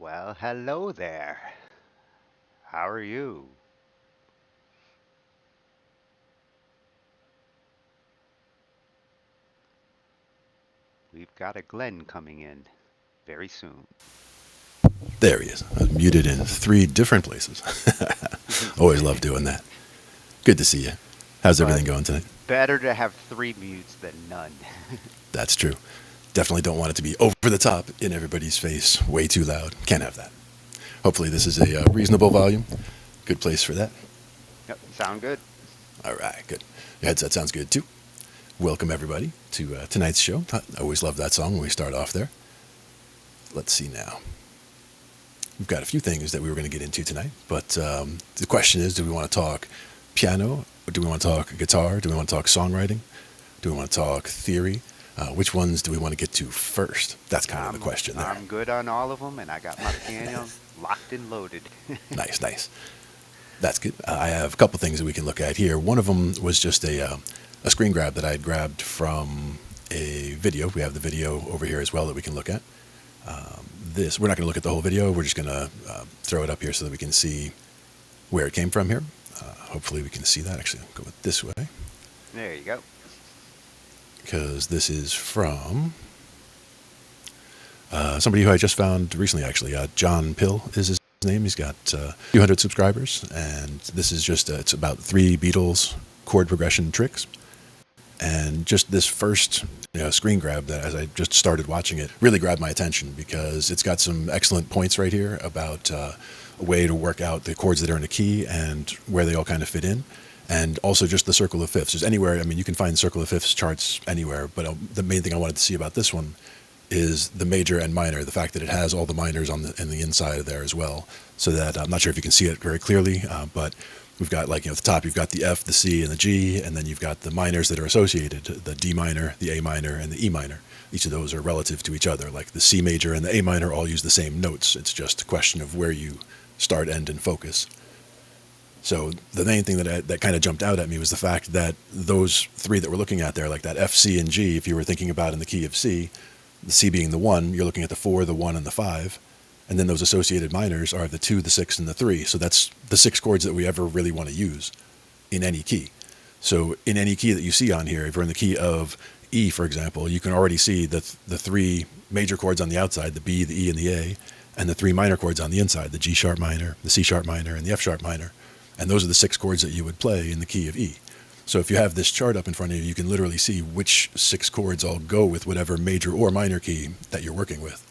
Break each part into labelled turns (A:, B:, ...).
A: Well, hello there. How are you? We've got a Glenn coming in very soon.
B: There he is. I was muted in three different places. Always love doing that. Good to see you. How's
A: But
B: everything going tonight?
A: better to have three mutes than none.
B: That's true. Definitely don't want it to be over the top in everybody's face, way too loud. Can't have that. Hopefully, this is a reasonable volume. Good place for that.
A: Yep, sound good?
B: All right, good. Your headset sounds good too. Welcome, everybody, to tonight's show. I always love that song when we start off there. Let's see now. We've got a few things that we were going to get into tonight, but the question is, do we want to talk piano, or do we want to talk guitar? Do we want to talk songwriting? Do we want to talk theory? Which ones do we want to get to first? That's kind of the
A: I'm
B: question there.
A: I'm good on all of them, and I got my piano locked and loaded.
B: Nice, nice. That's good. I have a couple things that we can look at here. One of them was just a screen grab that I had grabbed from a video. We have the video over here as well that we can look at. We're not going to look at the whole video. We're just going to throw it up here so that we can see where it came from here. Hopefully we can see that. Actually, I'll go it this way
A: There you go.
B: because this is from somebody who I just found recently. Actually, John Pill is his name. He's got a few hundred subscribers, and this is just it's about three Beatles chord progression tricks. And just this first screen grab that as I just started watching it really grabbed my attention because it's got some excellent points right here about a way to work out the chords that are in a key and where they all kind of fit in. And also just the circle of fifths. There's anywhere, I mean, you can find circle of fifths charts anywhere, but the main thing I wanted to see about this one is the major and minor, the fact that it has all the minors on the inside of there as well. So that I'm not sure if you can see it very clearly, but we've got at the top you've got the F, the C, and the G, and then you've got the minors that are associated, the D minor, the A minor, and the E minor. Each of those are relative to each other. Like the C major and the A minor all use the same notes. It's just a question of where you start, end, and focus. So the main thing that kind of jumped out at me was the fact that those three that we're looking at there, like that F, C, and G, if you were thinking about in the key of C, the C being the 1, you're looking at the 4, the 1, and the 5. And then those associated minors are the 2, the 6, and the 3. So that's the 6 chords that we ever really want to use in any key. So in any key that you see on here, if you're in the key of E, for example, you can already see the 3 major chords on the outside, the B, the E, and the A, and the 3 minor chords on the inside, the G sharp minor, the C sharp minor, and the F sharp minor. And those are the 6 chords that you would play in the key of E. So if you have this chart up in front of you, you can literally see which 6 chords all go with whatever major or minor key that you're working with.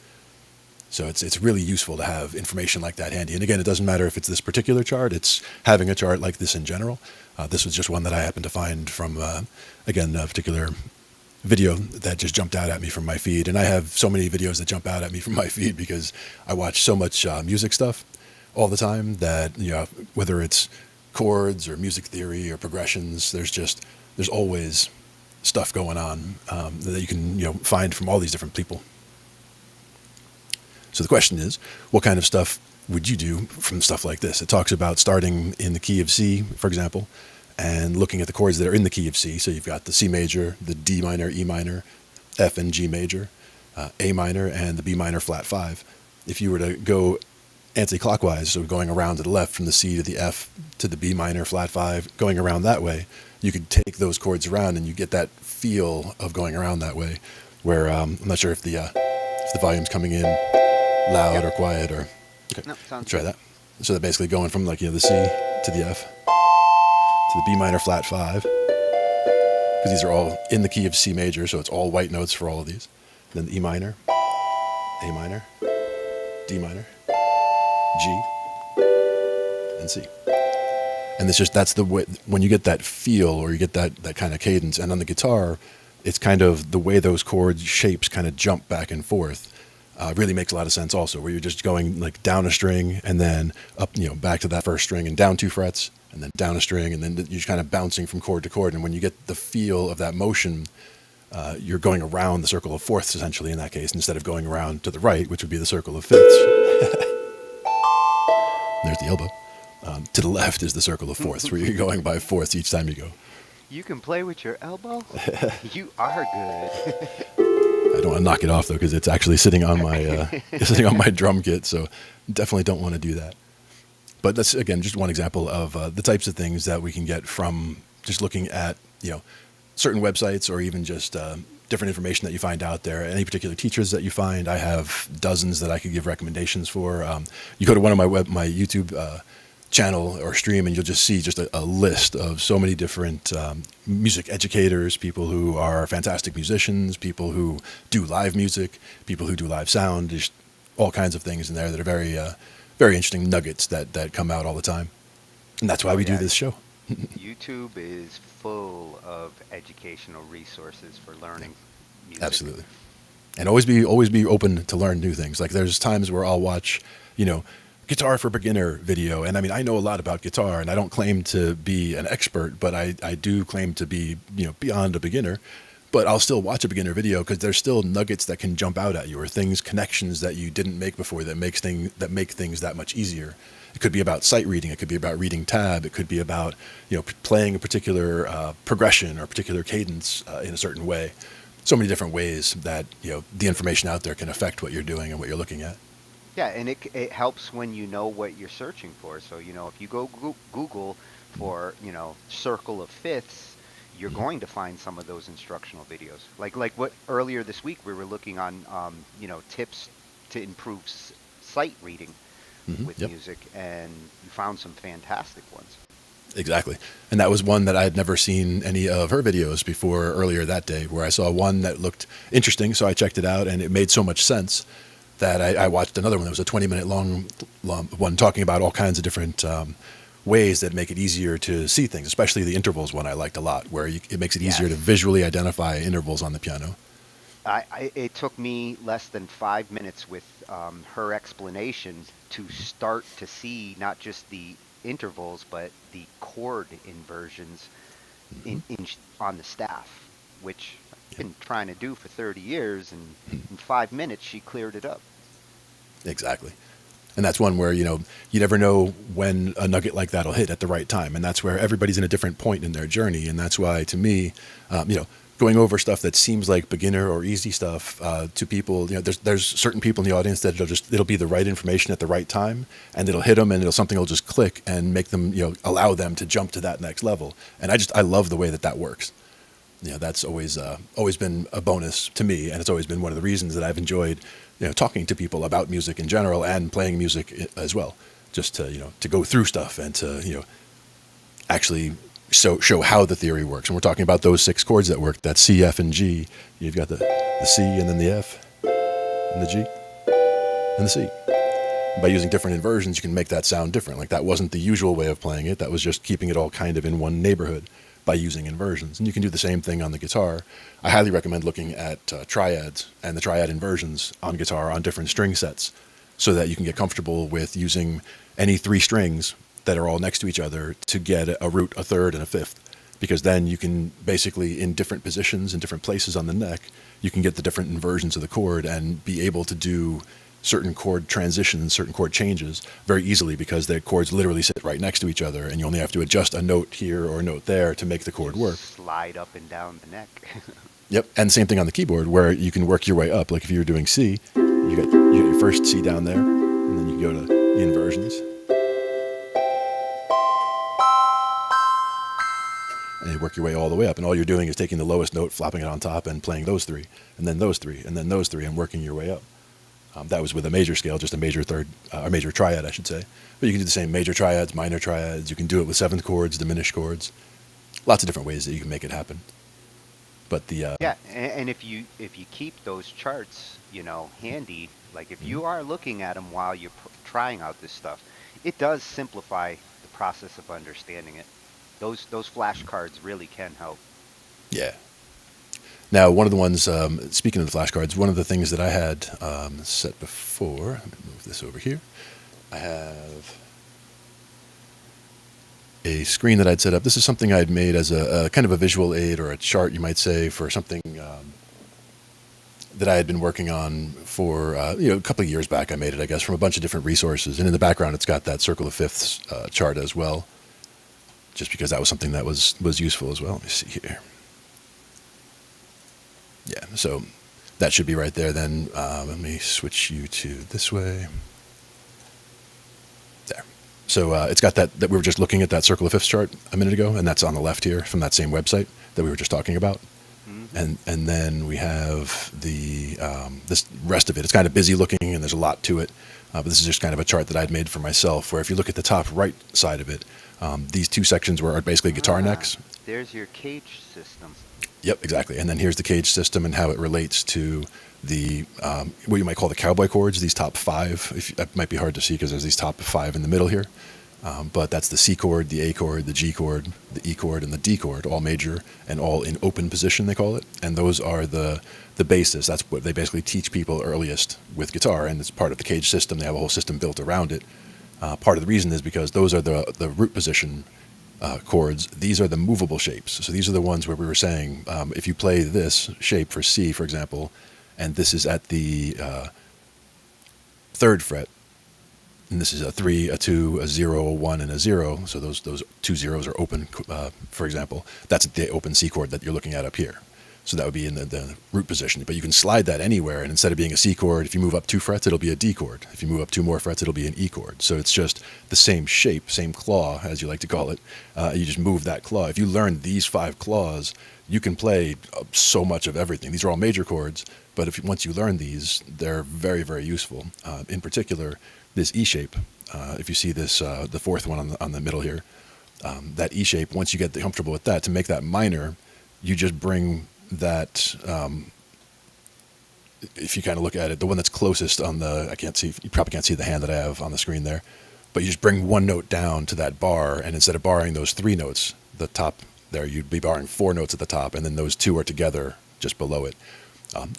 B: So it's really useful to have information like that handy. And again, it doesn't matter if it's this particular chart, it's having a chart like this in general. This was just one that I happened to find from, again, a particular video that just jumped out at me from my feed. And I have so many videos that jump out at me from my feed because I watch so much music stuff all the time that, whether it's chords or music theory or progressions, there's always stuff going on that you can, find from all these different people. So the question is, what kind of stuff would you do from stuff like this? It talks about starting in the key of C, for example, and looking at the chords that are in the key of C. So you've got the C major, the D minor, E minor, F and G major, A minor, and the B minor flat 5. If you were to go anti-clockwise, so going around to the left from the C to the F to the B minor flat 5, going around that way, you could take those chords around and you get that feel of going around that way, where I'm not sure if the volume's coming in loud
A: Yep.
B: or quiet or okay.
A: No, sounds
B: Let's try
A: good.
B: that. So they're basically going from the C to the F to the B minor flat 5 because these are all in the key of C major, so it's all white notes for all of these. Then the E minor, A minor, D minor, G, and C. And that's the way when you get that feel or you get that kind of cadence. And on the guitar, it's kind of the way those chord shapes kind of jump back and forth. Really makes a lot of sense also, where you're just going like down a string and then up, back to that first string and down 2 frets and then down a string and then you're just kind of bouncing from chord to chord. And when you get the feel of that motion, you're going around the circle of fourths essentially in that case, instead of going around to the right, which would be the circle of fifths. There's the elbow. To the left is the circle of fourths, where you're going by fourths each time you go.
A: You can play with your elbow? You are good.
B: I don't want to knock it off though because it's actually sitting on my sitting on my drum kit. So definitely don't want to do that. But that's again just one example of the types of things that we can get from just looking at certain websites or even just different information that you find out there. Any particular teachers that you find, I have dozens that I could give recommendations for. You go to one of my YouTube channel or stream, and you'll just see just a list of so many different music educators, people who are fantastic musicians, people who do live music, people who do live sound, just all kinds of things in there that are very, very interesting nuggets that come out all the time. And that's why we do
A: Yeah,
B: this show.
A: YouTube is full of educational resources for learning music.
B: Absolutely. And always be open to learn new things. Like there's times where I'll watch, guitar for beginner video. And I mean, I know a lot about guitar and I don't claim to be an expert, but I do claim to be, beyond a beginner. But I'll still watch a beginner video because there's still nuggets that can jump out at you or connections that you didn't make before that make things that much easier. It could be about sight reading. It could be about reading tab. It could be about, playing a particular progression or particular cadence in a certain way. So many different ways that, the information out there can affect what you're doing and what you're looking at.
A: Yeah, and it helps when you know what you're searching for. So, if you go Google for, circle of fifths, you're going to find some of those instructional videos. Like what earlier this week we were looking on, tips to improve sight reading with
B: Yep.
A: music, and you found some fantastic ones.
B: Exactly. And that was one that I had never seen any of her videos before earlier that day, where I saw one that looked interesting. So I checked it out and it made so much sense that I watched another one that was a 20-minute long one talking about all kinds of different ways that make it easier to see things, especially the intervals one I liked a lot, where it makes it easier
A: Yes.
B: to visually identify intervals on the piano.
A: It took me less than 5 minutes with her explanation to start to see not just the intervals, but the chord inversions on the staff, which I've been trying to do for 30 years, and in 5 minutes she cleared it up.
B: Exactly. And that's one where, you never know when a nugget like that will hit at the right time. And that's where everybody's in a different point in their journey. And that's why, to me, going over stuff that seems like beginner or easy stuff to people, there's certain people in the audience that it'll be the right information at the right time, and it'll hit them, and something will just click and make them, allow them to jump to that next level. And I love the way that works. That's always been a bonus to me, and it's always been one of the reasons that I've enjoyed, talking to people about music in general and playing music as well. Just to go through stuff and to actually show how the theory works. And we're talking about those 6 chords that work. That's C, F, and G. You've got the C, and then the F, and the G, and the C. By using different inversions, you can make that sound different. Like that wasn't the usual way of playing it. That was just keeping it all kind of in one neighborhood by using inversions. And you can do the same thing on the guitar. I highly recommend looking at triads and the triad inversions on guitar on different string sets so that you can get comfortable with using any 3 strings that are all next to each other to get a root, a third, and a fifth. Because then you can basically, in different positions, in different places on the neck, you can get the different inversions of the chord and be able to do certain chord transitions, certain chord changes very easily because the chords literally sit right next to each other, and you only have to adjust a note here or a note there to make the chord work.
A: Slide up and down the neck.
B: Yep, and same thing on the keyboard where you can work your way up. Like if you were doing C, you got your first C down there, and then you go to the inversions. And you work your way all the way up, and all you're doing is taking the lowest note, flopping it on top, and playing those 3, and then those 3, and then those 3, and working your way up. That was with a major scale, just a major third, or major triad, I should say. But you can do the same major triads, minor triads. You can do it with 7th chords, diminished chords. Lots of different ways that you can make it happen. But the
A: Yeah, and if you keep those charts, handy, like if you are looking at them while you're trying out this stuff, it does simplify the process of understanding it. Those flashcards really can help.
B: yeah. Now, one of the ones, speaking of the flashcards, one of the things that I had set before, let me move this over here. I have a screen that I'd set up. This is something I'd made as a kind of a visual aid or a chart, you might say, for something that I had been working on for a couple of years back. I made it, I guess, from a bunch of different resources. And in the background, it's got that circle of fifths chart as well, just because that was something that was useful as well. Let me see here. Yeah, so that should be right there. Then let me switch you to this way. There. So it's got that we were just looking at that circle of fifths chart a minute ago, and that's on the left here from that same website that we were just talking about.
A: Mm-hmm.
B: And then we have the this rest of it. It's kind of busy looking, and there's a lot to it. But this is just kind of a chart that I'd made for myself, where if you look at the top right side of it, these two sections are basically guitar necks.
A: There's your cage system.
B: Yep, exactly. And then here's the cage system and how it relates to the what you might call the cowboy chords, these top five. That might be hard to see because there's these top five in the middle here. But that's the C chord, the A chord, the G chord, the E chord, and the D chord, all major and all in open position, they call it. And those are the basis. That's what they basically teach people earliest with guitar, and it's part of the cage system. They have a whole system built around it. Part of the reason is because those are the root position chords. These are the movable shapes. So these are the ones where we were saying, if you play this shape for C, for example, and this is at the third fret, and this is a 3, a 2, a 0, a 1, and a 0. So those two zeros are open, for example. That's the open C chord that you're looking at up here. So that would be in the root position. But you can slide that anywhere, and instead of being a C chord, if you move up 2 frets, it'll be a D chord. If you move up 2 more frets, it'll be an E chord. So it's just the same shape, same claw, as you like to call it. You just move that claw. If you learn these 5 claws, you can play so much of everything. These are all major chords, but once you learn these, they're very, very useful. In particular, this E shape. If you see this, the fourth one on the middle here, that E shape, once you get comfortable with that, to make that minor, you just bring that, if you kind of look at it, the one that's closest on I can't see, you probably can't see the hand that I have on the screen there, but you just bring one note down to that bar, and instead of barring those 3 notes, the top there, you'd be barring 4 notes at the top, and then those 2 are together just below it.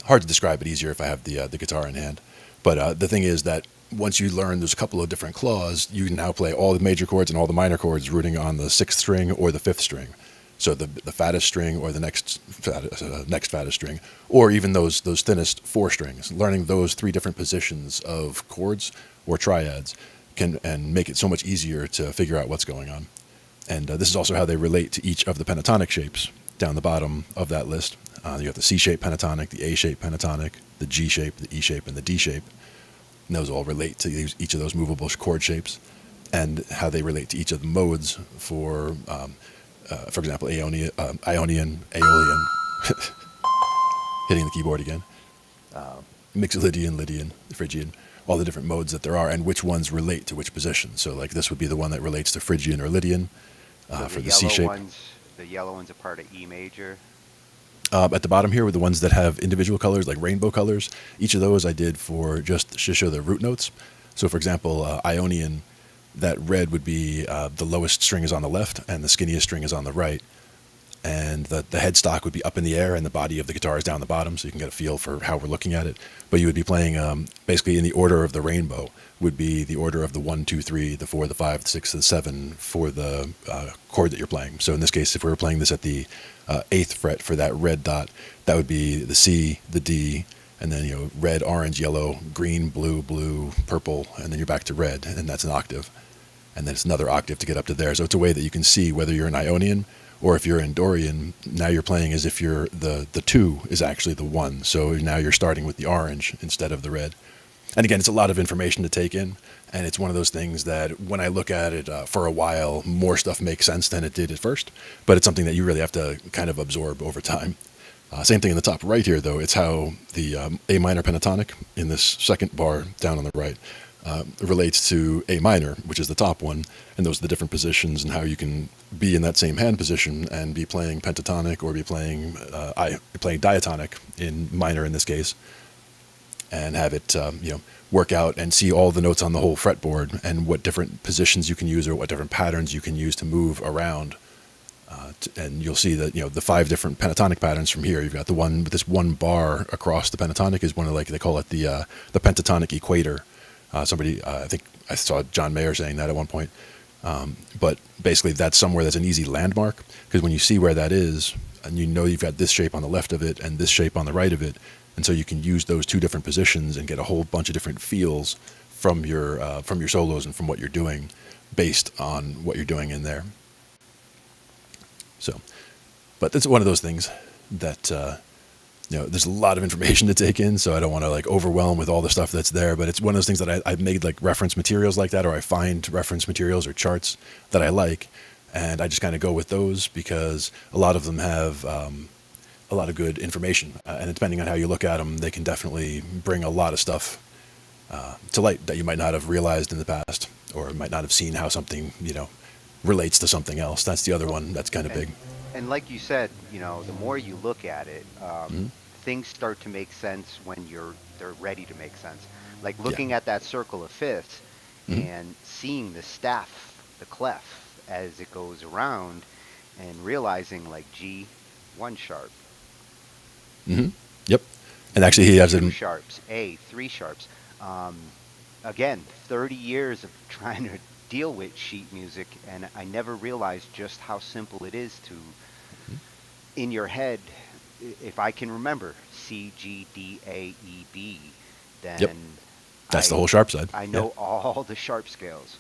B: Hard to describe, it easier if I have the guitar in hand. But the thing is that once you learn there's a couple of different claws, you can now play all the major chords and all the minor chords rooting on the 6th string or the 5th string. So the fattest string or the next fattest string, or even those thinnest 4 strings. Learning those 3 different positions of chords or triads can make it so much easier to figure out what's going on. And this is also how they relate to each of the pentatonic shapes down the bottom of that list. You have the C shape pentatonic, the A shape pentatonic, the G shape, the E shape, and the D shape. And those all relate to each of those movable chord shapes, and how they relate to each of the modes for example, Ionian, Aeolian, hitting the keyboard again, Mixolydian, Lydian, Phrygian, all the different modes that there are, and which ones relate to which position. So like this would be the one that relates to Phrygian or Lydian for the C shape.
A: The yellow one's a part of E major.
B: At the bottom here were the ones that have individual colors, like rainbow colors. Each of those I did to show the root notes. So for example, Ionian, that red would be the lowest string is on the left and the skinniest string is on the right. And the headstock would be up in the air and the body of the guitar is down the bottom, so you can get a feel for how we're looking at it. But you would be playing basically in the order of the rainbow, would be the order of the 1, 2, 3, the 4, the 5, the 6, the 7 for the chord that you're playing. So in this case, if we were playing this at the 8th fret for that red dot, that would be the C, the D, and then red, orange, yellow, green, blue, blue, purple, and then you're back to red, and that's an octave. And then it's another octave to get up to there. So it's a way that you can see whether you're an Ionian or if you're in Dorian. Now you're playing as if you're the 2 is actually the 1. So now you're starting with the orange instead of the red. And again, it's a lot of information to take in, and it's one of those things that when I look at it for a while, more stuff makes sense than it did at first, but it's something that you really have to kind of absorb over time. Same thing in the top right here, though. It's how the A minor pentatonic in this second bar down on the right relates to A minor, which is the top one, and those are the different positions and how you can be in that same hand position and be playing pentatonic or be playing diatonic in minor in this case, and have it work out and see all the notes on the whole fretboard and what different positions you can use or what different patterns you can use to move around. And you'll see that the 5 different pentatonic patterns from here. You've got the one with this one bar across the pentatonic is one of, like, they call it the pentatonic equator. Somebody, I think I saw John Mayer saying that at one point. But basically that's somewhere that's an easy landmark, because when you see where that is, and you've got this shape on the left of it and this shape on the right of it, and so you can use those 2 different positions and get a whole bunch of different feels from your solos and from what you're doing based on what you're doing in there. So, but it's one of those things that there's a lot of information to take in, so I don't want to like overwhelm with all the stuff that's there. But it's one of those things that I've made like reference materials like that, or I find reference materials or charts that I like, and I just kind of go with those because a lot of them have a lot of good information, and depending on how you look at them, they can definitely bring a lot of stuff to light that you might not have realized in the past, or might not have seen how something relates to something else. That's the other
A: Well,
B: one that's kind of
A: and
B: big.
A: and like you said, the more you look at it,
B: Hmm.
A: things start to make sense when they're ready to make sense. Like
B: Yeah.
A: looking at that circle of fifths
B: Hmm.
A: and seeing the staff, the clef, as it goes around, and realizing like G, one sharp,
B: Hmm. Yep. And actually, he
A: B,
B: has
A: two
B: it.
A: sharps, A, three sharps. Again, 30 years of trying to deal with sheet music, and I never realized just how simple it is to, in your head, if I can remember C, G, D, A, E, B,
B: Yep.
A: then
B: That's the
A: I
B: whole sharp side.
A: I
B: Yeah.
A: know all the sharp scales.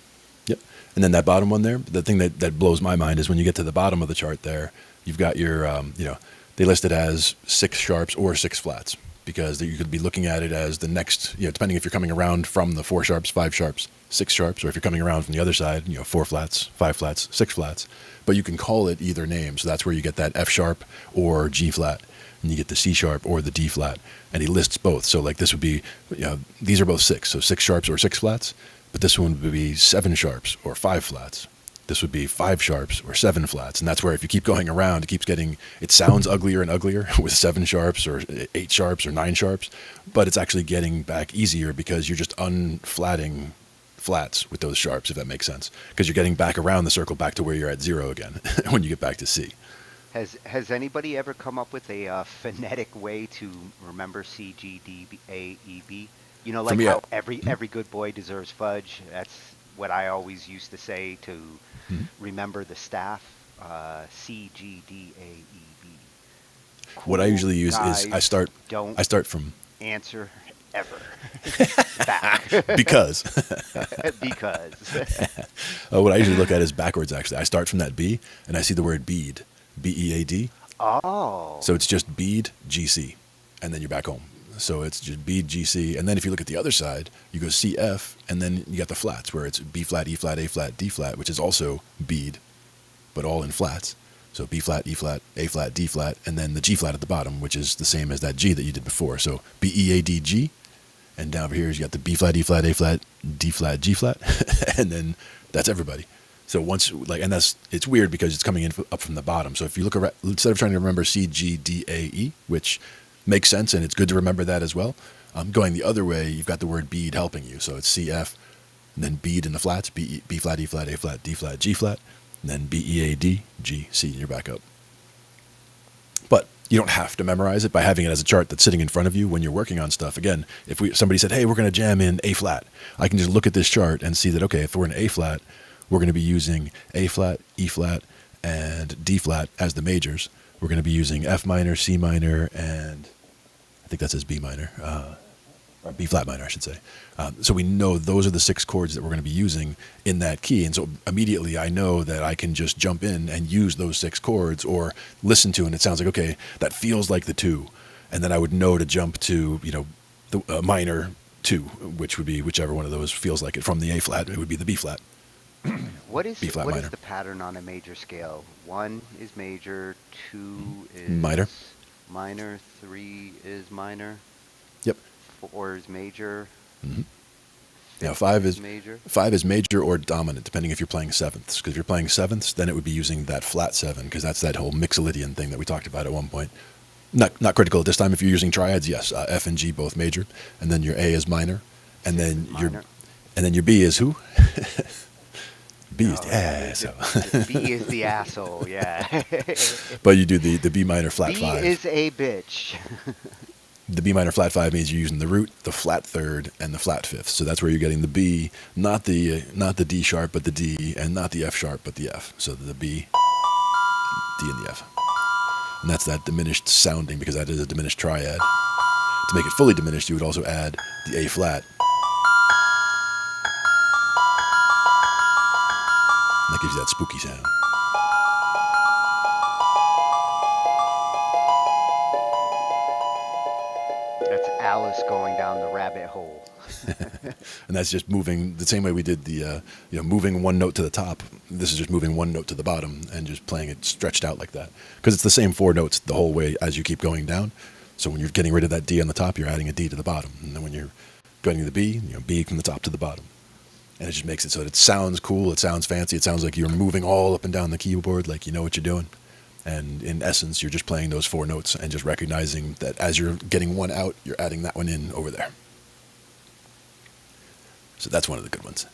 B: Yep. And then that bottom one there, the thing that blows my mind is when you get to the bottom of the chart there, you've got your, they list it as six sharps or six flats because you could be looking at it as the next, depending if you're coming around from the four sharps, five sharps, six sharps, or if you're coming around from the other side, four flats, five flats, six flats. But you can call it either name. So that's where you get that F sharp or G flat. And you get the C sharp or the D flat. And he lists both. So like this would be, these are both six. So six sharps or six flats. But this one would be seven sharps or five flats. This would be five sharps or seven flats. And that's where if you keep going around, it sounds uglier and uglier with seven sharps or eight sharps or nine sharps. But it's actually getting back easier because you're just unflatting flats with those sharps, if that makes sense. Because you're getting back around the circle back to where you're at zero again when you get back to C.
A: Has anybody ever come up with a phonetic way to remember C, G, D, A, E, B?
B: For
A: Like
B: me,
A: how every good boy deserves fudge. That's what I always used to say to remember the staff. C, G, D, A, E, B.
B: what I
A: Cool
B: usually use is
A: guys don't
B: I start from
A: answer ever back
B: because
A: because
B: what I usually look at is backwards. Actually, I start from that B and I see the word bead, BEAD.
A: oh,
B: So it's just bead GC, and then you're back home. So it's just bead GC, and then if you look at the other side, you go CF, and then you got the flats where it's B flat, E flat, A flat, D flat, which is also bead, but all in flats. So B flat, E flat, A flat, D flat, and then the G flat at the bottom, which is the same as that G that you did before. So BEAD G, and down over here you got the B flat, E flat, A flat, D flat, G flat, and then that's everybody. So once and it's weird because it's coming in up from the bottom. So if you look around, instead of trying to remember C G D A E, which makes sense and it's good to remember that as well, going the other way, you've got the word bead helping you. So it's CF, and then bead in the flats, B flat, E flat, A flat, D flat, G flat, and then BEAD G C, and you're back up. But you don't have to memorize it by having it as a chart that's sitting in front of you when you're working on stuff. Again, if somebody said, hey, we're going to jam in A flat, I can just look at this chart and see that, okay, if we're in A flat, we're going to be using A flat, E flat, and D flat as the majors. We're going to be using F minor, C minor, and I think that says B minor, or B flat minor, I should say. So we know those are the six chords that we're going to be using in that key. And so immediately I know that I can just jump in and use those six chords or listen to, and it sounds like, okay, that feels like the two. And then I would know to jump to, the minor two, which would be whichever one of those feels like it. From the A flat, it would be the B flat, B flat
A: what is
B: minor.
A: the pattern on a major scale? One is major, two
B: Minor.
A: is minor, three is minor,
B: Yep.
A: four is major,
B: Hmm. Now
A: fifth is major.
B: five is major or dominant, depending if you're playing sevenths. Because if you're playing sevenths, then it would be using that flat seven, because that's that whole mixolydian thing that we talked about at one point. Not critical at this time. If you're using triads, yes, F and G both major, and then your A is minor, and
A: Sixth
B: then
A: is minor.
B: your B is who? B is
A: No,
B: the asshole.
A: the B is the asshole. Yeah.
B: But you do the B minor flat
A: B
B: five.
A: is a bitch.
B: The B minor flat five means you're using the root, the flat third, and the flat fifth. So that's where you're getting the B, not the D sharp, but the D, and not the F sharp, but the F. So the B, D, and the F. And that's that diminished sounding, because that is a diminished triad. To make it fully diminished, you would also add the A flat. And that gives you that spooky sound.
A: Alice going down the rabbit hole.
B: And that's just moving the same way we did the moving one note to the top. This is just moving one note to the bottom and just playing it stretched out like that, because it's the same four notes the whole way as you keep going down. So when you're getting rid of that D on the top, you're adding a D to the bottom, and then when you're going to the B, B from the top to the bottom. And it just makes it so that it sounds cool, it sounds fancy, it sounds like you're moving all up and down the keyboard, like you know what you're doing. And in essence, you're just playing those four notes and just recognizing that as you're getting one out, you're adding that one in over there. So that's one of the good ones.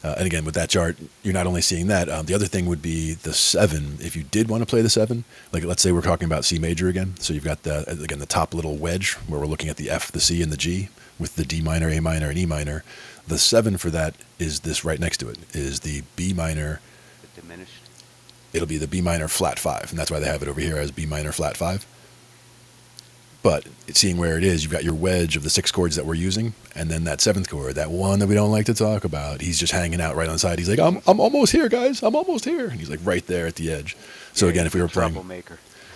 B: And again, with that chart, you're not only seeing that. The other thing would be the 7. If you did want to play the 7, like let's say we're talking about C major again. So you've got the top little wedge where we're looking at the F, the C, and the G with the D minor, A minor, and E minor. The 7 for that is this right next to it, is the B minor.
A: The diminished.
B: It'll be the B minor flat 5, and that's why they have it over here as B minor flat 5. But seeing where it is, you've got your wedge of the 6 chords that we're using, and then that 7th chord, that one that we don't like to talk about. He's just hanging out right on the side. He's like, I'm almost here, guys. I'm almost here. And he's like right there at the edge. So again, if we were playing,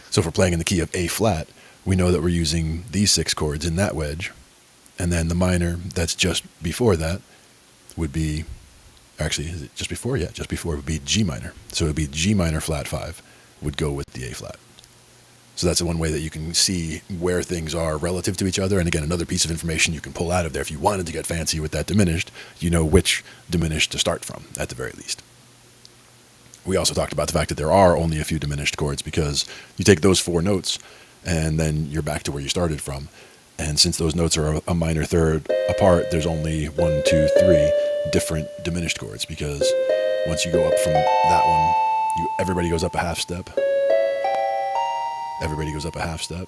B: so if we're playing in the key of A flat, we know that we're using these 6 chords in that wedge, and then the minor that's just before that would be, actually, is it just before? Yeah, just before would be G minor. So it would be G minor flat 5 would go with the A flat. So that's the one way that you can see where things are relative to each other. And again, another piece of information you can pull out of there. If you wanted to get fancy with that diminished, you know which diminished to start from, at the very least. We also talked about the fact that there are only a few diminished chords, because you take those 4 notes and then you're back to where you started from. And since those notes are a minor third apart, there's only 1, 2, 3 different diminished chords, because once you go up from that one, everybody goes up a half step. Everybody goes up a half step,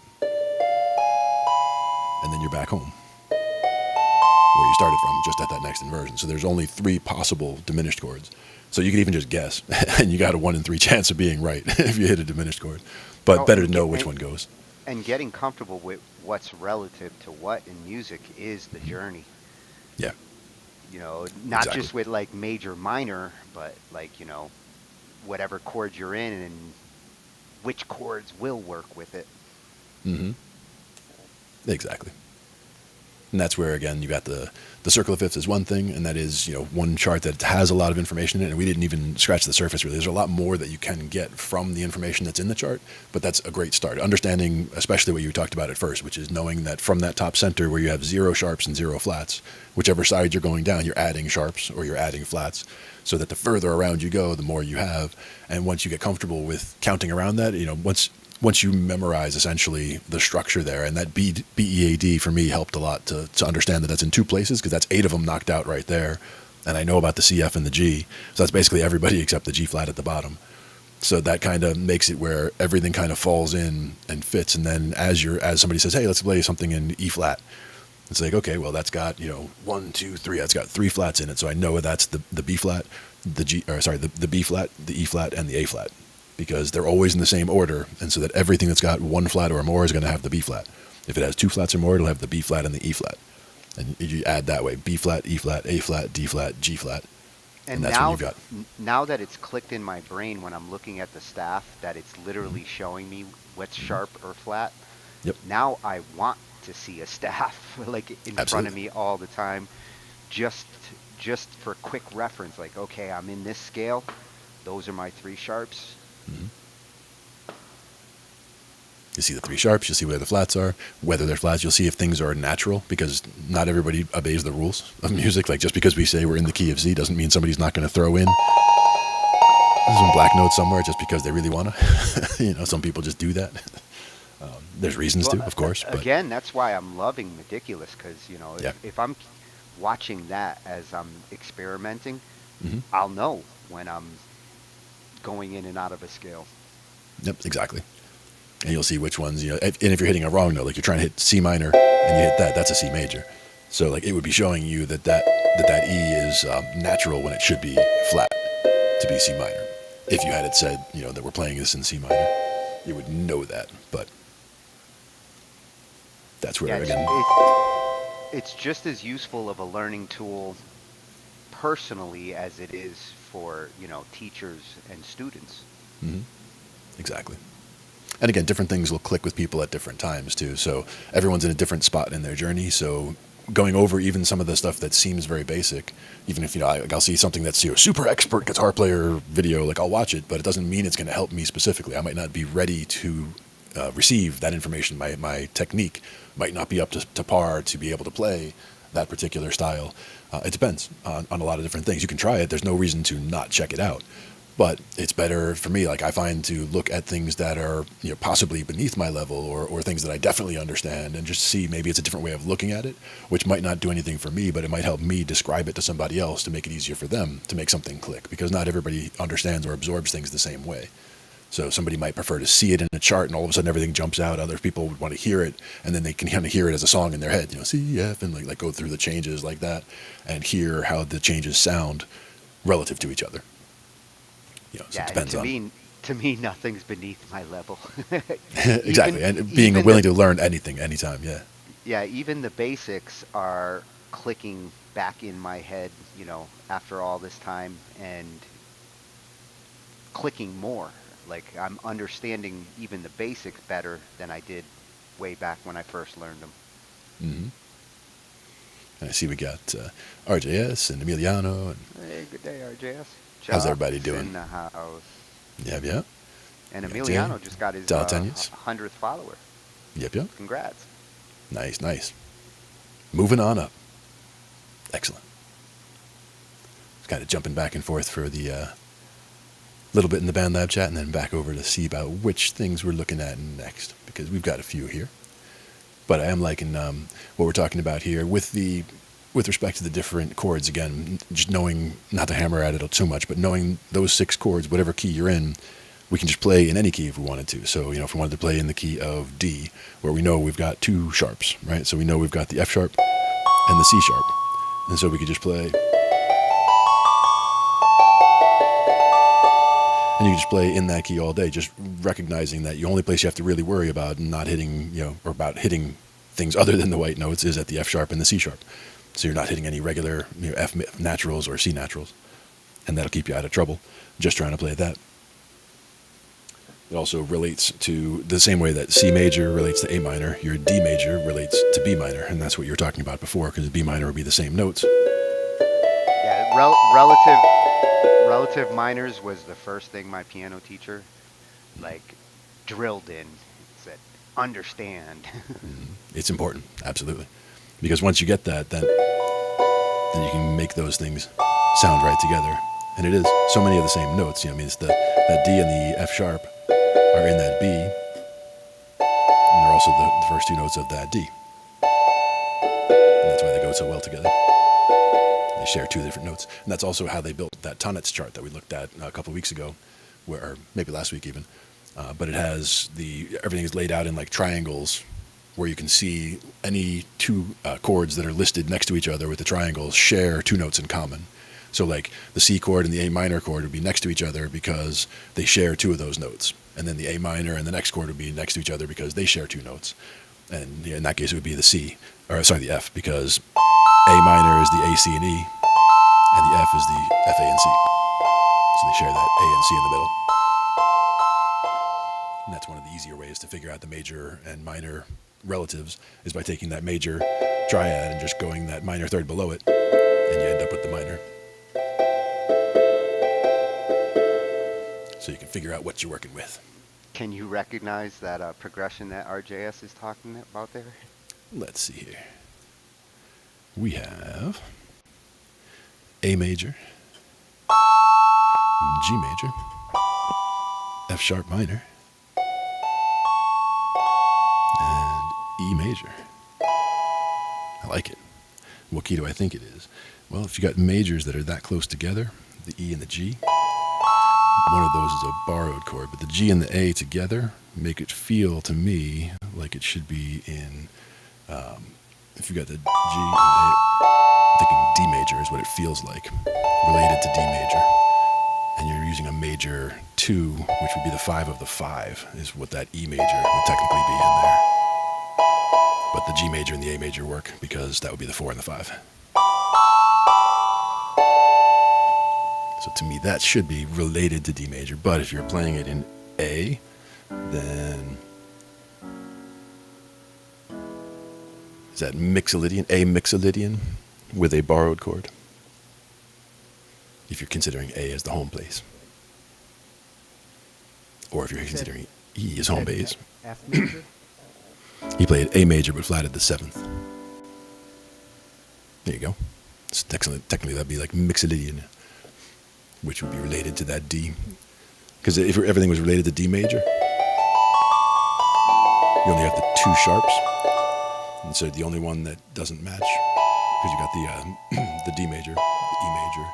B: and then you're back home where you started from, just at that next inversion. So there's only 3 possible diminished chords. So you could even just guess, and you got a 1 in 3 chance of being right if you hit a diminished chord. But better to know which one goes.
A: And getting comfortable with what's relative to what in music is the journey.
B: Yeah.
A: Not
B: Exactly.
A: just with like major, minor, but like, whatever chord you're in and which chords will work with it.
B: Mm-hmm. Exactly. And that's where, again, you got the circle of fifths is one thing, and that is, one chart that has a lot of information in it, and we didn't even scratch the surface, really. There's a lot more that you can get from the information that's in the chart, but that's a great start. Understanding, especially what you talked about at first, which is knowing that from that top center where you have 0 sharps and 0 flats, whichever side you're going down, you're adding sharps or you're adding flats, so that the further around you go, the more you have. And once you get comfortable with counting around that, once you memorize essentially the structure there, and that BEAD for me helped a lot to understand that that's in 2 places, because that's 8 of them knocked out right there. And I know about the C, F, and the G. So that's basically everybody except the G flat at the bottom. So that kind of makes it where everything kind of falls in and fits. And then as somebody says, hey, let's play something in E flat, it's like, okay, well, that's got, 1, 2, 3, that's got 3 flats in it. So I know that's the B flat, the B flat, the E flat, and the A flat, because they're always in the same order, and so that everything that's got 1 flat or more is going to have the B flat. If it has 2 flats or more, it'll have the B flat and the E flat. And you add that way: B flat, E flat, A flat, D flat, G flat.
A: And
B: that's what you've got.
A: Now that it's clicked in my brain when I'm looking at the staff, that it's literally showing me what's sharp or flat.
B: Yep.
A: Now I want to see a staff like in front of me all the time, just for quick reference. Like, okay, I'm in this scale. Those are my 3 sharps.
B: Mm-hmm. You see the 3 sharps, you'll see where the flats are, whether they're flats, you'll see if things are natural, because not everybody obeys the rules of music. Like, just because we say we're in the key of C doesn't mean somebody's not going to throw in some black notes somewhere just because they really want to. Some people just do that. There's reasons to, of course. But
A: again, that's why I'm loving Meticulous, because,
B: Yeah.
A: if I'm watching that as I'm experimenting,
B: Mm-hmm.
A: I'll know when I'm going in and out of a scale.
B: Yep, exactly. And you'll see which ones, and if you're hitting a wrong note, like you're trying to hit C minor and you hit that's a C major. So like it would be showing you that E is natural when it should be flat to be C minor. If you had it said, that we're playing this in C minor, you would know that. But that's where, again,
A: it's just as useful of a learning tool personally as it is for, teachers and students.
B: Mm-hmm. Exactly. And again, different things will click with people at different times too. So everyone's in a different spot in their journey. So going over even some of the stuff that seems very basic, even if, I'll see something that's, super expert guitar player video, like I'll watch it, but it doesn't mean it's going to help me specifically. I might not be ready to receive that information. My technique might not be up to par to be able to play that particular style. It depends on a lot of different things. You can try it. There's no reason to not check it out. But it's better for me, like I find, to look at things that are possibly beneath my level, or things that I definitely understand, and just see maybe it's a different way of looking at it, which might not do anything for me, but it might help me describe it to somebody else to make it easier for them to make something click, because not everybody understands or absorbs things the same way. So somebody might prefer to see it in a chart and all of a sudden everything jumps out. Other people would want to hear it, and then they can kind of hear it as a song in their head, C, F, and like go through the changes like that and hear how the changes sound relative to each other. So it depends on.
A: To me, nothing's beneath my level.
B: Exactly, and being willing to learn anything, anytime, yeah.
A: Yeah, even the basics are clicking back in my head, after all this time, and clicking more. Like, I'm understanding even the basics better than I did way back when I first learned them.
B: Mm-hmm. I see we got RJS and Emiliano.
A: Hey, good day, RJS.
B: How's everybody doing?
A: In the house.
B: Yep.
A: And Emiliano just got his 100th follower.
B: Yep.
A: Congrats.
B: Nice. Moving on up. Excellent. Just kind of jumping back and forth for the little bit in the Band Lab chat, and then back over to see about which things we're looking at next, because we've got a few here. But I am liking what we're talking about here with respect to the different chords. Again, just knowing not to hammer at it too much, but knowing those 6 chords, whatever key you're in, we can just play in any key if we wanted to. So, if we wanted to play in the key of D, where we know we've got 2 sharps, right? So we know we've got the F sharp and the C sharp. And so we could just play. And you can just play in that key all day, just recognizing that the only place you have to really worry about not hitting, or about hitting things other than the white notes is at the F sharp and the C sharp. So you're not hitting any regular F naturals or C naturals. And that'll keep you out of trouble, just trying to play that. It also relates to the same way that C major relates to A minor, your D major relates to B minor, and that's what you were talking about before, because B minor would be the same notes.
A: Yeah, relative minors was the first thing my piano teacher, drilled in. He said, understand.
B: It's important, absolutely. Because once you get that, then you can make those things sound right together. And it is so many of the same notes. It's that D and the F sharp are in that B, and they're also the first 2 notes of that D. And that's why they go so well together. They share 2 different notes. And that's also how they built that tonnets chart that we looked at a couple of weeks ago, or maybe last week even. But it has everything is laid out in triangles, where you can see any 2 chords that are listed next to each other with the triangles share 2 notes in common. So the C chord and the A minor chord would be next to each other because they share 2 of those notes. And then the A minor and the next chord would be next to each other because they share 2 notes. And in that case, it would be the F, because A minor is the A, C, and E, and the F is the F, A, and C. So they share that A and C in the middle. And that's one of the easier ways to figure out the major and minor relatives, is by taking that major triad and just going that minor third below it, and you end up with the minor. So you can figure out what you're working with.
A: Can you recognize that progression that RJS is talking about there?
B: Let's see here. We have A major, G major, F sharp minor, and E major. I like it. What key do I think it is? Well, if you got majors that are that close together, the E and the G, one of those is a borrowed chord, but the G and the A together make it feel to me like it should be in, if you got the G and A, I'm thinking D major is what it feels like, related to D major. And you're using a major 2, which would be the 5 of the 5, is what that E major would technically be in there. But the G major and the A major work, because that would be the 4 and the 5. So to me, that should be related to D major. But if you're playing it in A, Then is that Mixolydian, A Mixolydian with a borrowed chord? If you're considering A as the home place. Or if you're considering E as home base.
A: F major?
B: He played A major but flatted the 7th. There you go. It's technically that'd be like Mixolydian, which would be related to that D. Because if everything was related to D major, you only have the 2 sharps. And so the only one that doesn't match, because you got the D major, the E major,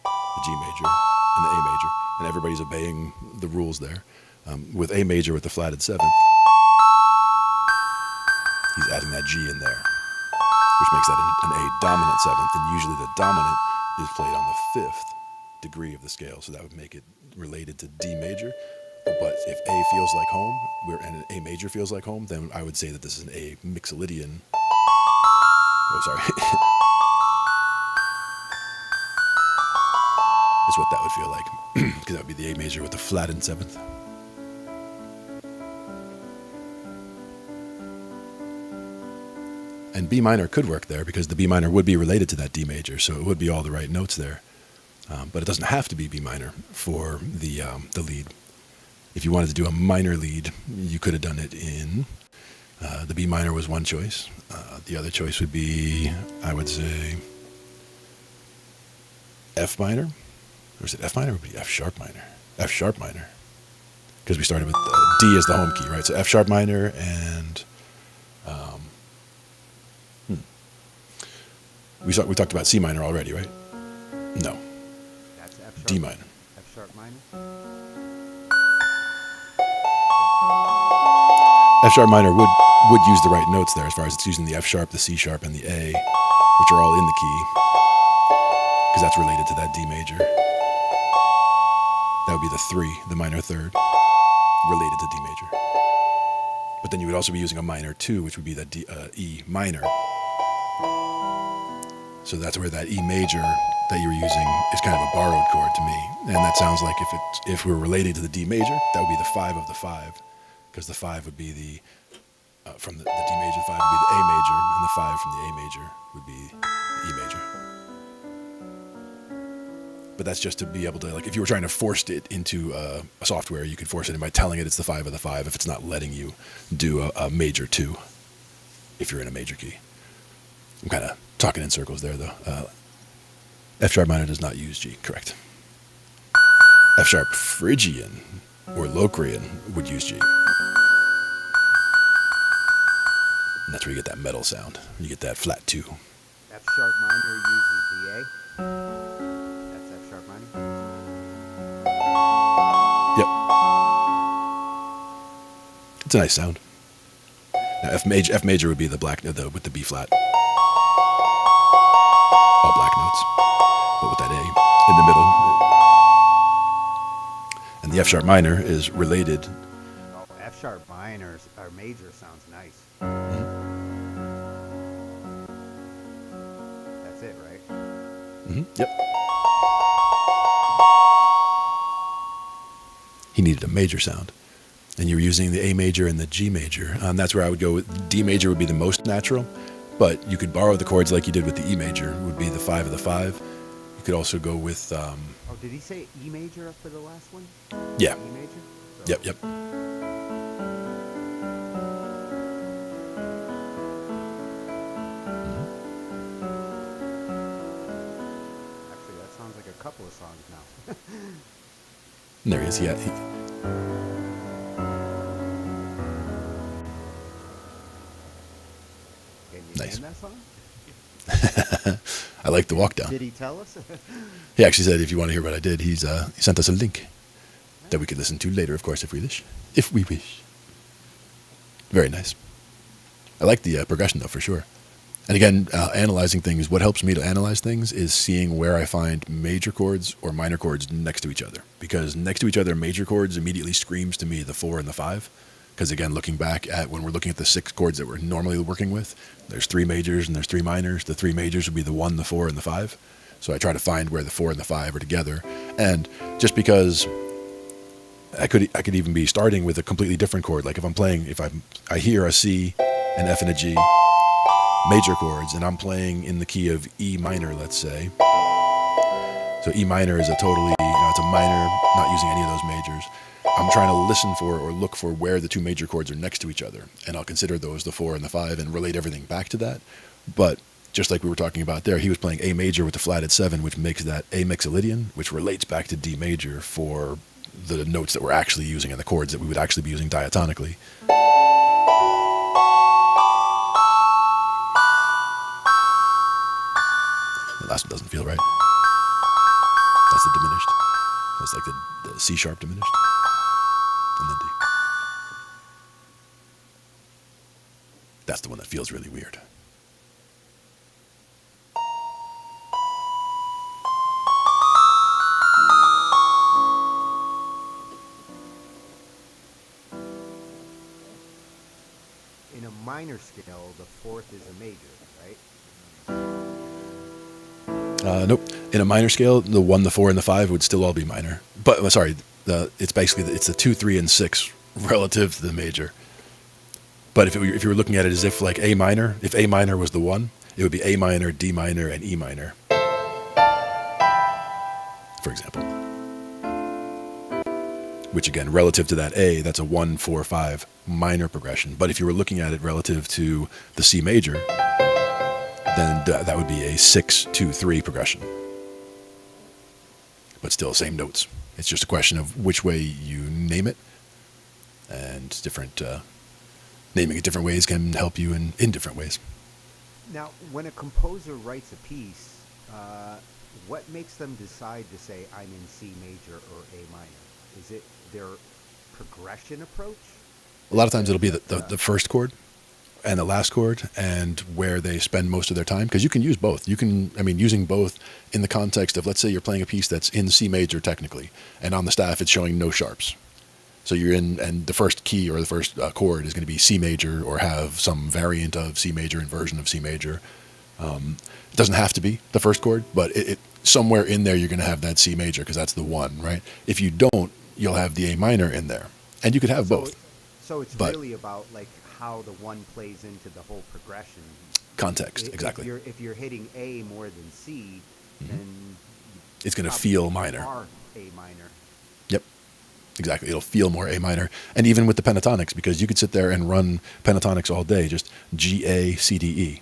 B: the G major, and the A major. And everybody's obeying the rules there. With A major with the flatted 7th, he's adding that G in there, which makes that an A dominant 7th. And usually the dominant is played on the 5th degree of the scale, so that would make it related to D major. But if A feels like home, and A major feels like home, then I would say that this is an A Mixolydian. Oh, sorry. Is what that would feel like, because that would be the A major with the flattened 7th. And B minor could work there, because the B minor would be related to that D major, so it would be all the right notes there. But it doesn't have to be B minor for the lead. If you wanted to do a minor lead, you could have done it in, the B minor was one choice. The other choice would be, I would say, F minor. Or is it F minor? It would be F sharp minor. F sharp minor. Because we started with D as the home key, right? So F sharp minor and... We talked about C minor already, right? No.
A: That's F sharp.
B: D minor.
A: F sharp minor?
B: F sharp minor would use the right notes there, as far as it's using the F sharp, the C sharp, and the A, which are all in the key, because that's related to that D major. That would be the 3, the minor 3rd, related to D major. But then you would also be using a minor 2, which would be the E minor. So that's where that E major that you were using is kind of a borrowed chord to me. And that sounds like if we're related to the D major, that would be the 5 of the 5. Because the 5 would be the, from the D major, the 5 would be the A major, and the 5 from the A major would be the E major. But that's just to be able to, like, if you were trying to force it into a software, you could force it in by telling it it's the 5 of the 5 if it's not letting you do a major 2, if you're in a major key. I'm kind of talking in circles there, though. F sharp minor does not use G, correct. F sharp Phrygian or Locrian would use G. And that's where you get that metal sound. You get that flat 2.
A: F sharp minor uses the A. That's F sharp minor.
B: Yep. It's a nice sound. Now F major would be the black with the B flat. All black notes, but with that A in the middle. And the F sharp minor is related.
A: Oh, F sharp minor or major sounds nice.
B: Mm-hmm.
A: That's it, right?
B: Mm-hmm. Yep. He needed a major sound. And you were using the A major and the G major. That's where I would go with D major would be the most natural, but you could borrow the chords like you did with the E major, would be the 5 of the 5. You could also go with...
A: oh, did he say E major up for the last one?
B: Yeah.
A: E major? So
B: Yep.
A: Actually, that sounds like a couple of songs now.
B: And there he is. Yeah.
A: Can you
B: Nice.
A: name that song?
B: I like the walk down.
A: Did he tell us?
B: He actually said if you want to hear what I did, he sent us a link that we could listen to later, of course, if we wish. If we wish. Very nice. I like the progression, though, for sure. And again, analyzing things, what helps me to analyze things is seeing where I find major chords or minor chords next to each other. Because next to each other, major chords immediately screams to me the 4 and the 5. Because again, looking back at when we're looking at the 6 chords that we're normally working with, there's 3 majors and there's 3 minors. The 3 majors would be the 1, the 4, and the 5. So I try to find where the 4 and the 5 are together. And just because I could even be starting with a completely different chord. Like if I hear a C, an F, and a G, major chords, and I'm playing in the key of E minor, let's say. So E minor is it's a minor, not using any of those majors. I'm trying to listen for or look for where the two major chords are next to each other, and I'll consider those the 4 and the 5 and relate everything back to that. But just like we were talking about there, he was playing A major with the flatted 7, which makes that A mixolydian, which relates back to D major for the notes that we're actually using and the chords that we would actually be using diatonically. The last one doesn't feel right. That's the diminished. That's like the C sharp diminished. And then D. That's the one that feels really weird.
A: In a minor scale, the 4th is a major, right?
B: Nope. In a minor scale, the 1, the 4, and the 5 would still all be minor. But sorry, it's basically it's the 2, 3, and 6 relative to the major. But if you were looking at it as if like A minor, if A minor was the 1, it would be A minor, D minor, and E minor, for example. Which again, relative to that A, that's a 1, 4, 5 minor progression. But if you were looking at it relative to the C major, then that would be a 6, 2, 3 progression. But still same notes. It's just a question of which way you name it, and different naming it different ways can help you in different ways.
A: Now, when a composer writes a piece, what makes them decide to say, I'm in C major or A minor? Is it their progression approach?
B: A lot of times it'll be the first chord and the last chord and where they spend most of their time, because you can use both. Using both in the context of, let's say you're playing a piece that's in C major technically, and on the staff it's showing no sharps. So you're in, and the first key or the first chord is going to be C major or have some variant of C major and version of C major. It doesn't have to be the first chord, but it somewhere in there you're going to have that C major because that's the 1, right? If you don't, you'll have the A minor in there, and you could have both.
A: So it's really about like how the 1 plays into the whole progression.
B: Context, exactly.
A: If you're hitting A more than C, then
B: it's going to feel minor.
A: Are A minor.
B: Yep, exactly. It'll feel more A minor, and even with the pentatonics, because you could sit there and run pentatonics all day, just G, A, C, D, E,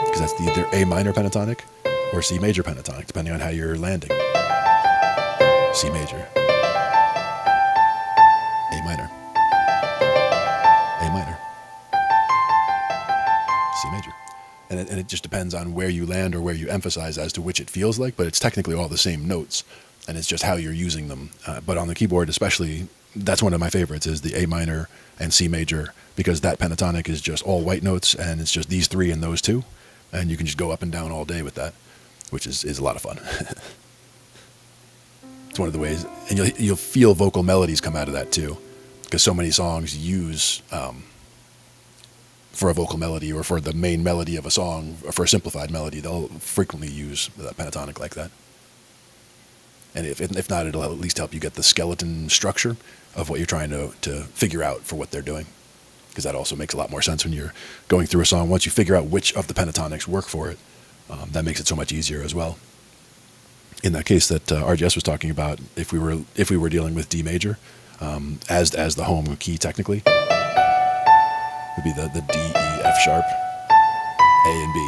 B: because that's either A minor pentatonic or C major pentatonic, depending on how you're landing. C major, A minor, A minor, C major. And it just depends on where you land or where you emphasize as to which it feels like, but it's technically all the same notes, and it's just how you're using them. But on the keyboard especially, that's one of my favorites, is the A minor and C major, because that pentatonic is just all white notes, and it's just these 3 and those 2, and you can just go up and down all day with that, which is a lot of fun. It's one of the ways, and you'll feel vocal melodies come out of that too, because so many songs use, for a vocal melody or for the main melody of a song, or for a simplified melody, they'll frequently use that pentatonic like that. And if not, it'll at least help you get the skeleton structure of what you're trying to figure out for what they're doing, because that also makes a lot more sense when you're going through a song. Once you figure out which of the pentatonics work for it, that makes it so much easier as well. In that case that RGS was talking about, if we were dealing with D major as the home key technically, would be the D, E, F sharp, A, and B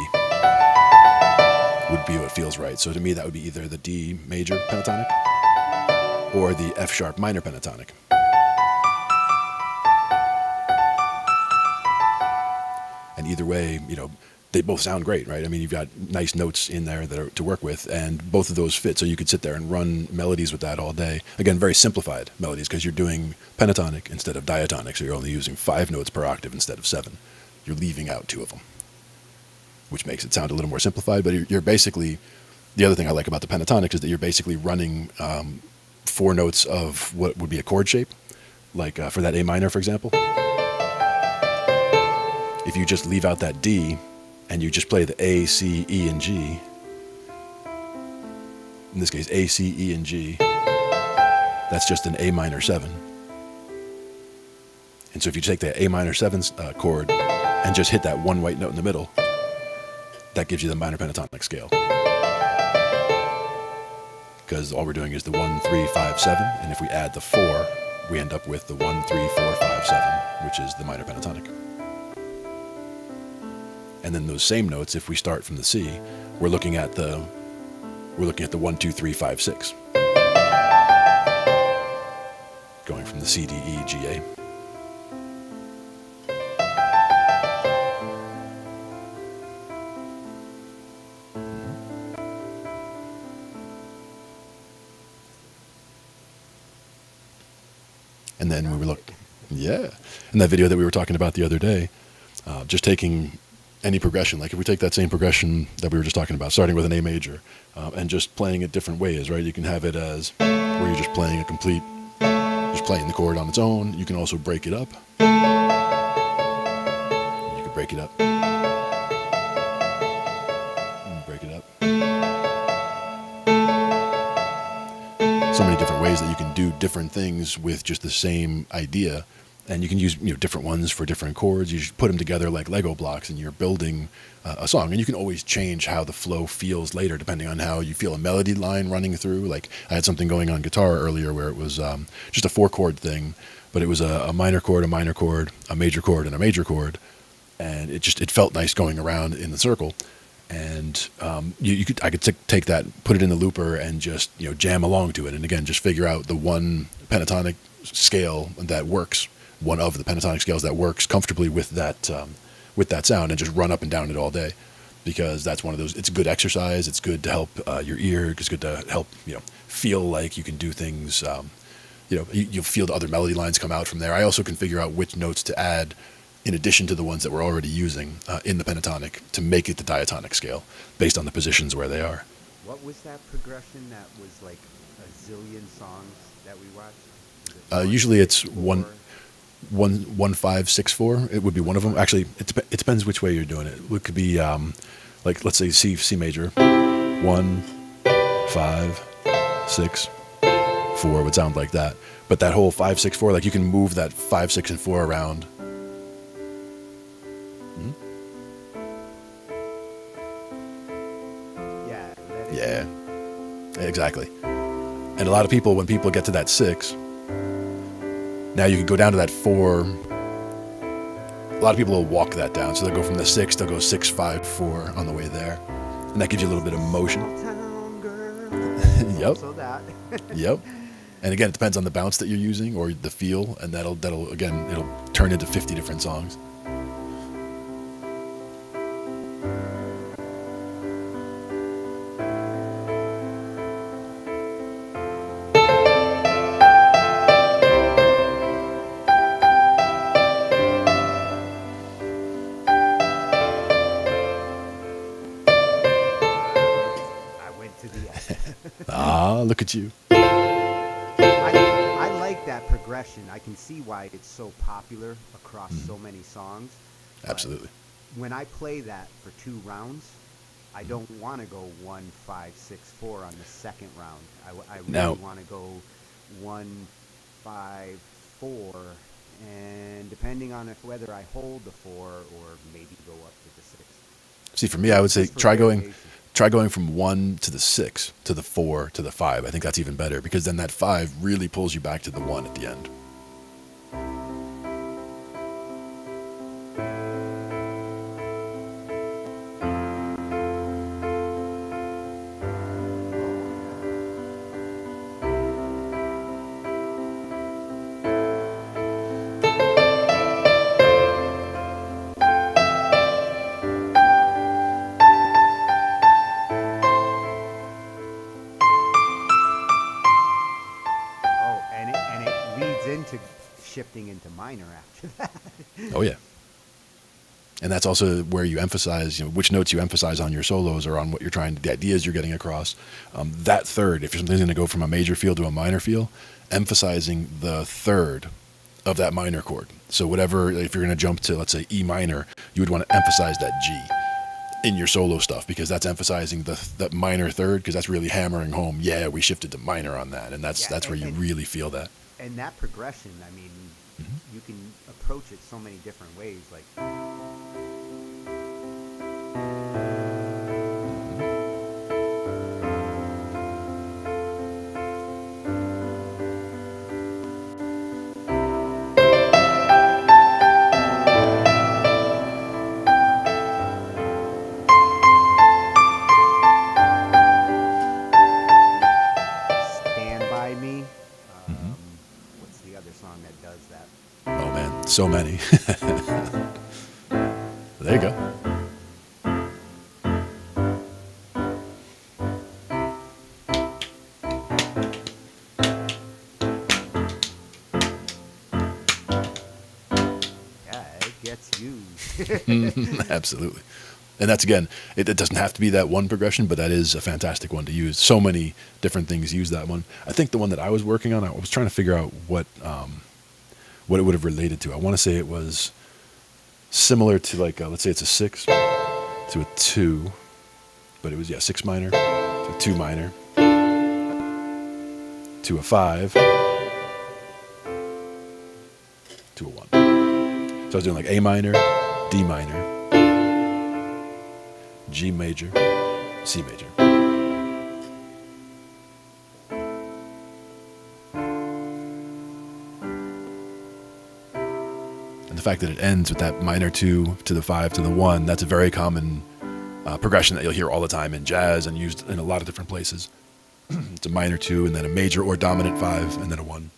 B: would be what feels right. So to me, that would be either the D major pentatonic or the F sharp minor pentatonic. And either way, they both sound great, right? I mean, you've got nice notes in there that are to work with, and both of those fit. So you could sit there and run melodies with that all day. Again, very simplified melodies, because you're doing pentatonic instead of diatonic, so you're only using 5 notes per octave instead of 7. You're leaving out 2 of them, which makes it sound a little more simplified. But you're basically, the other thing I like about the pentatonics is that you're basically running 4 notes of what would be a chord shape, like for that A minor, for example. If you just leave out that D, and you just play the A, C, E, and G, in this case A, C, E, and G, That's just an A minor 7. And so if you take the A minor 7 chord and just hit that one white note in the middle, that gives you the minor pentatonic scale. Because all we're doing is the 1, 3, 5, 7, and if we add the 4, we end up with the 1, 3, 4, 5, 7, which is the minor pentatonic. And then those same notes, if we start from the C, we're looking at the 1, 2, 3, 5, 6. Going from the C, D, E, G, A. And then we were looking, yeah. In that video that we were talking about the other day, just taking any progression, like if we take that same progression that we were just talking about, starting with an A major, and just playing it different ways, right? You can have it as where you're just playing just playing the chord on its own. You can also break it up. You can break it up. Break it up. So many different ways that you can do different things with just the same idea, and you can use different ones for different chords. You just put them together like Lego blocks, and you're building a song. And you can always change how the flow feels later, depending on how you feel a melody line running through. Like I had something going on guitar earlier where it was just a 4-chord thing, but it was a minor chord, a major chord, and a major chord, and it felt nice going around in the circle. And I could take that, put it in the looper, and just jam along to it. And again, just figure out the one pentatonic scale that works, one of the pentatonic scales that works comfortably with that sound, and just run up and down it all day. Because that's one of those. It's a good exercise. It's good to help your ear. It's good to help feel like you can do things. You'll feel the other melody lines come out from there. I also can figure out which notes to add in addition to the ones that we're already using in the pentatonic to make it the diatonic scale based on the positions where they are.
A: What was that progression that was like a zillion songs that we watched?
B: Usually it's 1, 5, 6, 4. It would be one of them. Actually, it depends which way you're doing it. It could be like, let's say C major, 1, 5, 6, 4 would sound like that. But that whole 5, 6, 4, like you can move that 5, 6, and 4 around. Yeah, exactly. And a lot of people, when people get to that 6, now you can go down to that 4. A lot of people will walk that down. So they'll go from the 6, they'll go 6, 5, 4 on the way there. And that gives you a little bit of motion. Yep. Yep. And again, it depends on the bounce that you're using or the feel. And that'll again, it'll turn into 50 different songs. Look at you.
A: I like that progression. I can see why it's so popular across so many songs.
B: Absolutely.
A: When I play that for 2 rounds, I don't want to go 1, 5, 6, 4 on the second round. I really want to go 1, 5, 4, and depending on whether I hold the 4 or maybe go up to the 6.
B: See, for me, I would say try going from 1 to the 6 to the 4 to the 5. I think that's even better because then that 5 really pulls you back to the 1 at the end.
A: Shifting into minor after that.
B: Oh yeah. And that's also where you emphasize, which notes you emphasize on your solos or on what you're the ideas you're getting across. That third, if something's going to go from a major feel to a minor feel, emphasizing the third of that minor chord. So whatever, if you're going to jump to, let's say, E minor, you would want to emphasize that G. in your solo stuff, because that's emphasizing the minor third, because that's really hammering home, yeah, we shifted to minor on that, and
A: Yeah,
B: that's where you really feel that.
A: and that progression, I mean,
B: Mm-hmm.
A: you can approach it so many different ways. Like, Stand By Me.
B: Mm-hmm.
A: What's the other song that does that?
B: Oh man, so many. There you go.
A: Yeah, it gets used.
B: Absolutely. And that's again, it doesn't have to be that one progression, but that is a fantastic one to use. So many different things use that one. I think the one that I was working on, I was trying to figure out what it would have related to. I want to say it was similar to, like, let's say it's a 6 to a 2, but it was, yeah, 6 minor to a 2 minor to a 5 to a 1. So I was doing like A minor, D minor, G major, C major. And the fact that it ends with that minor 2 to the 5 to the 1, that's a very common progression that you'll hear all the time in jazz and used in a lot of different places. It's a minor 2 and then a major or dominant 5 and then a 1.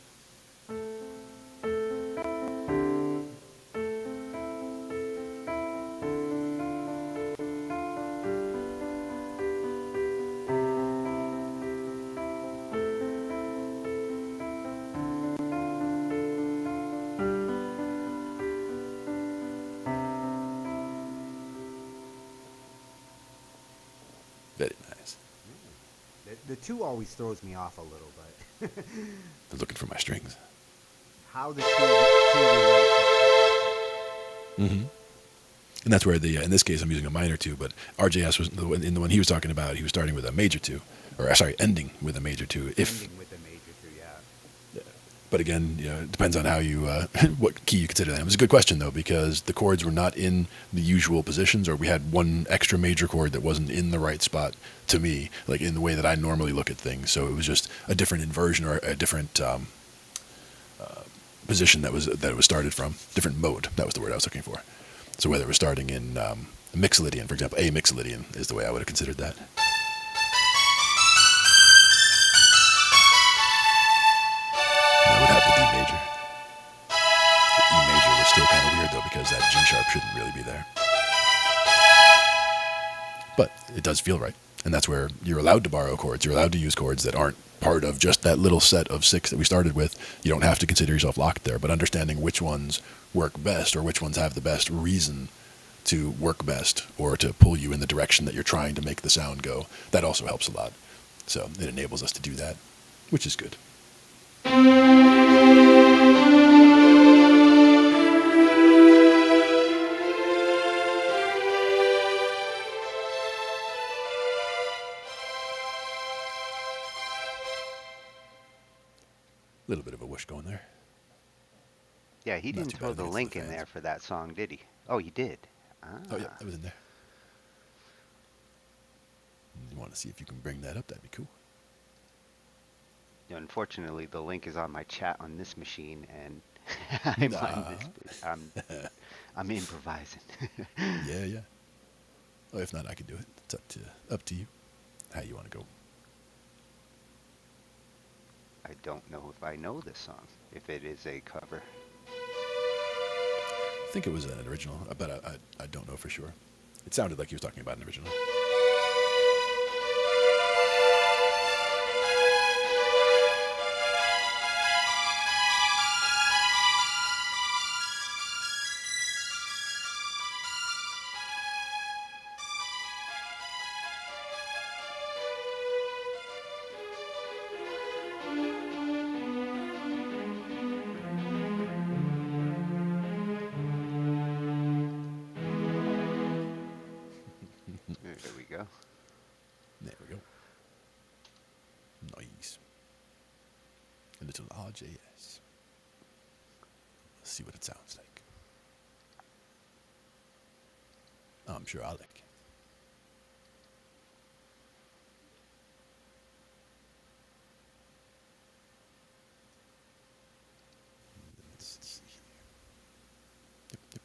B: Very nice.
A: The two always throws me off a little, but
B: They're looking for my strings.
A: how the two relate.
B: Mm-hmm. And that's where in this case, I'm using a minor 2, but RJS was in the one he was talking about. He was starting with a major 2, or sorry, ending with a major 2.
A: Ending with a major two, yeah.
B: But again, it depends on how you what key you consider that. It was a good question though, because the chords were not in the usual positions, or we had one extra major chord that wasn't in the right spot to me, like in the way that I normally look at things. So it was just a different inversion or a different position that it was started from, different mode. That was the word I was looking for. So whether it was starting in Mixolydian, for example, A Mixolydian is the way I would have considered that. That would have the D major. The E major was still kind of weird though, because that G sharp shouldn't really be there. But it does feel right. And that's where you're allowed to borrow chords. You're allowed to use chords that aren't part of just that little set of 6 that we started with. You don't have to consider yourself locked there, but understanding which ones work best, or which ones have the best reason to work best, or to pull you in the direction that you're trying to make the sound go, that also helps a lot. So it enables us to do that, which is good. A little bit of a whoosh going there.
A: Yeah, he
B: Not
A: didn't
B: too
A: throw
B: bad. I
A: the
B: think it's
A: link
B: the
A: in
B: fans.
A: there for that song, did he? Oh, he did.
B: Oh yeah,
A: Ah.
B: that was in there. You want to see if you can bring that up? That'd be cool.
A: Unfortunately, the link is on my chat on this machine, and I'm on
B: Nah.
A: this. I'm improvising.
B: Yeah, yeah. Oh, if not, I can do it. It's up to you. How you want to go?
A: I don't know if I know this song, if it is a cover.
B: I think it was an original, but I don't know for sure. It sounded like he was talking about an original. little RJS. Let's see what it sounds like. I'm sure I like it. Let's see here. Yep, yep.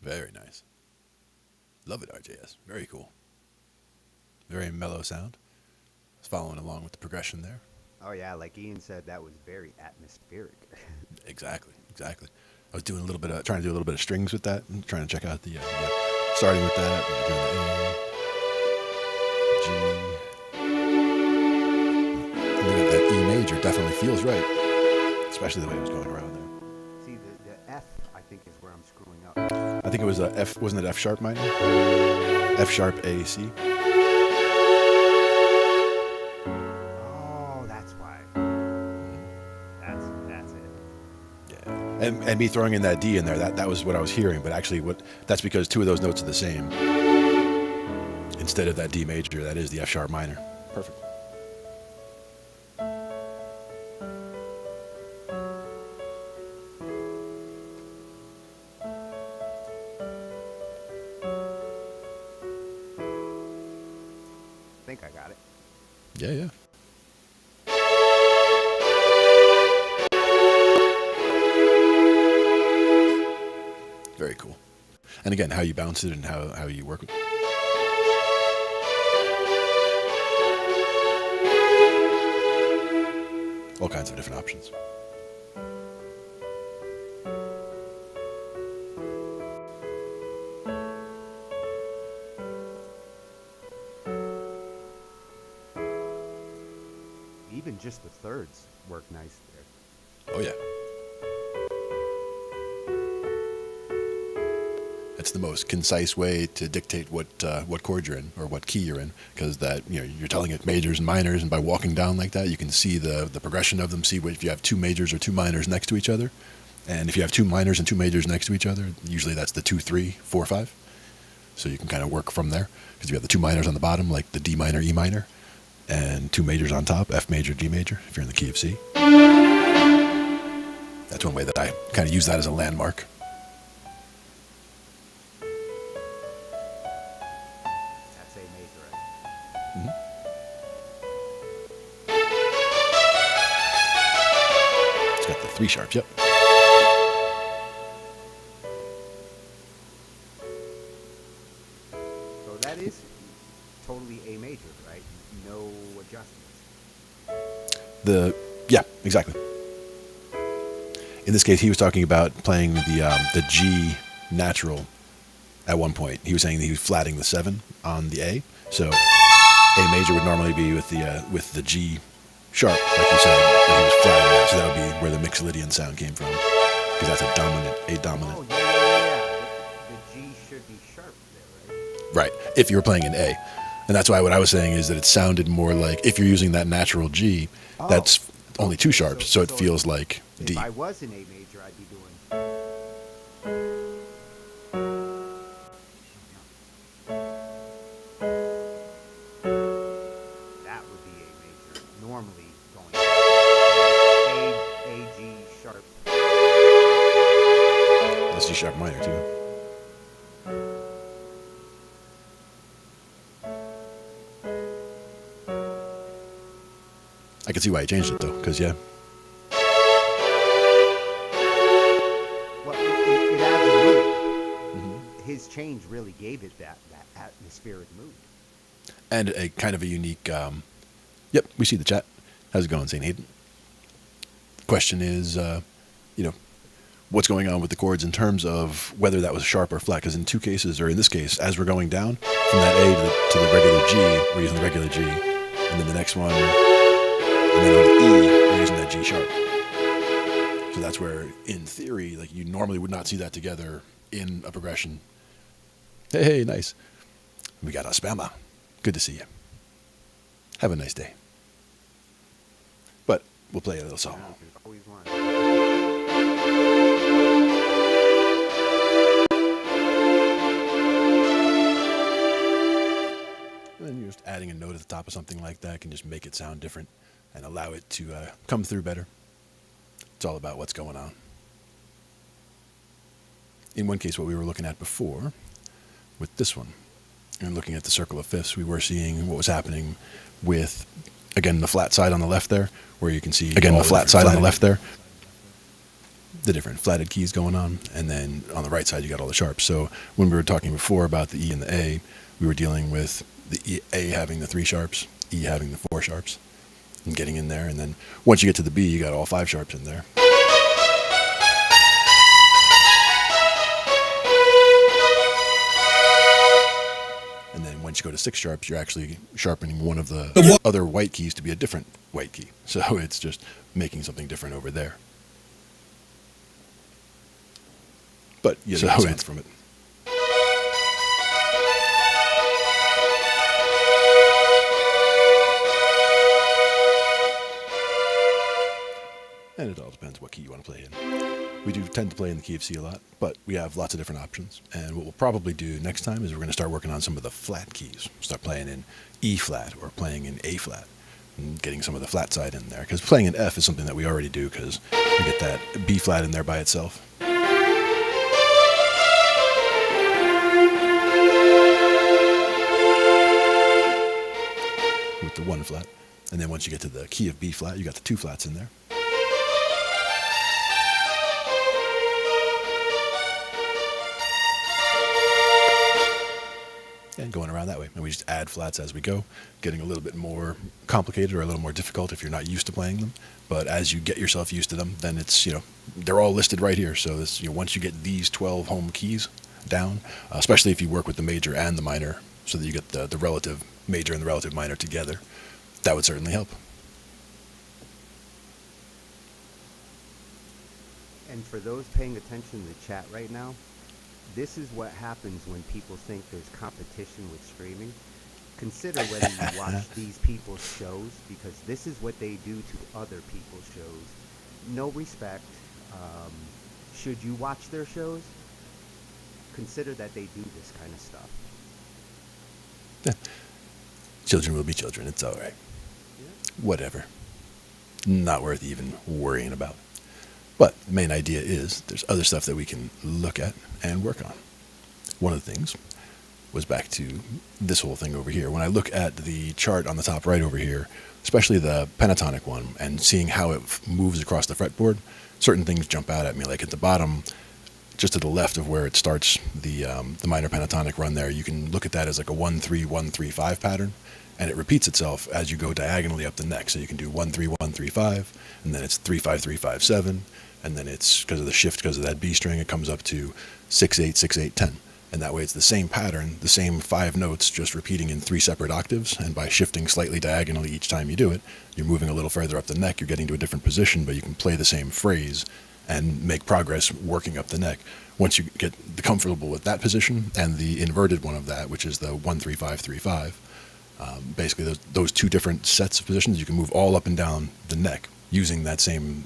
B: Very nice. Love it, RJS. Very cool. Very mellow sound. It's following along with the progression there.
A: Oh yeah, like Ian said, that was very atmospheric.
B: Exactly, exactly. I was doing a little bit of, trying to do a little bit of strings with that, and trying to check out the, starting with that, and doing the A, G. And that E major definitely feels right, especially the way it was going around there.
A: See, the F, I think, is where I'm screwing up.
B: I think it was a F, wasn't it F sharp minor? F sharp A, C.
A: Oh, that's why. That's it.
B: Yeah. And me throwing in that D in there, that was what I was hearing, but actually that's because two of those notes are the same. Instead of that D major, that is the F sharp minor. Perfect.
A: think I got it.
B: Yeah, yeah. Very cool. And again, how you bounce it and how you work with it. All kinds of different options.
A: Even just the thirds work nice there.
B: Oh yeah. It's the most concise way to dictate what chord you're in or what key you're in, because that you're telling it majors and minors, and by walking down like that, you can see the progression of them. See if you have two majors or two minors next to each other, and if you have two minors and two majors next to each other, usually that's the 2, 3, 4, 5. So you can kind of work from there, because you have the two minors on the bottom, like the D minor, E minor, and two majors on top, F major, D major, if you're in the key of C. That's one way that I kind of use that as a landmark.
A: That's A major, right?
B: It's got the 3 sharps, yep.
A: So that is totally A major, right? No adjustments.
B: Yeah, exactly. In this case, he was talking about playing the G natural at one point. He was saying that he was flatting the 7 on the A. So A major would normally be with the G sharp, like you said, but he was flatting that. So that would be where the Mixolydian sound came from, because that's a dominant, A dominant.
A: Oh, yeah. The G should be sharp there, right?
B: Right, if you were playing an A. And that's why what I was saying is that it sounded more like, if you're using that natural G, that's only 2 sharps, so it feels like D.
A: If I was in A major, I'd be doing... That would be A major. Normally going A, G sharp.
B: That's G sharp minor too. I can see why he changed it though, because yeah.
A: Well, it adds a mood. Mm-hmm. His change really gave it that atmospheric mood.
B: And a kind of a unique, yep, we see the chat. How's it going, St. Hayden? The question is, what's going on with the chords in terms of whether that was sharp or flat, because in 2 cases, or in this case, as we're going down from that A to the regular G, we're using the regular G, and then the next one, and then on the E, we're using that G sharp. So that's where, in theory, like you normally would not see that together in a progression. Hey, nice. We got a spammer. Good to see you. Have a nice day. But we'll play a little song.
A: Always want.
B: And then you're just adding a note at the top of something like that can just make it sound different and allow it to come through better. It's all about what's going on. In one case, what we were looking at before, with this one, and looking at the circle of fifths, we were seeing what was happening with, again, the flat side on the left there, where you can see, again, the flat side on the left there, the different flatted keys going on, and then on the right side you got all the sharps. So when we were talking before about the E and the A, we were dealing with the A having the 3 sharps, E having the 4 sharps, and getting in there, and then once you get to the B, you got all 5 sharps in there. And then once you go to 6 sharps, you're actually sharpening one of the other white keys to be a different white key. So it's just making something different over there. But you get sounds from it. And it all depends what key you want to play in. We do tend to play in the key of C a lot, but we have lots of different options. And what we'll probably do next time is we're going to start working on some of the flat keys. Start playing in E flat or playing in A flat and getting some of the flat side in there. Because playing in F is something that we already do, because we get that B flat in there by itself. with the 1 flat. And then once you get to the key of B flat, you got the 2 flats in there. And going around that way. And we just add flats as we go, getting a little bit more complicated or a little more difficult if you're not used to playing them. But as you get yourself used to them, then it's, they're all listed right here. So this, once you get these 12 home keys down, especially if you work with the major and the minor, so that you get the relative major and the relative minor together, that would certainly help.
A: And for those paying attention to the chat right now, this is what happens when people think there's competition with streaming. Consider whether you watch these people's shows, because this is what they do to other people's shows. No respect. Should you watch their shows, consider that they do this kind of stuff.
B: Yeah. Children will be children. It's all right. Yeah. Whatever. Not worth even worrying about. But the main idea is there's other stuff that we can look at and work on. One of the things was back to this whole thing over here. When I look at the chart on the top right over here, especially the pentatonic one, and seeing how it moves across the fretboard, certain things jump out at me. Like at the bottom, just to the left of where it starts the minor pentatonic run there, you can look at that as like a 1-3-1-3-5 pattern, and it repeats itself as you go diagonally up the neck. So you can do 1-3-1-3-5, and then it's 3-5-3-5-7, and then it's, because of the shift, because of that B string, it comes up to 6-8-6-8-10. And that way it's the same pattern, the same 5 notes, just repeating in 3 separate octaves, and by shifting slightly diagonally each time you do it, you're moving a little further up the neck, you're getting to a different position, but you can play the same phrase and make progress working up the neck. Once you get comfortable with that position and the inverted one of that, which is the 1-3-5-3-5, basically those 2 different sets of positions, you can move all up and down the neck using that same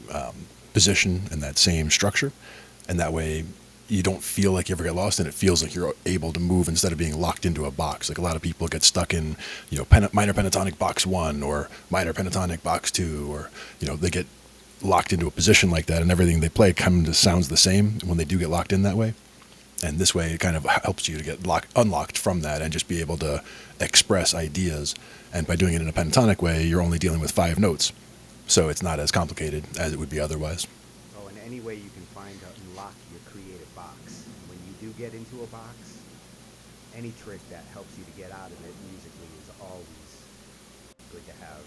B: position and that same structure, and that way you don't feel like you ever get lost, and it feels like you're able to move instead of being locked into a box. Like a lot of people get stuck in, minor pentatonic box 1 or minor pentatonic box 2, or, they get locked into a position like that, and everything they play kind of sounds the same when they do get locked in that way. And this way it kind of helps you to get unlocked from that and just be able to express ideas. And by doing it in a pentatonic way, you're only dealing with 5 notes. So it's not as complicated as it would be otherwise.
A: Oh, and any way you can find out and lock your creative box. When you do get into a box, any trick that helps you to get out of it musically is always good to have.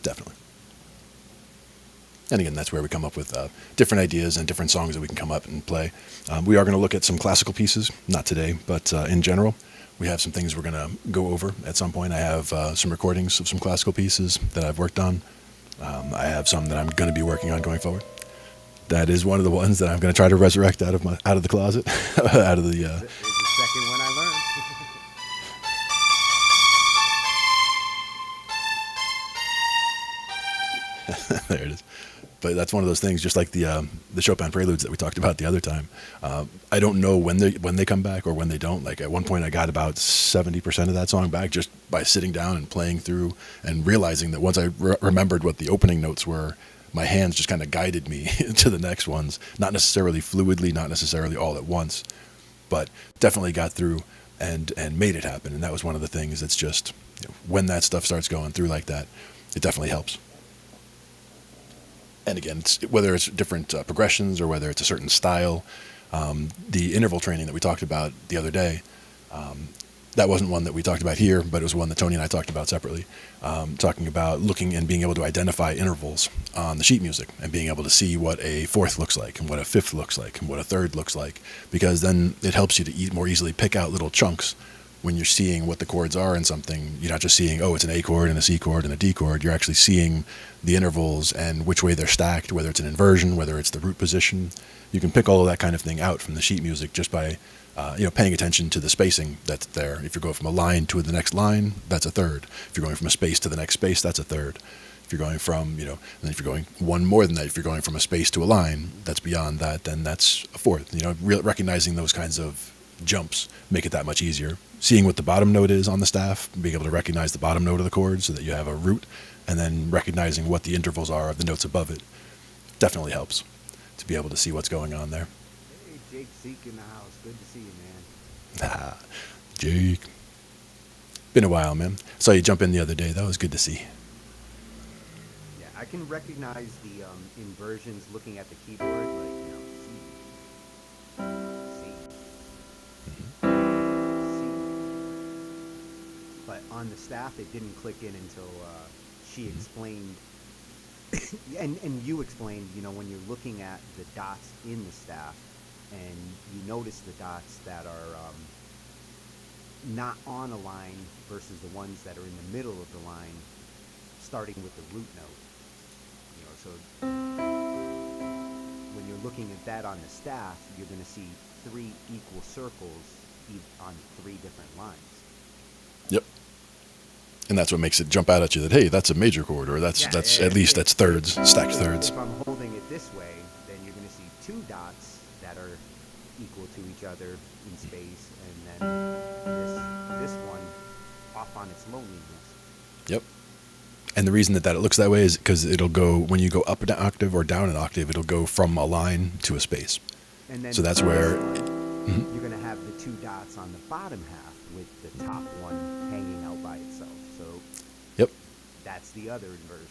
B: Definitely. And again, that's where we come up with different ideas and different songs that we can come up and play. We are going to look at some classical pieces, not today, but in general. We have some things we're going to go over at some point. I have some recordings of some classical pieces that I've worked on. I have some that I'm going to be working on going forward. That is one of the ones that I'm going to try to resurrect out of the closet, out of the.
A: It's the second one I
B: learned. There it is. But that's one of those things, just like the Chopin preludes that we talked about the other time. I don't know when they come back or when they don't. Like at one point, I got about 70% of that song back just by sitting down and playing through and realizing that once I remembered what the opening notes were, my hands just kind of guided me to the next ones. Not necessarily fluidly, not necessarily all at once, but definitely got through and made it happen. And that was one of the things that's just, when that stuff starts going through like that, it definitely helps. And again, whether it's different progressions or whether it's a certain style, the interval training that we talked about the other day, that wasn't one that we talked about here, but it was one that Tony and I talked about separately, talking about looking and being able to identify intervals on the sheet music and being able to see what a fourth looks like and what a fifth looks like and what a third looks like, because then it helps you to more easily pick out little chunks. When you're seeing what the chords are in something, you're not just seeing, oh, it's an A chord and a C chord and a D chord. You're actually seeing the intervals and which way they're stacked, whether it's an inversion, whether it's the root position. You can pick all of that kind of thing out from the sheet music just by, paying attention to the spacing that's there. If you're going from a line to the next line, that's a third. If you're going from a space to the next space, that's a third. If you're going from, and then if you're going one more than that, if you're going from a space to a line, that's beyond that, then that's a fourth. Recognizing those kinds of jumps make it that much easier. Seeing what the bottom note is on the staff, being able to recognize the bottom note of the chord so that you have a root, and then recognizing what the intervals are of the notes above it definitely helps to be able to see what's going on there.
A: Hey, Jake Zeke in the house. Good to see you, man.
B: Jake. Been a while, man. Saw you jump in the other day. That was good to see.
A: Yeah, I can recognize the inversions looking at the keyboard, like C, C. But on the staff, it didn't click in until she explained, and you explained, when you're looking at the dots in the staff, and you notice the dots that are not on a line versus the ones that are in the middle of the line, starting with the root note. So when you're looking at that on the staff, you're going to see 3 equal circles on 3 different lines.
B: Yep. And that's what makes it jump out at you that, hey, that's a major chord, or that's at least that's thirds, stacked thirds.
A: If I'm holding it this way, then you're going to see 2 dots that are equal to each other in space, and then this one off on its loneliness.
B: Yep. And the reason that it looks that way is because it'll go, when you go up an octave or down an octave, it'll go from a line to a space.
A: And then
B: so that's where
A: you're going to have the 2 dots on the bottom half with the top one hanging out by itself. So
B: yep,
A: that's the other inversion.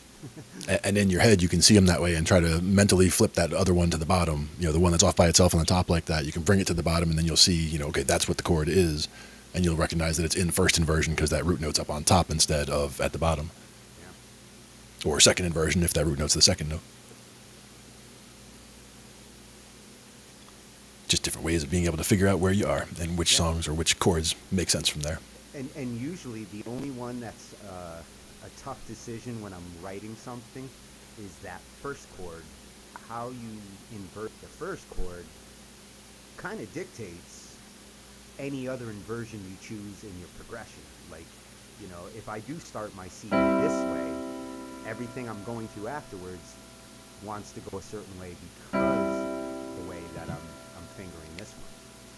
B: And in your head, you can see them that way and try to mentally flip that other one to the bottom. The one that's off by itself on the top like that. You can bring it to the bottom, and then you'll see, okay, that's what the chord is, and you'll recognize that it's in first inversion because that root note's up on top instead of at the bottom. Yeah. Or second inversion if that root note's the second note. Just different ways of being able to figure out where you are and which songs or which chords make sense from there.
A: And usually the only one that's a tough decision when I'm writing something is that first chord. How you invert the first chord kind of dictates any other inversion you choose in your progression. Like, if I do start my C this way, everything I'm going through afterwards wants to go a certain way because the way that I'm fingering this one.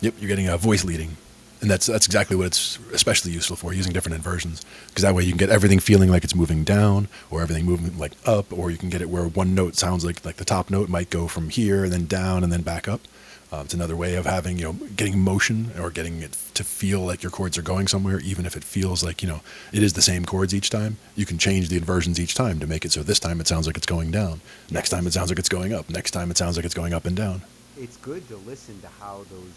B: Yep, you're getting a voice leading. And that's exactly what it's especially useful for, using different inversions. Because that way you can get everything feeling like it's moving down, or everything moving like up, or you can get it where one note sounds like the top note might go from here and then down and then back up. It's another way of having, getting motion or getting it to feel like your chords are going somewhere, even if it feels like, it is the same chords each time. You can change the inversions each time to make it so this time it sounds like it's going down. Next time it sounds like it's going up. Next time it sounds like it's going up and down.
A: It's good to listen to how those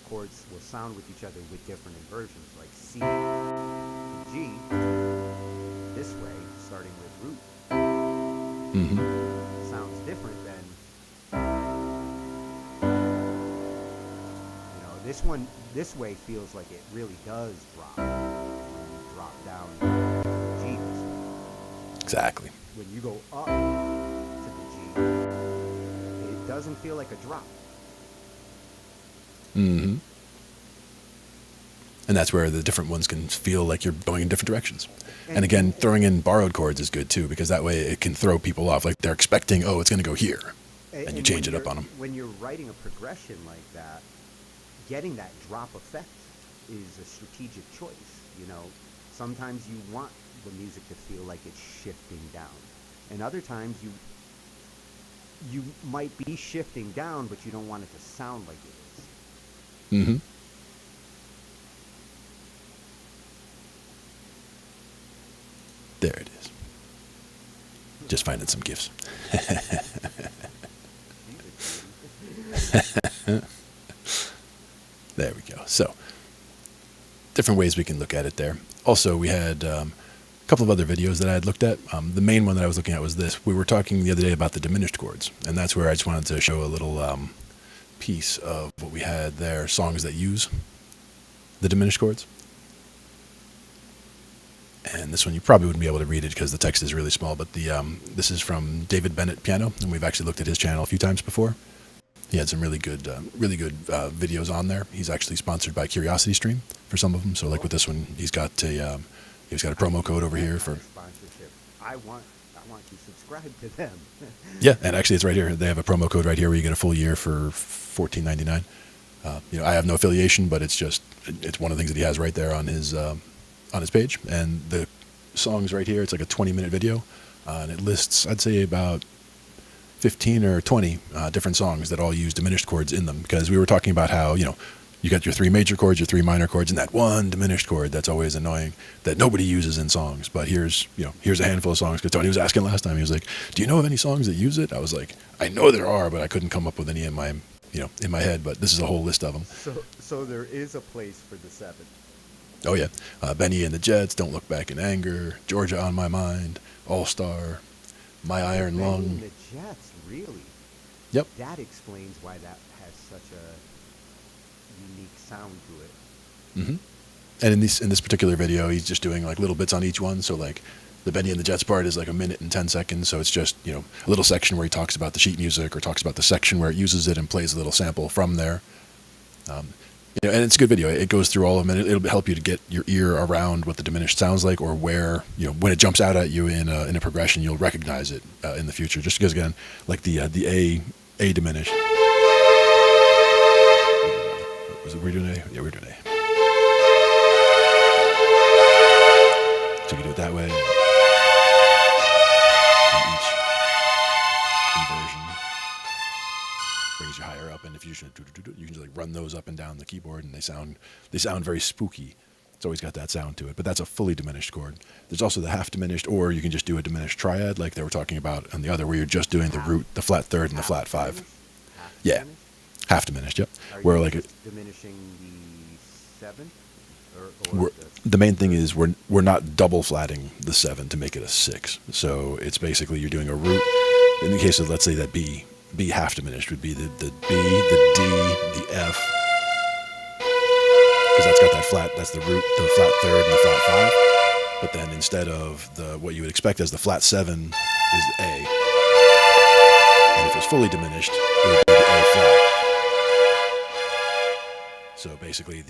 A: chords will sound with each other with different inversions, like C to G, this way, starting with root.
B: Mm-hmm.
A: Sounds different than, this one, this way feels like it really does drop. When you drop down to G this way.
B: Exactly.
A: When you go up to the G, it doesn't feel like a drop.
B: Mm-hmm. And that's where the different ones can feel like you're going in different directions. And again, throwing in borrowed chords is good too, because that way it can throw people off. Like they're expecting, oh, it's going to go here. And you change it up on them.
A: When you're writing a progression like that, getting that drop effect is a strategic choice. Sometimes you want the music to feel like it's shifting down. And other times you might be shifting down, but you don't want it to sound like it is.
B: Mm-hmm. There it is. Just finding some gifts. There we go. So, different ways we can look at it there. Also, we had a couple of other videos that I had looked at. The main one that I was looking at was this. We were talking the other day about the diminished chords, and that's where I just wanted to show a little piece of what we had there, songs that use the diminished chords. And this one you probably wouldn't be able to read it because the text is really small, but this is from David Bennett Piano, and we've actually looked at his channel a few times before. He had some really good videos on there. He's actually sponsored by CuriosityStream for some of them. So like with this one, he's got a promo code over here for
A: sponsorship. I want to subscribe to them.
B: Yeah, and actually it's right here. They have a promo code right here where you get a full year for $14.99. I have no affiliation, but it's one of the things that he has right there on his page. And the songs right here, it's like a 20-minute video, and it lists, I'd say, about 15 or 20 different songs that all use diminished chords in them. Because we were talking about how You got your three major chords, your three minor chords, and that one diminished chord that's always annoying that nobody uses in songs. But here's a handful of songs. Because Tony was asking last time, he was like, "Do you know of any songs that use it?" I was like, "I know there are, but I couldn't come up with any in my head." But this is a whole list of them.
C: So there is a place for the 7.
B: Oh yeah, Benny and the Jets, "Don't Look Back in Anger," "Georgia on My Mind," "All Star," "My Iron
C: Benny
B: Lung."
C: and the Jets, really?
B: Yep.
C: That explains why that has such a unique sound to it.
B: Mm-hmm. And in this particular video, he's just doing like little bits on each one. So like the Benny and the Jets part is like a minute and 10 seconds. So it's just a little section where he talks about the sheet music or talks about the section where it uses it and plays a little sample from there. And it's a good video. It goes through all of them, and it'll help you to get your ear around what the diminished sounds like, or where when it jumps out at you in a progression, you'll recognize it in the future. Just because again, like the A diminished. Were we doing A? Yeah, we're doing A. So you can do it that way. And each conversion brings you higher up, and if you can just like run those up and down the keyboard, and they sound very spooky. It's always got that sound to it, but that's a fully diminished chord. There's also the half diminished, or you can just do a diminished triad like they were talking about on the other, where you're just doing the root, the flat third, and the flat 5. Yeah, half diminished. Yep. Where like
C: diminishing the 7,
B: the main thing is we're not double flatting the 7 to make it a 6. So it's basically you're doing a root. In the case of, let's say that B half diminished would be the B, the D, the F, because that's got that flat. That's the root, the flat third, and the flat 5. But then instead of what you would expect as the flat 7 is the A, and if it was fully diminished, it would be the A flat. So basically,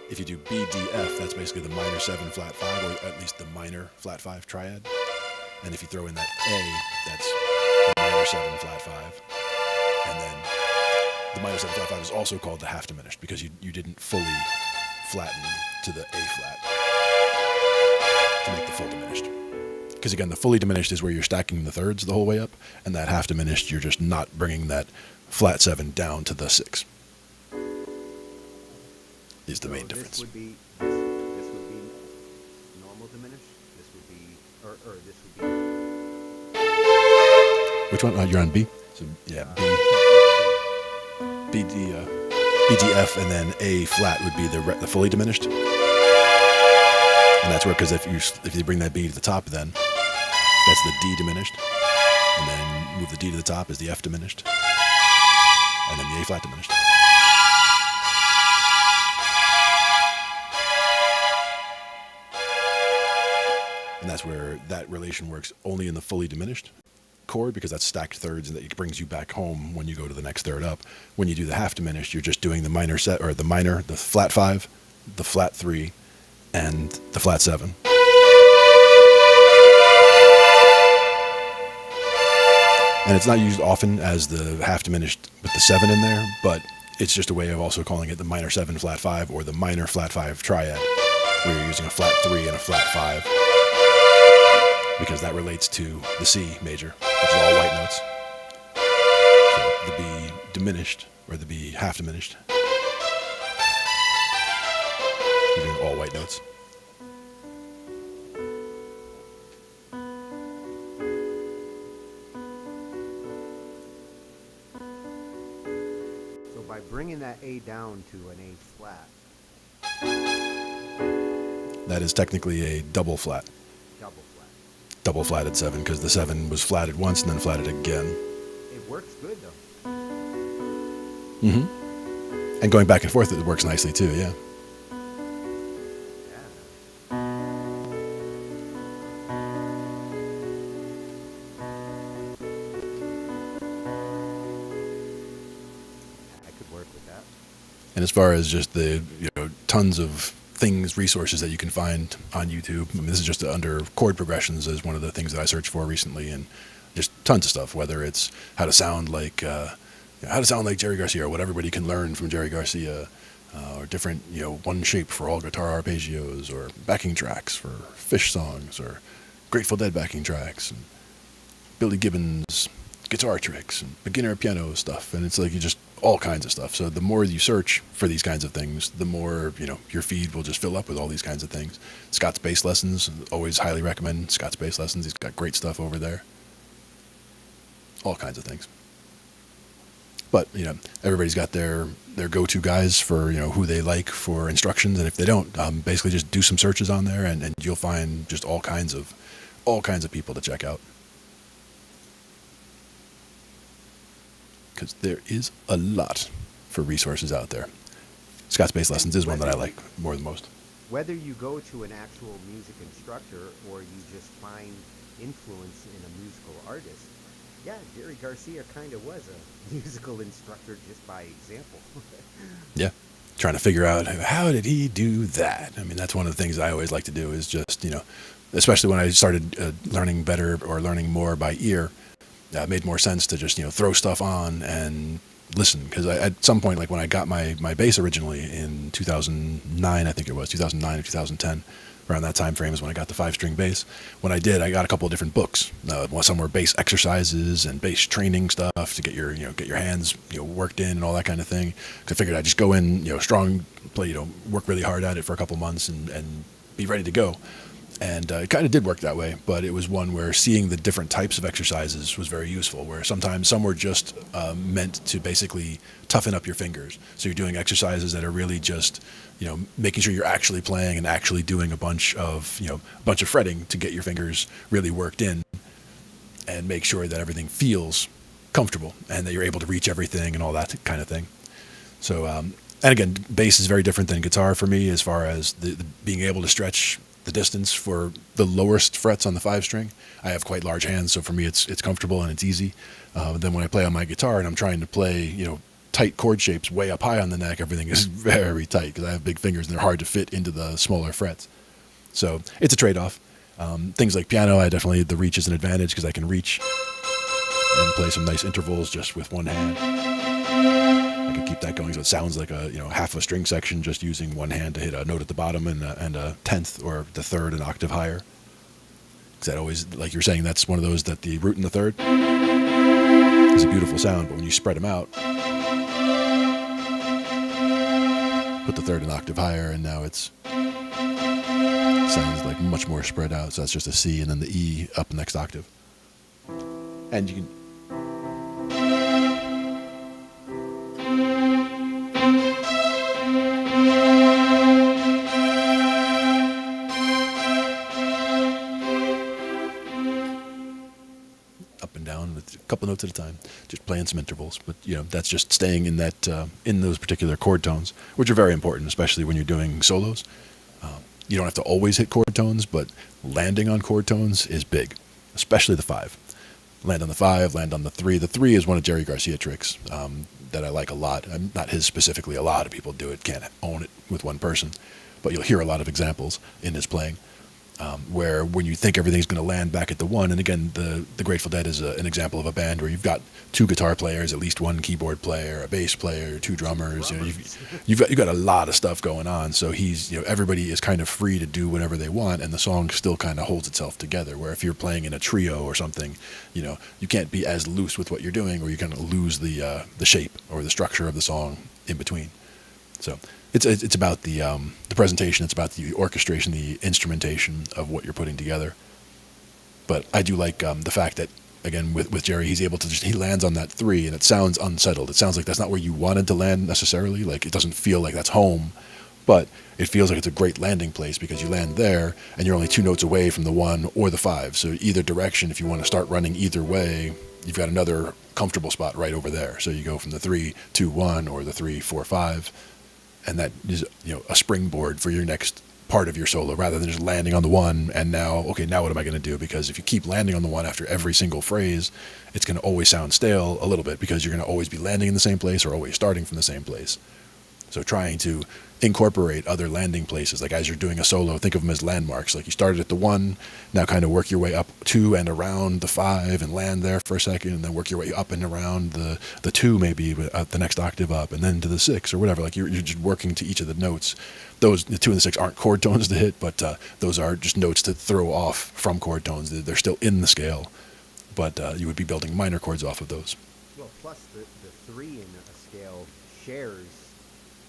B: if you do B, D, F, that's basically the minor 7 flat 5, or at least the minor flat 5 triad. And if you throw in that A, that's the minor 7 flat 5. And then the minor 7 flat 5 is also called the half diminished, because you didn't fully flatten to the A flat to make the full diminished. Because again, the fully diminished is where you're stacking the thirds the whole way up, and that half diminished, you're just not bringing that flat 7 down to the 6. Is the main difference.
C: This would be normal diminished. This would be, or this would be.
B: Which one? You're on B. So yeah, B, D, F, and then A flat would be the fully diminished. And that's where, because if you bring that B to the top, then that's the D diminished, and then move the D to the top is the F diminished, and then the A flat diminished. And that's where that relation works only in the fully diminished chord, because that's stacked thirds, and that it brings you back home when you go to the next third up. When you do the half diminished, you're just doing the minor set, or the flat 5, the flat 3, and the flat 7. And it's not used often as the half diminished with the 7 in there, but it's just a way of also calling it the minor 7 flat 5, or the minor flat 5 triad, where you're using a flat 3 and a flat 5. Because that relates to the C major, which is all white notes. So the B diminished, or the B half diminished, you're doing all white notes.
C: So by bringing that A down to an A flat.
B: That is technically a double flat. Double flatted 7, because the 7 was flatted once and then flatted again.
C: It works good though.
B: Mm-hmm. And going back and forth, it works nicely too, yeah. I could work with that. And as far as just the tons of resources that you can find on YouTube. I mean, this is just under chord progressions is one of the things that I searched for recently, and just tons of stuff. Whether it's how to sound like Jerry Garcia, or what everybody can learn from Jerry Garcia, or different one shape for all guitar arpeggios, or backing tracks for Fish songs, or Grateful Dead backing tracks, and Billy Gibbons guitar tricks, and beginner piano stuff. And it's like all kinds of stuff. So the more you search for these kinds of things, the more, your feed will just fill up with all these kinds of things. Scott's Bass Lessons, always highly recommend Scott's Bass Lessons. He's got great stuff over there. All kinds of things. But, everybody's got their go-to guys for, who they like for instructions. And if they don't, basically just do some searches on there and you'll find just all kinds of people to check out. Because there is a lot for resources out there. Scott's Bass Lessons is one that I like more than most.
C: Whether you go to an actual music instructor or you just find influence in a musical artist, yeah, Jerry Garcia kind of was a musical instructor just by example.
B: Yeah. Trying to figure out how did he do that? I mean, that's one of the things I always like to do is just, especially when I started learning better or learning more by ear, it made more sense to just, throw stuff on and listen. Because at some point, like when I got my bass originally in 2009, I think it was, 2009 or 2010, around that time frame is when I got the 5-string bass. When I did, I got a couple of different books. Some were bass exercises and bass training stuff to get your hands, worked in and all that kind of thing. Because I figured I'd just go in, strong, play, work really hard at it for a couple months and be ready to go. And it kind of did work that way, but it was one where seeing the different types of exercises was very useful, where sometimes some were just meant to basically toughen up your fingers. So you're doing exercises that are really just, making sure you're actually playing and actually doing a bunch of fretting to get your fingers really worked in and make sure that everything feels comfortable and that you're able to reach everything and all that kind of thing. So, and again, bass is very different than guitar for me as far as the being able to stretch the distance for the lowest frets on the 5-string. I have quite large hands, so for me it's comfortable and it's easy. Then when I play on my guitar and I'm trying to play, tight chord shapes way up high on the neck, everything is very tight because I have big fingers and they're hard to fit into the smaller frets. So it's a trade-off. Things like piano, the reach is an advantage because I can reach and play some nice intervals just with one hand. I can keep that going so it sounds like a half a string section just using one hand to hit a note at the bottom and a tenth or the third an octave higher. Because that always, like you're saying, that's one of those that the root and the third is a beautiful sound, but when you spread them out, put the third an octave higher, and now it sounds like much more spread out. So that's just a C and then the E up the next octave. And you can up and down with a couple notes at a time, just playing some intervals. But that's just staying in that in those particular chord tones, which are very important, especially when you're doing solos. You don't have to always hit chord tones, but landing on chord tones is big, especially the 5. Land on the 5, land on the 3. The 3 is one of Jerry Garcia tricks that I like a lot. Not his specifically. A lot of people do it. Can't own it with one person, but you'll hear a lot of examples in his playing. Where when you think everything's going to land back at the 1, and again, the Grateful Dead is an example of a band where you've got 2 guitar players, at least 1 keyboard player, a bass player, 2 drummers. You've got a lot of stuff going on. So he's everybody is kind of free to do whatever they want, and the song still kind of holds itself together. Where if you're playing in a trio or something, you can't be as loose with what you're doing, or you're going to lose the shape or the structure of the song in between. So it's about the presentation. It's about the orchestration, the instrumentation of what you're putting together. But I do like the fact that, again, with Jerry, he's able to he lands on that 3, and it sounds unsettled. It sounds like that's not where you wanted to land necessarily. Like, it doesn't feel like that's home, but it feels like it's a great landing place because you land there, and you're only 2 notes away from the 1 or the 5. So either direction, if you want to start running either way, you've got another comfortable spot right over there. So you go from the 3, 2, 1, or the 3, 4, 5. And that is, a springboard for your next part of your solo, rather than just landing on the 1 and now what am I going to do? Because if you keep landing on the 1 after every single phrase, it's going to always sound stale a little bit because you're going to always be landing in the same place or always starting from the same place. So trying to incorporate other landing places, like as you're doing a solo, think of them as landmarks. Like you started at the 1, now kind of work your way up to and around the 5 and land there for a second, and then work your way up and around the 2 maybe, but the next octave up, and then to the 6 or whatever. Like you're just working to each of the notes. Those, the 2 and the 6 aren't chord tones to hit, but those are just notes to throw off from chord tones. They're still in the scale, but you would be building minor chords off of those.
C: Well, plus the 3 in a scale shares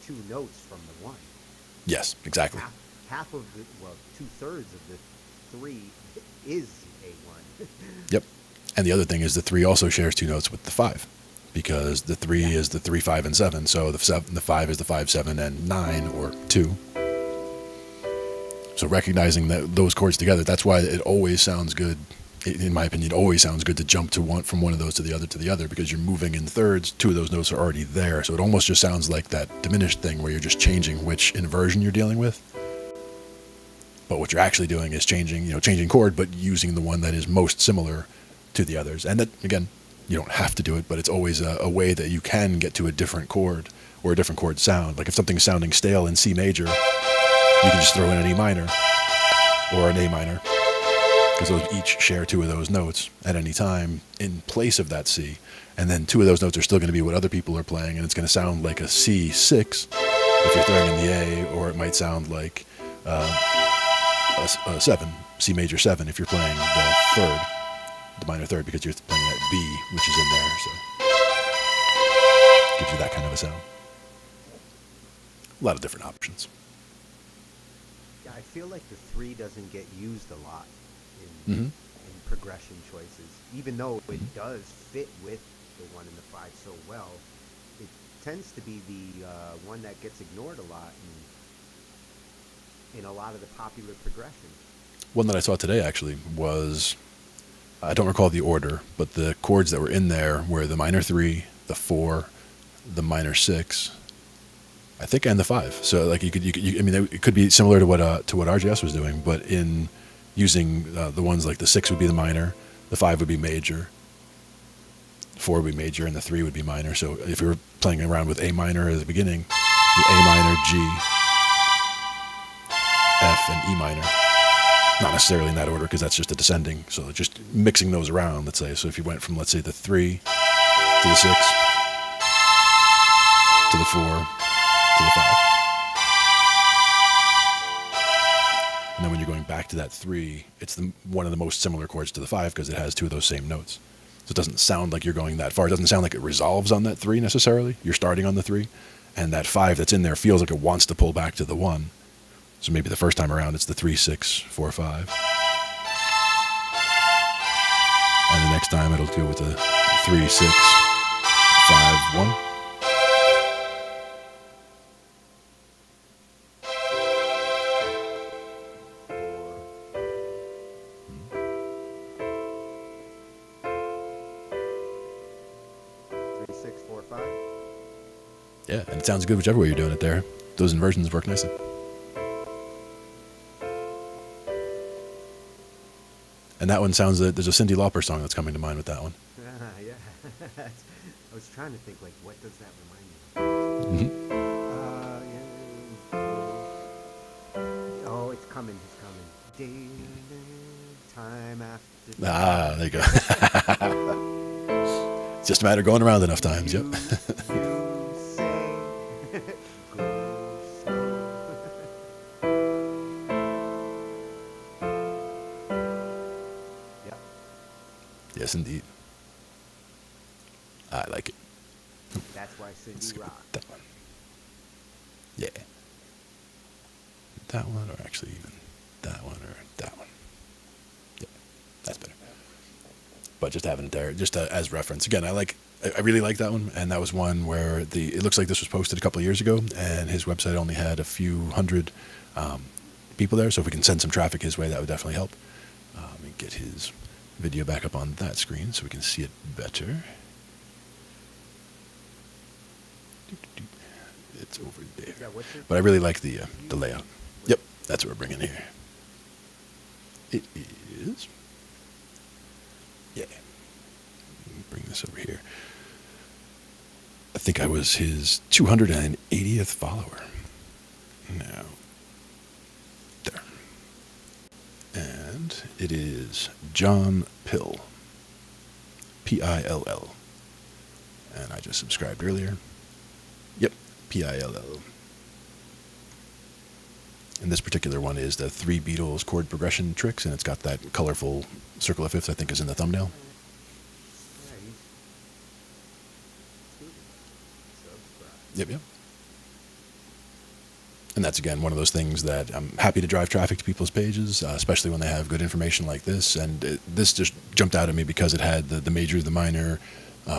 C: two notes from the one.
B: Yes, exactly.
C: Half of the, well, 2/3 of the three is A1.
B: Yep. And the other thing is the 3 also shares two notes with the 5, because the 3 is the 3, 5, and 7. So the 5 is the 5, 7, and 9, or 2. So recognizing that those chords together, that's why it always sounds good. In my opinion, it always sounds good to jump to one from one of those to the other, because you're moving in thirds. 2 of those notes are already there. So it almost just sounds like that diminished thing where you're just changing which inversion you're dealing with. But what you're actually doing is changing chord, but using the one that is most similar to the others. And that, again, you don't have to do it, but it's always a way that you can get to a different chord or a different chord sound. Like if something's sounding stale in C major, you can just throw in an E minor or an A minor, because those each share 2 of those notes at any time in place of that C. And then 2 of those notes are still going to be what other people are playing, and it's going to sound like a C6 if you're throwing in the A, or it might sound like a 7, C major 7, if you're playing the minor third, because you're playing that B, which is in there, so gives you that kind of a sound. A lot of different options.
C: Yeah, I feel like the 3 doesn't get used a lot in progression choices, even though it does fit with the 1 and the 5 so well. It tends to be the one that gets ignored a lot in a lot of the popular progressions.
B: One that I saw today actually was, I don't recall the order, but the chords that were in there were the minor 3, the 4, the minor 6, I think, and the 5. So like you could I mean, it could be similar to what RGS was doing, but in using the ones like the 6 would be the minor, the 5 would be major, 4 would be major, and the 3 would be minor. So if you were playing around with A minor at the beginning, the A minor, G, F, and E minor. Not necessarily in that order, because that's just a descending. So just mixing those around, let's say. So if you went from, let's say, the 3 to the 6 to the 4 to the 5. And then when you're going back to that 3, it's one of the most similar chords to the 5, because it has 2 of those same notes. So it doesn't sound like you're going that far. It doesn't sound like it resolves on that 3 necessarily. You're starting on the 3. And that 5 that's in there feels like it wants to pull back to the 1. So maybe the first time around it's the 3, 6, 4, 5. And the next time it'll do with the 3, 6, 5, 1. Yeah, and it sounds good whichever way you're doing it there. Those inversions work nicely. And that one sounds, there's a Cyndi Lauper song that's coming to mind with that one.
C: Yeah. I was trying to think, like, what does that remind me of? Oh, it's coming. Day, time after time.
B: Ah, there you go. It's just a matter of going around enough times, yep. Yes, indeed. I like it.
C: That's why Cyndi rocked.
B: That one. Yeah. That one, or actually even that one, or that one. Yeah, that's better. But just having it there, just as reference. Again, I really like that one, and that was one where it looks like this was posted a couple of years ago, and his website only had a few hundred people there. So if we can send some traffic his way, that would definitely help. Let me get his video back up on that screen so we can see it better. It's over there. But I really like the layout. Yep, that's what we're bringing here. It is. Yeah. Let me bring this over here. I think I was his 280th follower. Now, there. And it is John Pill. Pill. And I just subscribed earlier. Yep, Pill. And this particular one is the 3 Beatles chord progression tricks, and it's got that colorful circle of fifths, I think, is in the thumbnail. Yep, yep. And that's, again, one of those things that I'm happy to drive traffic to people's pages, especially when they have good information like this. And this just jumped out at me because it had the major, the minor,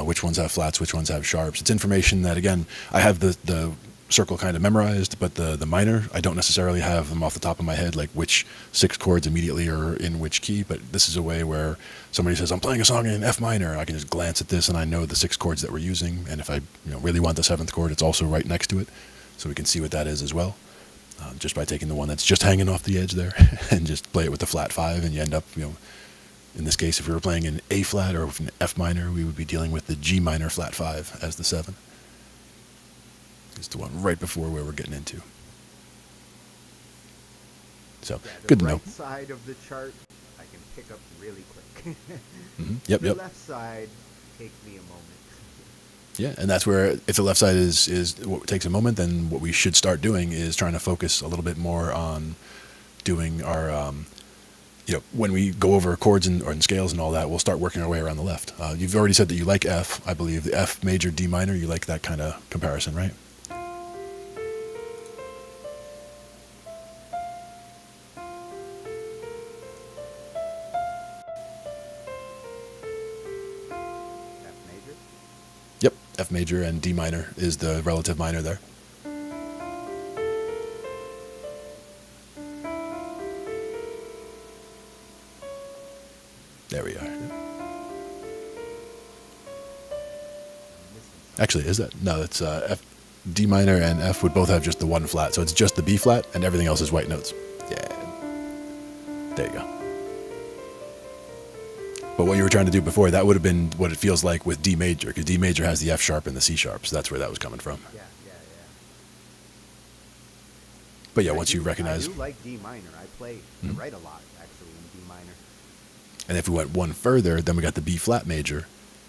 B: which ones have flats, which ones have sharps. It's information that, again, I have the circle kind of memorized, but the minor, I don't necessarily have them off the top of my head, like which 6 chords immediately are in which key. But this is a way where somebody says, I'm playing a song in F minor. I can just glance at this and I know the 6 chords that we're using. And if I really want the 7th chord, it's also right next to it. So we can see what that is as well. Just by taking the one that's just hanging off the edge there and just play it with the flat 5, and you end up, in this case, if we were playing an A flat or an F minor, we would be dealing with the G minor flat 5 as the 7. It's the one right before where we're getting into. So,
C: Yeah,
B: good to
C: the
B: know.
C: right side of the chart I can pick up really quick.
B: Yep,
C: the
B: yep.
C: left side takes me a moment.
B: Yeah, and that's where, if the left side is what takes a moment, then what we should start doing is trying to focus a little bit more on doing our, when we go over chords and scales and all that, we'll start working our way around the left. You've already said that you like F, I believe. The F major, D minor, you like that kind of comparison, right?
C: F major?
B: Yep, F major and D minor is the relative minor there. There we are.
C: I'm missing something.
B: Actually, is that? No, it's F, D minor and F would both have just the one flat. So it's just the B flat and everything else is white notes. Yeah. There you go. But what you were trying to do before, that would have been what it feels like with D major, because D major has the F sharp and the C sharp. So that's where that was coming from.
C: Yeah.
B: But yeah, once you recognize.
C: I do like D minor. I write a lot, actually, in D minor.
B: And if we went one further, then we got the B flat major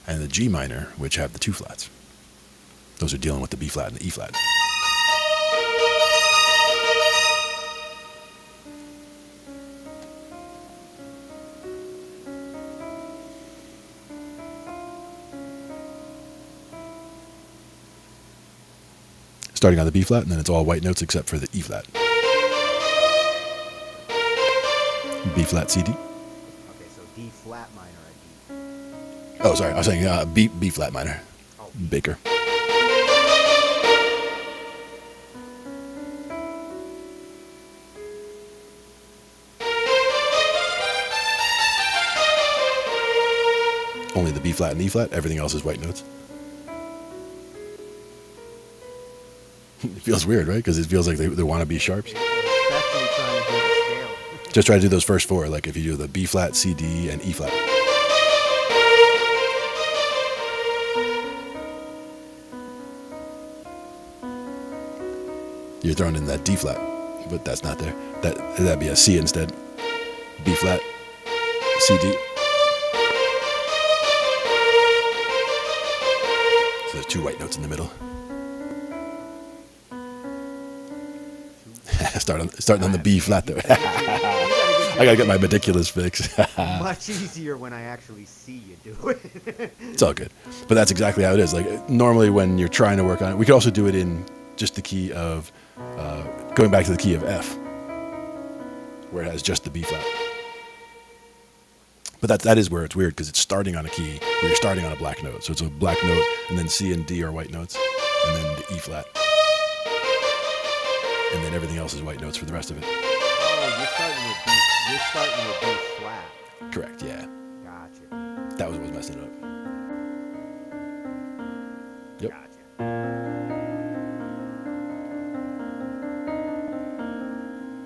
B: and the G minor, which have the 2 flats. Those are dealing with the B flat and the E flat. Starting on the B flat, and then it's all white notes except for the E flat. B flat, C, D.
C: Okay, so D flat minor at D.
B: Oh, sorry, I was saying B flat minor.
C: Oh,
B: Baker. Only the B flat and E flat. Everything else is white notes. It feels weird, right? Because it feels like they want to be sharps.
C: especially trying to do the scale.
B: Just try to do those first 4, like if you do the B flat, C, D, and E flat. You're throwing in that D flat, but that's not there. That'd be a C instead. B flat, C, D. So there's 2 white notes in the middle. Starting on the B flat though. I gotta get my meticulous fix.
C: Much easier when I actually see you do it.
B: It's all good. But that's exactly how it is. Like normally when you're trying to work on it, we could also do it in just the key of, going back to the key of F, where it has just the B flat. But that is where it's weird, because it's starting on a key where you're starting on a black note. So it's a black note, and then C and D are white notes, and then the E flat. And then everything else is white notes for the rest of it.
C: Oh, you're starting with B flat.
B: Correct, yeah.
C: Gotcha.
B: That was what was messing it up. Yep.
C: Gotcha.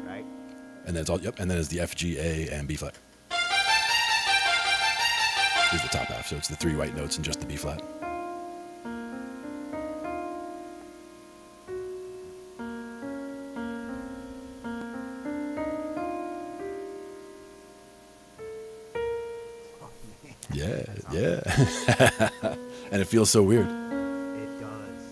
C: Right?
B: And then it's all, yep, and then it's the F, G, A, and B flat. Is the top half, so it's the 3 white notes and just the B flat.
C: Oh, man.
B: Yeah,
C: That's
B: yeah. And it feels so weird.
C: It does.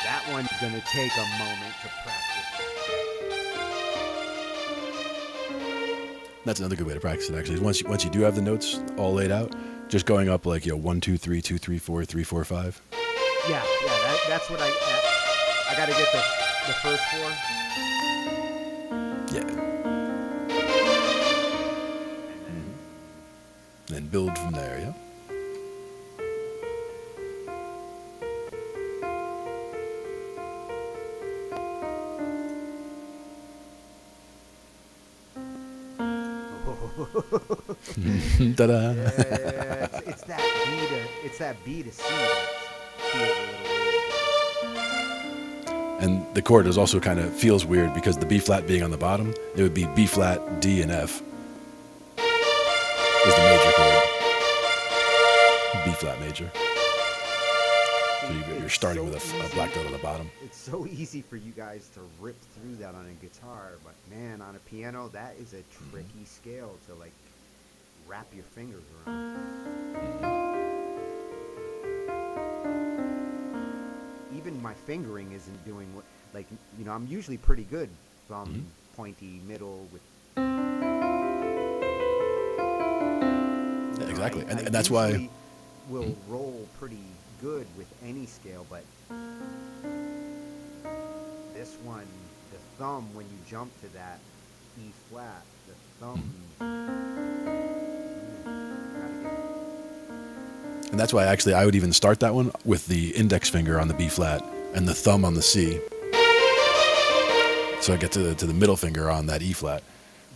C: That one's gonna take a moment to practice.
B: That's another good way to practice it. Actually, is once you do have the notes all laid out, just going up like 1 2 3 2 3 4 3 4 5.
C: Yeah, that's what I gotta get the first four.
B: Yeah.
C: And
B: Then build from there. Yeah.
C: then
B: Ta-da!
C: yeah, it's that B to C that feels a little weird.
B: And the chord is also kind of feels weird because the B flat being on the bottom, it would be B flat, D, and F is the major chord. B flat major. So you're starting with a black note on the bottom.
C: It's so easy for you guys to rip through that on a guitar, but man, on a piano, that is a tricky scale to like wrap your fingers around. Even my fingering isn't doing what, like, I'm usually pretty good from pointy, middle, with.
B: Yeah, exactly,
C: I
B: and that's why.
C: Will roll pretty good with any scale, but this one, the thumb, when you jump to that E flat, the thumb.
B: And that's why actually I would even start that one with the index finger on the B flat and the thumb on the C. So I get to the middle finger on that E flat.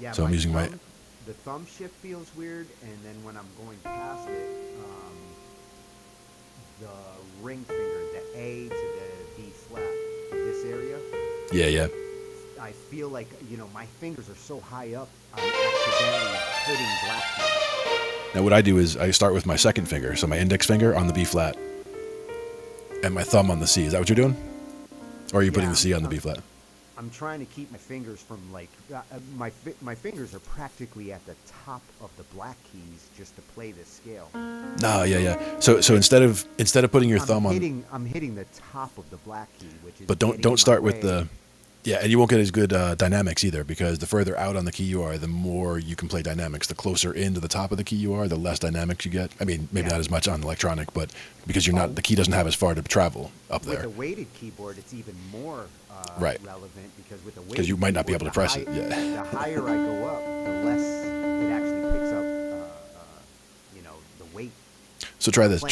C: Yeah,
B: so I'm using my.
C: The thumb shift feels weird, and then when I'm going past it, the ring finger, the A to the B flat, this area.
B: Yeah.
C: I feel like, my fingers are so high up, I'm accidentally hitting black keys.
B: Now what I do is I start with my second finger, so my index finger on the B flat, and my thumb on the C. Is that what you're doing? Or are you putting the C on the B flat?
C: I'm trying to keep my fingers from my fingers are practically at the top of the black keys just to play this scale.
B: No, yeah. So instead of putting your thumb
C: on, I'm hitting the top of the black key, which is.
B: But don't start with the. Yeah, and you won't get as good dynamics either, because the further out on the key you are, the more you can play dynamics. The closer into the top of the key you are, the less dynamics you get. I mean, maybe not as much on electronic, but because the key doesn't have as far to travel up there.
C: With a weighted keyboard, it's even more
B: right.
C: relevant, because with a weighted
B: because you might not be able to press it. Yeah.
C: The higher I go up, the less it actually picks up, the weight.
B: So try this.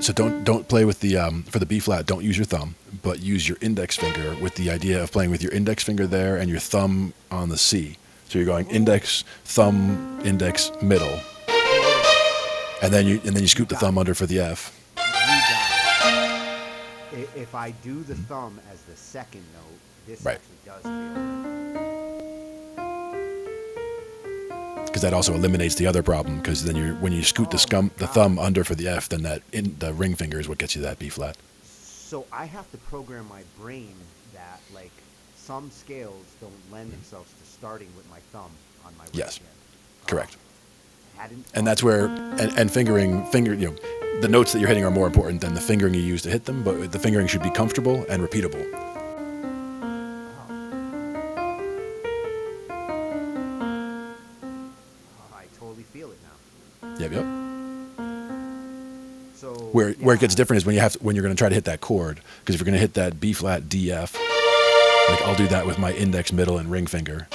B: So don't play with the for the B flat. Don't use your thumb, but use your index finger with the idea of playing with your index finger there and your thumb on the C. So you're going index, thumb, index, middle, and then you scoop the thumb under for the F.
C: You got it. If I do the thumb as the second note, this actually does feel.
B: Because that also eliminates the other problem. Because then when you scoot the thumb under for the F, then the ring finger is what gets you that B flat.
C: So I have to program my brain that some scales don't lend themselves to starting with my thumb on my right hand.
B: Correct. And that's where and fingering the notes that you're hitting are more important than the fingering you use to hit them. But the fingering should be comfortable and repeatable. Yep.
C: So
B: where it gets different is when you're going to try to hit that chord, because if you're going to hit that B flat D F, like I'll do that with my index, middle, and ring finger.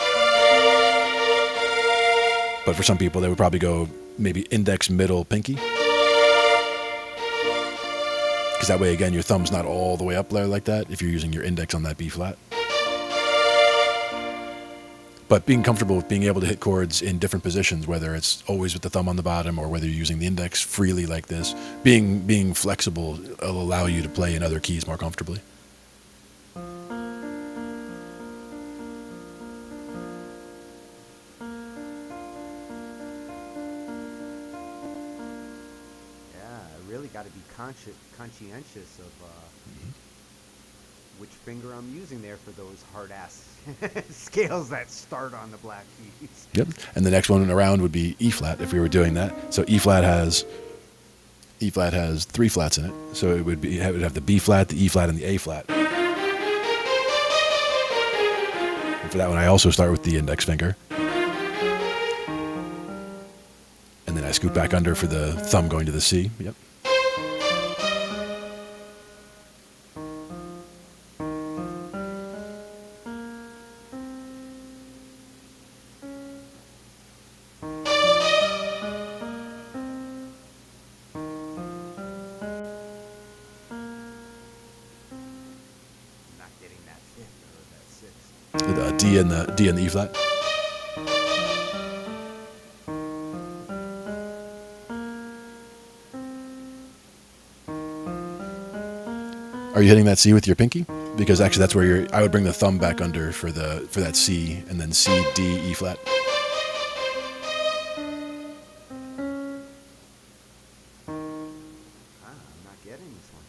B: But for some people, they would probably go maybe index, middle, pinky, because that way again your thumb's not all the way up there like that if you're using your index on that B flat. But being comfortable with being able to hit chords in different positions, whether it's always with the thumb on the bottom or whether you're using the index freely like this, being flexible will allow you to play in other keys more comfortably.
C: Really got to be conscientious of which finger I'm using there for those hard-ass scales that start on the black keys.
B: Yep. And the next one around would be E flat if we were doing that. So E flat has E flat has 3 flats in it, so it would have the B flat, the E flat, and the A flat. And for that one, I also start with the index finger, and then I scoot back under for the thumb going to the C. Yep.
C: Not getting that fifth or that sixth.
B: The D and the E flat. Are you hitting that C with your pinky? Because actually, that's where I would bring the thumb back under for that C, and then C, D, E flat.
C: I'm not getting this one.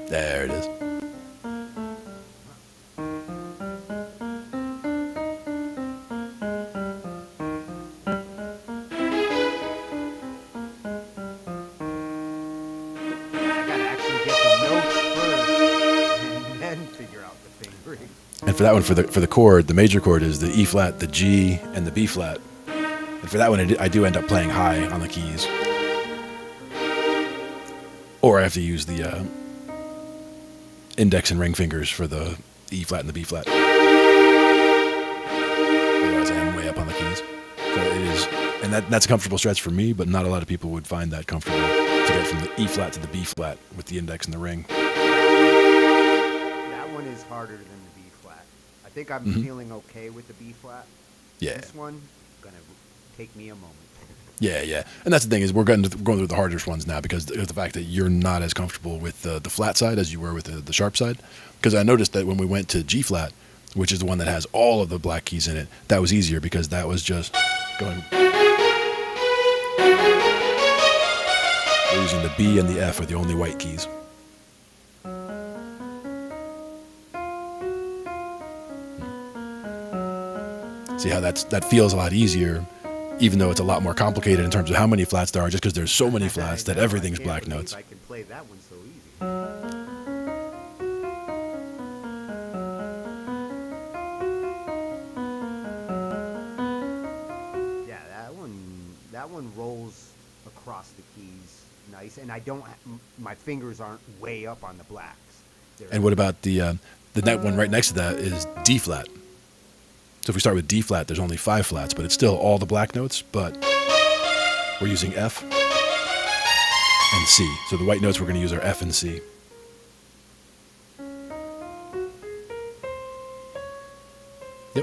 B: There it is. And for that one, for the chord, the major chord is the E flat, the G, and the B flat. And for that one, I do end up playing high on the keys, or I have to use the index and ring fingers for the E flat and the B flat. Otherwise, I am way up on the keys. So it is, and that's a comfortable stretch for me, but not a lot of people would find that comfortable to get from the E flat to the B flat with the index and the ring.
C: That one is harder than the B flat. I think I'm feeling okay with the B flat.
B: Yeah.
C: This one gonna take me a moment.
B: Yeah. And that's the thing is we're going through the hardest ones now because of the fact that you're not as comfortable with the flat side as you were with the sharp side. Because I noticed that when we went to G flat, which is the one that has all of the black keys in it, that was easier because that was just going. We're using the B and the F are the only white keys. See how that feels a lot easier, even though it's a lot more complicated in terms of how many flats there are, just because there's so many flats that everything's black notes.
C: I can play that one so easy. Yeah, that one rolls across the keys nice, and my fingers aren't way up on the blacks.
B: And what about the net one right next to that is D flat. So if we start with D flat, there's only 5 flats, but it's still all the black notes, but we're using F and C. So the white notes we're going to use are F and C. Yep.
C: So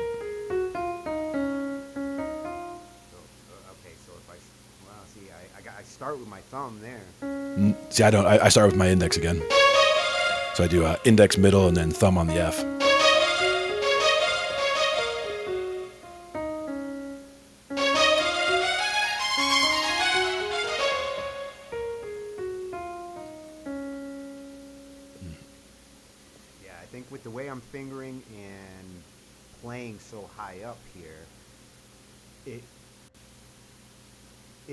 C: if I start with my thumb there.
B: See, I don't. I start with my index again. So I do index, middle, and then thumb on the F.
C: Yeah, I think with the way I'm fingering and playing so high up here, it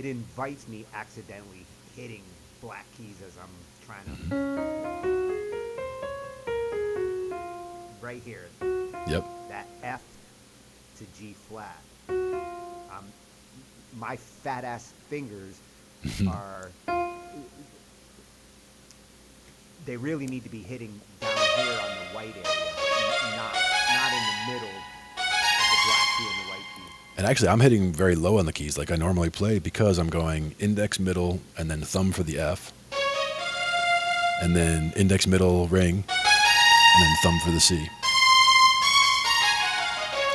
C: invites me accidentally hitting black keys as I'm trying to. Right here.
B: Yep.
C: That F to G flat. My fat ass fingers are. They really need to be hitting down here on the white area, not in the middle of the black key and the white key.
B: And actually, I'm hitting very low on the keys like I normally play because I'm going index, middle, and then thumb for the F, and then index, middle, ring, and then thumb for the C.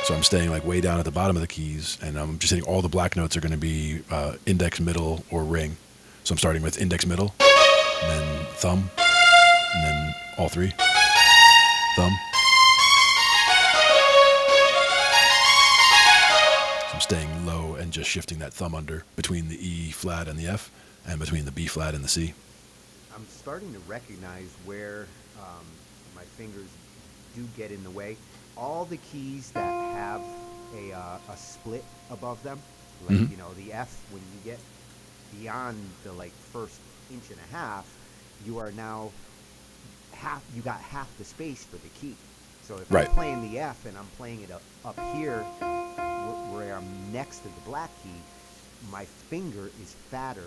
B: So I'm staying like way down at the bottom of the keys, and I'm just hitting all the black notes are going to be index, middle, or ring. So I'm starting with index, middle, and then thumb, and then all 3, thumb. So I'm staying low and just shifting that thumb under between the E flat and the F, and between the B flat and the C.
C: I'm starting to recognize where my fingers do get in the way. All the keys that have a split above them, like
B: Hmm.
C: the F, when you get beyond the like first inch and a half, you are now you got half the space for the key. So if I'm
B: Right.
C: playing the F and I'm playing it up here where I'm next to the black key, my finger is fatter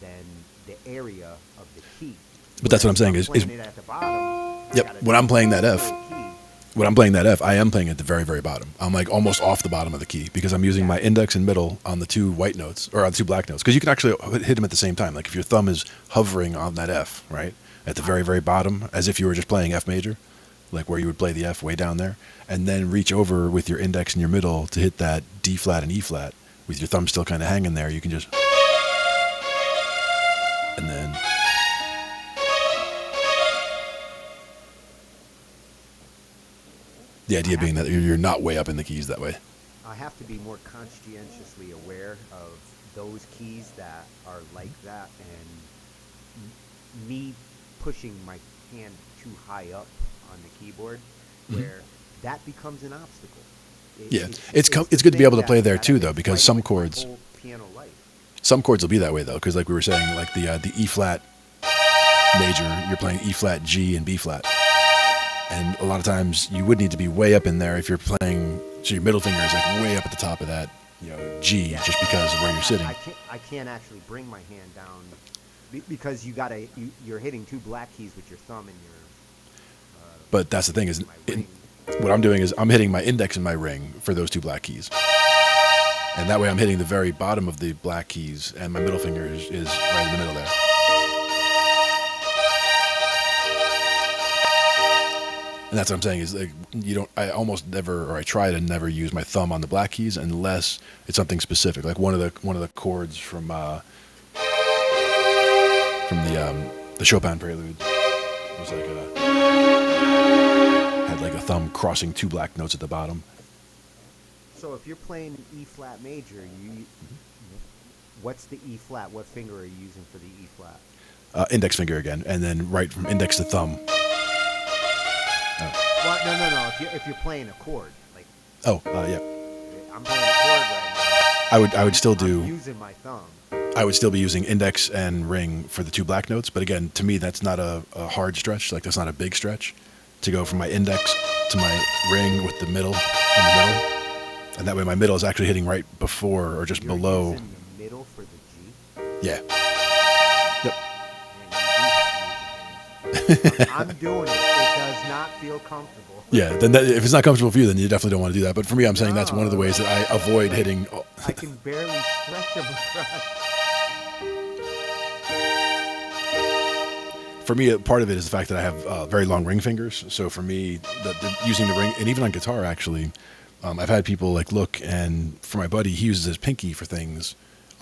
C: than the area of the key.
B: But that's what I'm
C: Whereas if
B: saying
C: I'm
B: is
C: playing it at the bottom, I
B: yep.
C: gotta
B: When I'm playing that F,
C: full key.
B: when I'm playing that F, I am playing at the very, very bottom. I'm like almost off the bottom of the key because I'm using my index and middle on the two white notes or on the two black notes. Because you can actually hit them at the same time. Like if your thumb is hovering on that F, right, at the very, very bottom, as if you were just playing F major, like where you would play the F way down there, and then reach over with your index and your middle to hit that D flat and E flat with your thumb still kind of hanging there. You can just, and then. The idea being that you're not way up in the keys that way.
C: I have to be more conscientiously aware of those keys that are like that, and me pushing my hand too high up on the keyboard, where that becomes an obstacle.
B: Yeah,
C: It's
B: it's
C: the
B: good to be
C: thing
B: able to play there
C: that
B: too,
C: I've
B: though,
C: been
B: because
C: fighting
B: some
C: with my
B: chords,
C: whole piano life.
B: some chords will be that way though, because like we were saying, like the E flat major, you're playing E flat, G, and B flat, and a lot of times you would need to be way up in there if you're playing. So your middle finger is like way up at the top of that, G,
C: Yeah.
B: just because of where you're sitting.
C: I can't actually bring my hand down because you're hitting two black keys with your thumb and
B: But that's the thing is,
C: my ring.
B: what I'm doing is I'm hitting my index and my ring for those two black keys, and that way I'm hitting the very bottom of the black keys, and my middle finger is right in the middle there. And that's what I'm saying is like I almost never, or I try to never use my thumb on the black keys unless it's something specific, like one of the chords from the Chopin Prelude was like had like a thumb crossing two black notes at the bottom.
C: So if you're playing E flat major, what's the E flat? What finger are you using for the E flat?
B: Index finger again, and then right from index to thumb.
C: Well, no. If you're playing a chord, like
B: Yeah.
C: I'm playing a chord right now,
B: I would still
C: I'm
B: do.
C: using my thumb.
B: I would still be using index and ring for the two black notes, but again, to me, that's not a hard stretch. Like that's not a big stretch to go from my index to my ring with the middle in the middle, and that way my middle is actually hitting right before or just
C: You're
B: below.
C: using the middle for the G.
B: Yeah. Yep.
C: Man, you do have to use your hands. I'm doing it. It does not feel comfortable.
B: Yeah. Then if it's not comfortable for you, then you definitely don't want to do that. But for me, I'm saying that's one of the ways that I avoid hitting.
C: I can barely stretch them across.
B: For me, part of it is the fact that I have very long ring fingers. So for me, using the ring, and even on guitar, actually, I've had people like look, and for my buddy, he uses his pinky for things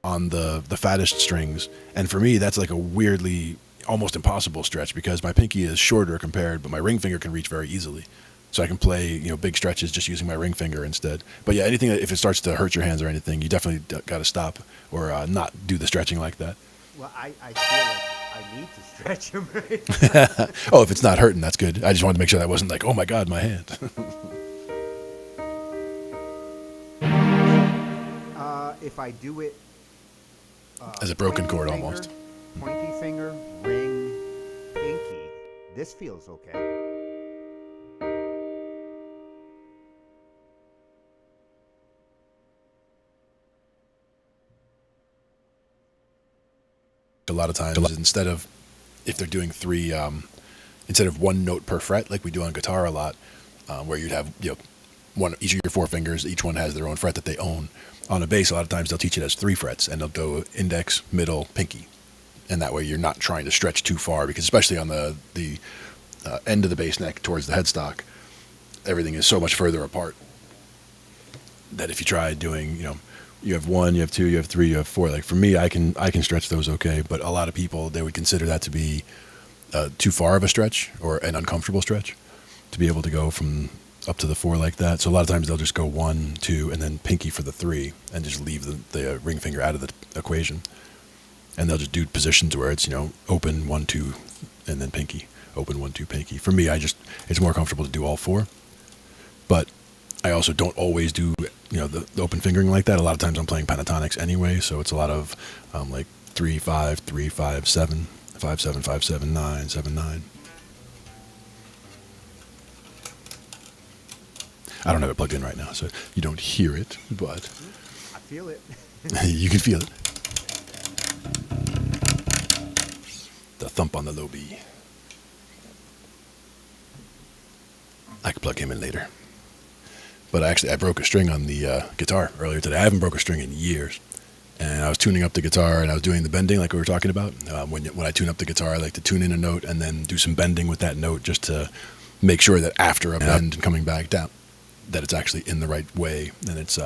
B: on the fattest strings, and for me, that's like a weirdly almost impossible stretch because my pinky is shorter compared, but my ring finger can reach very easily. So I can play big stretches just using my ring finger instead. But yeah, anything if it starts to hurt your hands or anything, you definitely got to stop or not do the stretching like that.
C: Well, I feel like I need to stretch them right.
B: Oh, if it's not hurting, that's good. I just wanted to make sure that wasn't like, oh my God, my hand.
C: If I do it
B: As a broken
C: pointy
B: chord
C: finger,
B: almost.
C: Pointy finger, ring, pinky. This feels okay.
B: A lot of times, instead of if they're doing three, instead of one note per fret, like we do on guitar a lot, where you'd have one each of your four fingers, each one has their own fret that they own. On a bass, a lot of times they'll teach it as three frets, and they'll go index, middle, pinky, and that way you're not trying to stretch too far because especially on the end of the bass neck towards the headstock, everything is so much further apart that if you try doing, you have one, you have two, you have three, you have four. Like for me, I can stretch those okay, but a lot of people they would consider that to be too far of a stretch or an uncomfortable stretch to be able to go from up to the four like that. So a lot of times they'll just go one, two, and then pinky for the three, and just leave the ring finger out of the equation. And they'll just do positions where it's open 1, 2, and then pinky, open 1, 2 pinky. For me, it's more comfortable to do all 4. But I also don't always do, the open fingering like that. A lot of times I'm playing pentatonics anyway, so it's a lot of like 3, 5, 3, 5, 7, 5, 7, 5, 7, 9, 7, 9. I don't have it plugged in right now, so you don't hear it, but
C: I feel it.
B: you can feel it. The thump on the low B. I could plug him in later. But I broke a string on the guitar earlier today. I haven't broke a string in years. And I was tuning up the guitar, and I was doing the bending like we were talking about. When I tune up the guitar, I like to tune in a note and then do some bending with that note just to make sure that after a bend and coming back down, that it's actually in the right way and it's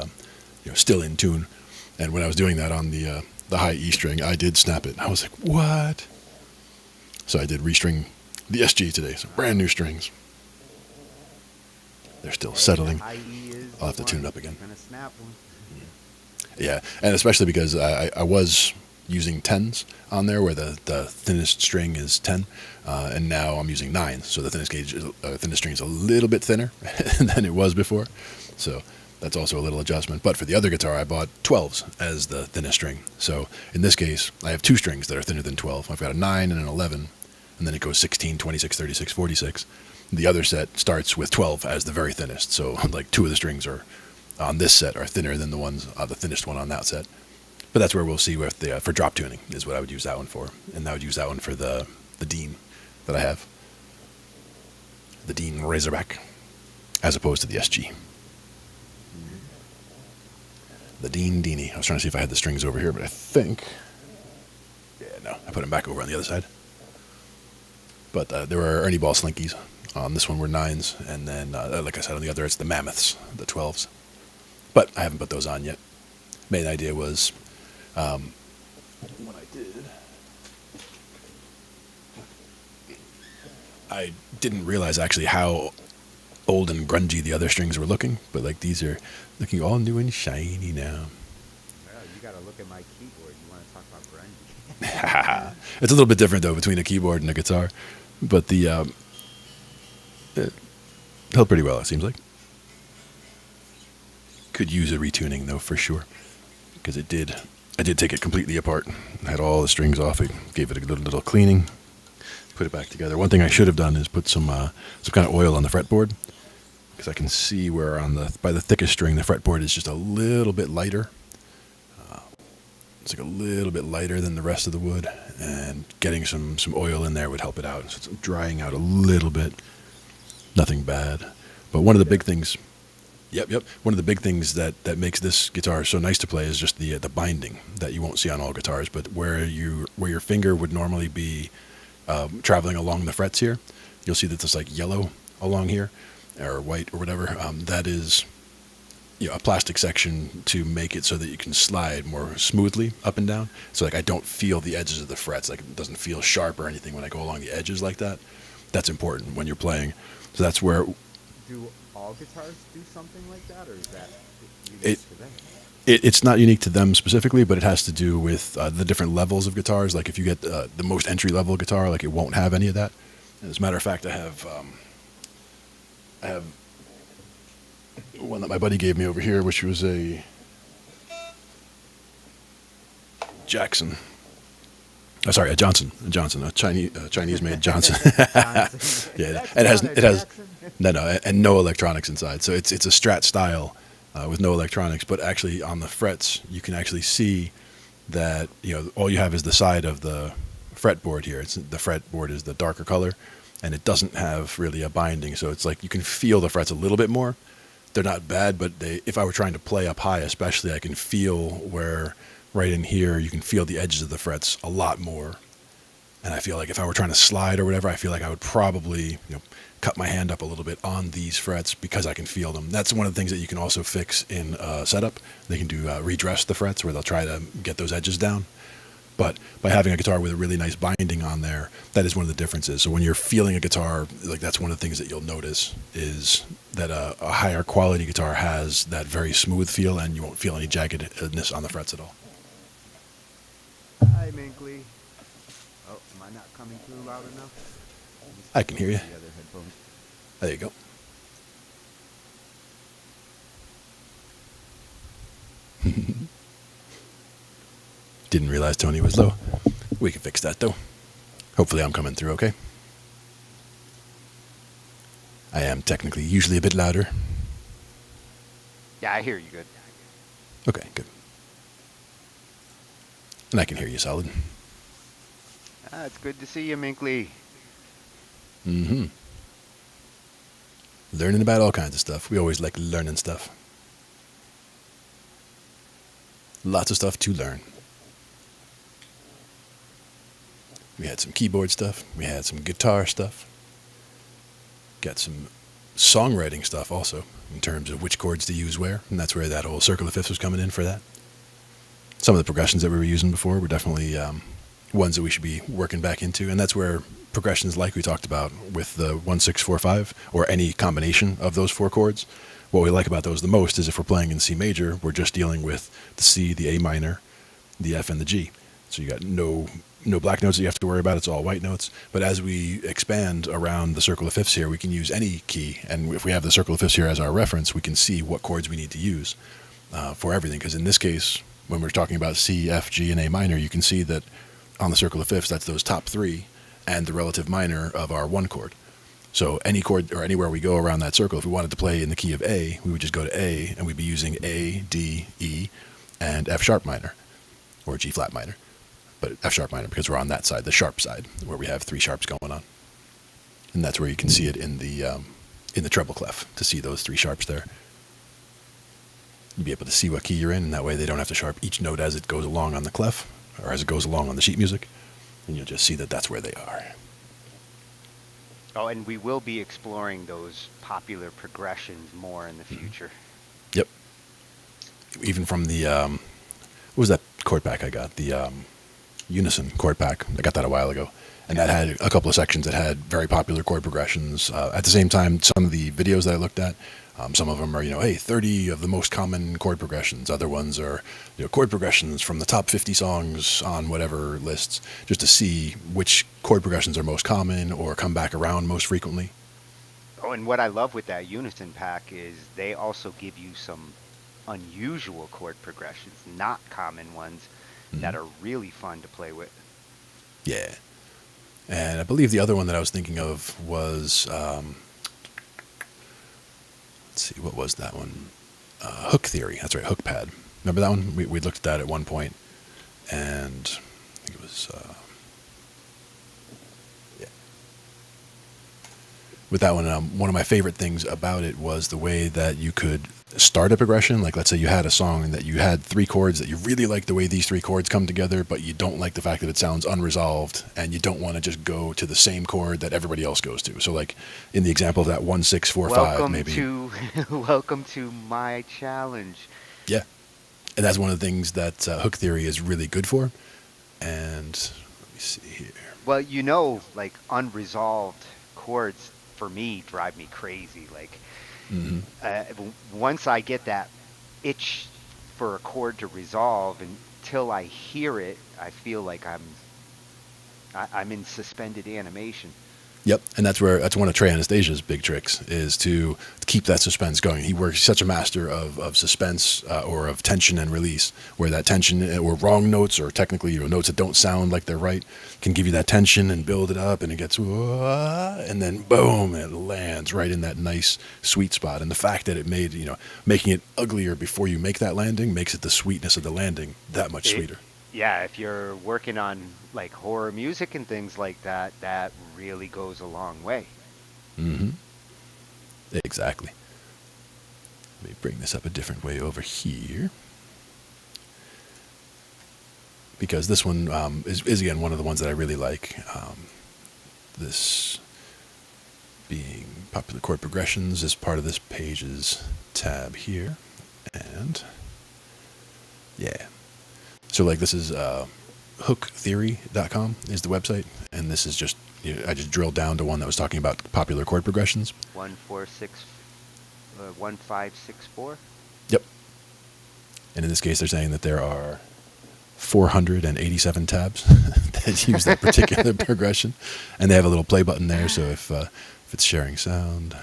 B: still in tune. And when I was doing that on the high E string, I did snap it. I was like, what? So I did restring the SG today. So brand new strings. They're still settling. I'll have to tune it up again.
C: Gonna snap one.
B: Yeah, and especially because I was using 10s on there where the thinnest string is 10, and now I'm using 9s, so the thinnest string is a little bit thinner than it was before, so that's also a little adjustment. But for the other guitar, I bought 12s as the thinnest string, so in this case, I have 2 strings that are thinner than 12. I've got a 9 and an 11, and then it goes 16, 26, 36, 46. The other set starts with 12 as the very thinnest, so like 2 of the strings are on this set are thinner than the thinnest one on that set. But that's where we'll see with for drop tuning is what I would use that one for, and I would use that one for the Dean that I have, the Dean Razorback, as opposed to the SG. The Dean Deanie. I was trying to see if I had the strings over here, but I think, no, I put them back over on the other side. But there were Ernie Ball Slinkies. On this one were 9s, and then, like I said, on the other it's the Mammoths, the 12s. But I haven't put those on yet. Main idea was, what I did, I didn't realize actually how old and grungy the other strings were looking, but like these are looking all new and shiny now.
C: Well, you gotta look at my keyboard. You want to talk about grungy?
B: It's a little bit different though between a keyboard and a guitar, but it held pretty well, it seems like. Could use a retuning though, for sure, because I did take it completely apart. I had all the strings off. I gave it a little cleaning, put it back together. One thing I should have done is put some kind of oil on the fretboard, because I can see where by the thickest string the fretboard is just a little bit lighter. It's like a little bit lighter than the rest of the wood, and getting some oil in there would help it out. So it's drying out a little bit. Nothing bad, but one of the big things. Yep. One of the big things that makes this guitar so nice to play is just the binding that you won't see on all guitars, but where your finger would normally be traveling along the frets here, you'll see that there's like yellow along here, or white or whatever. That is a plastic section to make it so that you can slide more smoothly up and down. So like I don't feel the edges of the frets, like it doesn't feel sharp or anything when I go along the edges like that. That's important when you're playing. So that's where.
C: Do all guitars do something like that, or is that unique to them?
B: It's not unique to them specifically, but it has to do with the different levels of guitars. Like if you get the most entry level guitar, like it won't have any of that. And as a matter of fact, I have one that my buddy gave me over here, which was a Jackson. Oh, sorry, a Johnson, a Chinese-made Johnson. Yeah, it has and no electronics inside. So it's a Strat style with no electronics. But actually, on the frets, you can actually see that all you have is the side of the fretboard here. The fretboard is the darker color, and it doesn't have really a binding. So it's like you can feel the frets a little bit more. They're not bad, but if I were trying to play up high, especially, I can feel where. Right in here, you can feel the edges of the frets a lot more. And I feel like if I were trying to slide or whatever, I feel like I would probably cut my hand up a little bit on these frets because I can feel them. That's one of the things that you can also fix in setup. They can do redress the frets where they'll try to get those edges down. But by having a guitar with a really nice binding on there, that is one of the differences. So when you're feeling a guitar, like that's one of the things that you'll notice is that a higher quality guitar has that very smooth feel, and you won't feel any jaggedness on the frets at all.
C: Hi, Minkley. Oh, am I not coming through loud enough? Let me
B: I can hear you.
C: The other headphones.
B: There you go. Didn't realize Tony was low. We can fix that, though. Hopefully I'm coming through okay. I am technically usually a bit louder.
A: Yeah, I hear you good.
B: Okay, good. And I can hear you solid.
A: It's good to see you, Minkley.
B: Mm-hmm. Learning about all kinds of stuff. We always like learning stuff. Lots of stuff to learn. We had some keyboard stuff. We had some guitar stuff. Got some songwriting stuff also, in terms of which chords to use where. And that's where that whole circle of fifths was coming in for that. Some of the progressions that we were using before were definitely ones that we should be working back into. And that's where progressions like we talked about with the 1, 6, 4, 5, or any combination of those four chords. What we like about those the most is if we're playing in C major, we're just dealing with the C, the A minor, the F, and the G. So you got no black notes that you have to worry about. It's all white notes. But as we expand around the circle of fifths here, we can use any key. And if we have the circle of fifths here as our reference, we can see what chords we need to use for everything. Because in this case, when we're talking about C, F, G, and A minor, you can see that on the circle of fifths, that's those top three and the relative minor of our one chord. So any chord or anywhere we go around that circle, if we wanted to play in the key of A, we would just go to A, and we'd be using A, D, E, and F sharp minor, or G flat minor. But F sharp minor because we're on that side, the sharp side, where we have three sharps going on. And that's where you can see it in the treble clef, to see those three sharps there. You'll be able to see what key you're in, and that way they don't have to sharp each note as it goes along on the clef, or as it goes along on the sheet music. And you'll just see that that's where they are.
A: Oh, and we will be exploring those popular progressions more in the future.
B: Yep. Even from the, what was that chord pack I got? The Unison chord pack. I got that a while ago. And that had a couple of sections that had very popular chord progressions. At the same time, some of the videos that I looked at, some of them are, hey, 30 of the most common chord progressions. Other ones are, chord progressions from the top 50 songs on whatever lists, just to see which chord progressions are most common or come back around most frequently.
A: Oh, and what I love with that Unison pack is they also give you some unusual chord progressions, not common ones, that are really fun to play with.
B: Yeah. And I believe the other one that I was thinking of was, let's see, what was that one? Hook Theory. That's right, Hook Pad. Remember that one? We looked at that at one point, and I think it was, yeah. With that one, one of my favorite things about it was the way that you could start a progression. Like, let's say you had a song and that you had three chords that you really like the way these three chords come together, but you don't like the fact that it sounds unresolved, and you don't want to just go to the same chord that everybody else goes to. So, like in the example of that 1, 6, 4, 5, maybe.
A: Welcome to my challenge.
B: Yeah, and that's one of the things that Hook Theory is really good for. And let me see here.
A: Well, like unresolved chords for me drive me crazy. Like, once I get that itch for a chord to resolve, until I hear it, I feel like I'm in suspended animation.
B: Yep, and that's one of Trey Anastasia's big tricks, is to keep that suspense going. He's such a master of suspense or of tension and release, where that tension or wrong notes, or technically notes that don't sound like they're right, can give you that tension and build it up, and it gets, and then boom, it lands right in that nice sweet spot. And the fact that it made, making it uglier before you make that landing makes it the sweetness of the landing that much sweeter.
A: Yeah, if you're working on like horror music and things like that, that really goes a long way.
B: Mm-hmm. Exactly. Let me bring this up a different way over here. Because this one is again one of the ones that I really like. This being popular chord progressions is part of this page's tab here. And yeah. So like this is hooktheory.com is the website, and this is just, I just drilled down to one that was talking about popular chord progressions.
A: 1564.
B: Yep. And in this case, they're saying that there are 487 tabs that use that particular progression, and they have a little play button there. So if it's sharing sound,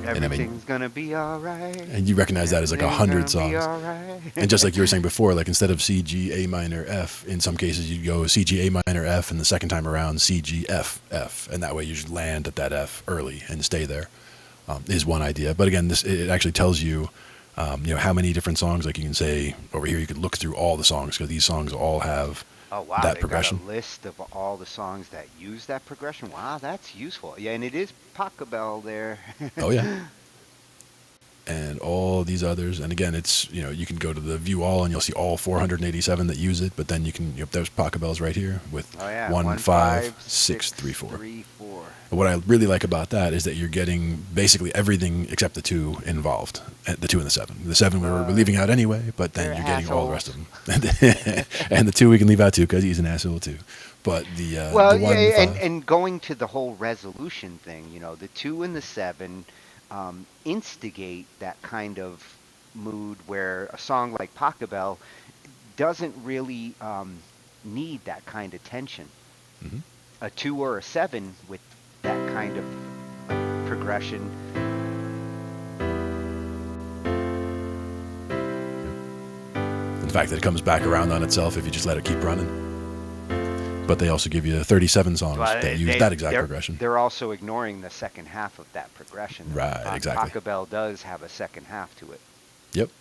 A: Everything's gonna be alright.
B: and you recognize that as like 100 songs.
A: Right.
B: And just like you were saying before, like instead of C, G, A minor, F, in some cases you go C, G, A minor, F, and the second time around C, G, F, F, and that way you just land at that F early and stay there. Is one idea. But again, it actually tells you, how many different songs. Like you can say over here, you could look through all the songs because these songs all have
A: Oh wow,
B: that
A: they've
B: progression.
A: got a list of all the songs that use that progression. Wow, that's useful. Yeah, and it is Pachelbel there.
B: Oh yeah. And all these others, and again, it's you can go to the view all, and you'll see all 487 that use it. But then you can, there's Pachelbels right here with
A: Oh yeah,
B: 1, 5, 6, 3, 4.
A: 3, 4.
B: But what I really like about that is that you're getting basically everything except the 2 involved, the 2 and the 7. The 7 we're leaving out anyway, but then
A: they're
B: you're getting all the rest
A: assholes.
B: of them. And the 2 we can leave out too because he's an asshole too. But
A: Well,
B: the 1
A: yeah,
B: and 5,
A: and going to the whole resolution thing, the 2 and the 7 instigate that kind of mood where a song like Pachelbel doesn't really need that kind of tension.
B: Mhm.
A: A 2 or a 7 with that kind of progression.
B: the fact that it comes back around on itself if you just let it keep running. But they also give you 37 songs
A: Well,
B: that use that exact progression.
A: They're also ignoring the second half of that progression.
B: Right, exactly.
A: Pachelbel does have a second half to it.
B: Yep.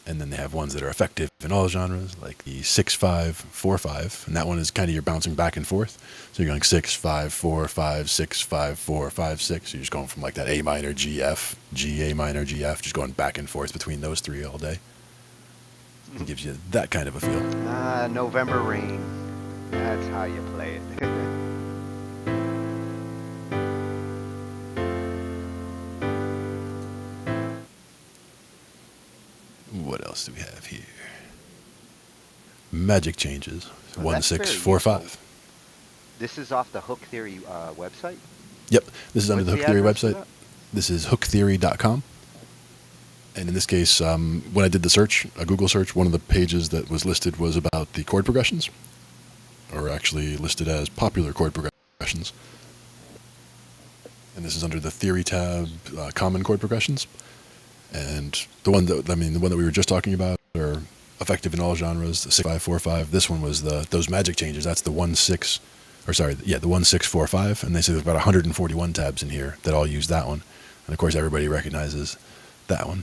B: And then they have ones that are effective in all genres, like the 6-5-4-5, and that one is kind of you're bouncing back and forth. So you're going 6-5-4-5, 6-5-4-5, 6. You're just going from like that A minor, G, F, G, A minor, G, F, just going back and forth between those 3 all day. It gives you that kind of a feel.
A: November Rain. That's how you play it.
B: What else do we have here? Magic changes.
A: Well,
B: 1,
A: that's
B: 6,
A: very
B: 4,
A: useful.
B: 5.
A: This is off the Hook Theory website?
B: Yep, this is under
A: What's
B: the Hook Theory
A: address for
B: website.
A: that?
B: This is hooktheory.com. And in this case, when I did the search, a Google search, one of the pages that was listed was about the chord progressions, or actually listed as popular chord progressions. And this is under the Theory tab, Common Chord Progressions. And the one that we were just talking about, are effective in all genres, the 6-5-4-5. This one was those magic changes. That's the 1-6, the 1-6-4-5. And they say there's about 141 tabs in here that all use that one. And of course, everybody recognizes that one.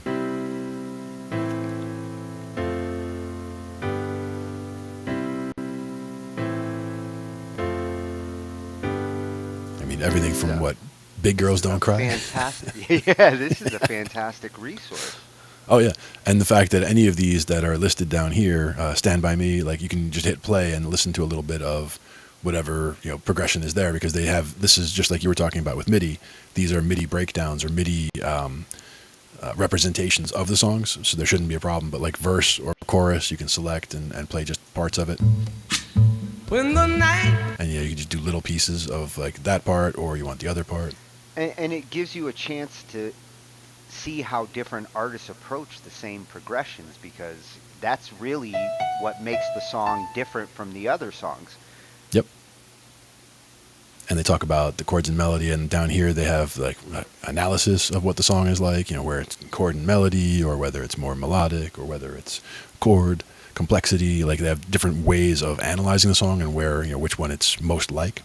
B: I mean, everything from what Big Girls Don't Cry.
A: Fantastic. Yeah, this is a fantastic resource.
B: Oh yeah, and the fact that any of these that are listed down here, Stand By Me, like you can just hit play and listen to a little bit of whatever progression is there, because they have, this is just like you were talking about with MIDI. These are MIDI breakdowns or MIDI representations of the songs, so there shouldn't be a problem. But like verse or chorus, you can select and play just parts of it.
D: When the night
B: And you can just do little pieces of like that part, or you want the other part.
A: And it gives you a chance to see how different artists approach the same progressions, because that's really what makes the song different from the other songs.
B: Yep. And they talk about the chords and melody, and down here they have like analysis of what the song is like, where it's chord and melody, or whether it's more melodic, or whether it's chord complexity. Like they have different ways of analyzing the song and where, which one it's most like.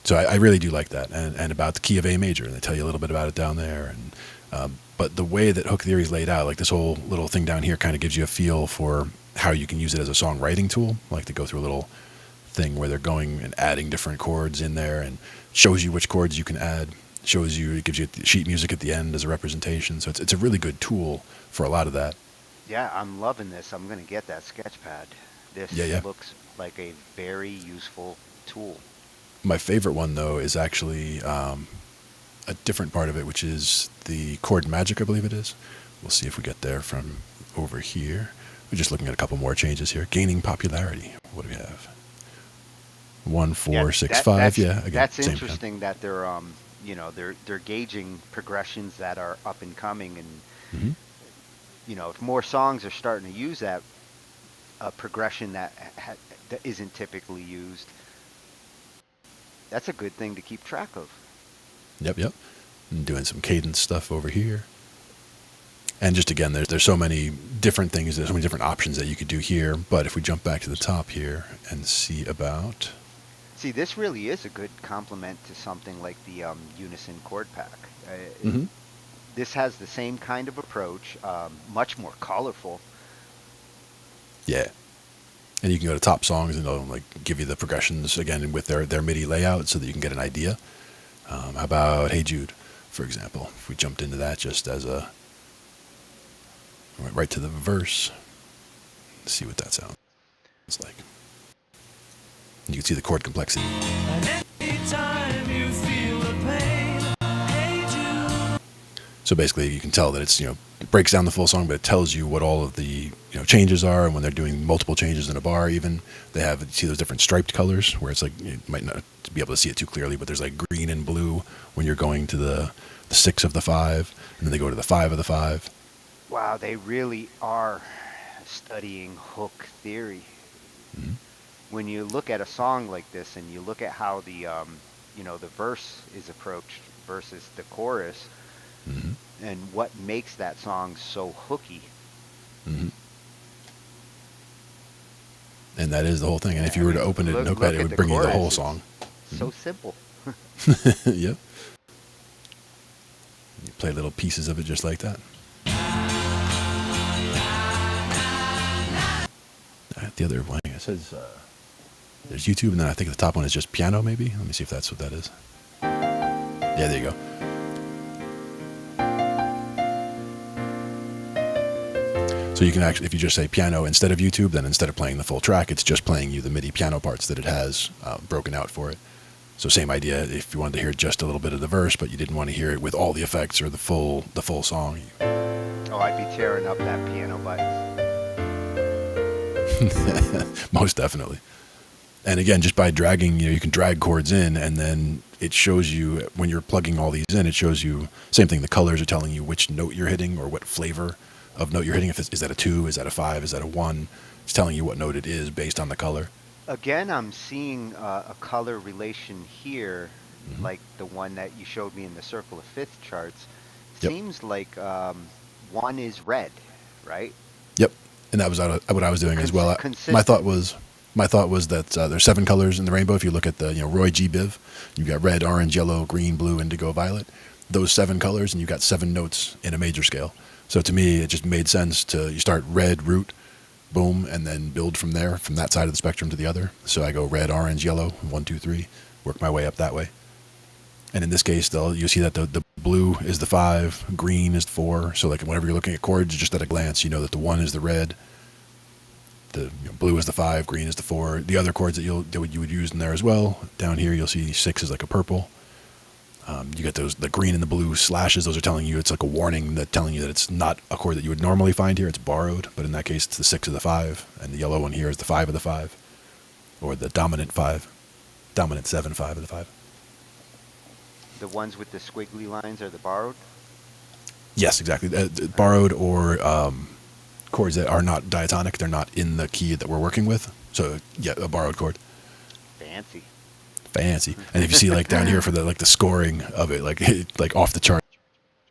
B: So I really do like that, and about the key of A major, and they tell you a little bit about it down there. And but the way that Hook Theory is laid out, like this whole little thing down here, kind of gives you a feel for how you can use it as a songwriting tool. Like they go through a little thing where they're going and adding different chords in there, and shows you which chords you can add. It gives you sheet music at the end as a representation. So it's a really good tool for a lot of that.
A: Yeah, I'm loving this. I'm going to get that Sketchpad. This
B: Yeah.
A: looks like a very useful tool.
B: My favorite one, though, is actually a different part of it, which is the chord magic, I believe it is. We'll see if we get there from over here. We're just looking at a couple more changes here. Gaining popularity. What do we have? One,
A: Yeah,
B: four, six,
A: that
B: five. Yeah, again,
A: that's
B: same count.
A: interesting that they're they're gauging progressions that are up and coming, and
B: Hmm.
A: if more songs are starting to use that progression that isn't typically used, that's a good thing to keep track of.
B: Yep, yep. And doing some cadence stuff over here. And just again, there's so many different things, there's so many different options that you could do here. But if we jump back to the top here and see about,
A: See, this really is a good complement to something like the Unison chord pack.
B: hmm
A: This has the same kind of approach, much more colorful.
B: yeah, and you can go to top songs and they'll like give you the progressions again with their MIDI layout so that you can get an idea. How about Hey Jude, for example? If we jumped into that just as a went right to the verse, see what that sounds like. You can see the chord complexity.
D: And anytime you feel the pain, hey Jude.
B: So basically, you can tell that it's it breaks down the full song, but it tells you what all of the changes are, and when they're doing multiple changes in a bar, even they have you see those different striped colors where it's like you might not be able to see it too clearly, but there's like green and blue when you're going to the 6 of the 5, and then they go to the 5 of the 5.
A: Wow, they really are studying hook theory.
B: Mhm.
A: When you look at a song like this and you look at how the verse is approached versus the chorus,
B: Hmm.
A: and what makes that song so hooky.
B: Hmm. And that is the whole thing. And if you were to open it in Notepad,
A: Look
B: it
A: at
B: would
A: the
B: bring you the
A: chorus.
B: whole
A: It's
B: song.
A: so simple.
B: Yep. You play little pieces of it just like that. The other one, it says there's YouTube, and then I think the top one is just piano, maybe. Let me see if that's what that is. Yeah, there you go. So you can actually, if you just say piano instead of YouTube, then instead of playing the full track, it's just playing you the MIDI piano parts that it has broken out for it. So same idea. If you wanted to hear just a little bit of the verse, but you didn't want to hear it with all the effects or the full song.
A: Oh, I'd be tearing up that piano buttons.
B: Most definitely. And again, just by dragging, you can drag chords in, and then it shows you when you're plugging all these in. It shows you same thing. The colors are telling you which note you're hitting or what flavor of note you're hitting. If is that a 2, is that a 5, is that a 1? It's telling you what note it is based on the color.
A: Again, I'm seeing a color relation here,
B: Hmm.
A: like the one that you showed me in the circle of fifth charts.
B: Yep.
A: Seems like one is red, right?
B: Yep. And that was what I was doing as well.
A: Consistent.
B: My thought was that there's 7 colors in the rainbow. If you look at the Roy G. Biv, you've got red, orange, yellow, green, blue, indigo, violet. Those 7 colors, and you've got 7 notes in a major scale. So to me, it just made sense you start red, root, boom, and then build from there, from that side of the spectrum to the other. So I go red, orange, yellow, 1, 2, 3, work my way up that way. And in this case, you see that the blue is the 5, green is the 4. So like whenever you're looking at chords, just at a glance, you know that the 1 is the red, the blue is the 5, green is the 4. The other chords that you would use in there as well. Down here, you'll see 6 is like a purple. You get the green and the blue slashes. Those are telling you, it's like a warning that telling you that it's not a chord that you would normally find here. It's borrowed, but in that case, it's the 6 of the 5, and the yellow one here is the 5 of the 5, or the dominant 5, dominant 7, 5 of the 5.
A: The ones with the squiggly lines are the borrowed.
B: Yes, exactly. Borrowed or chords that are not diatonic. They're not in the key that we're working with. So yeah, a borrowed chord.
A: Fancy.
B: And if you see like down here for the scoring of it, like off the chart,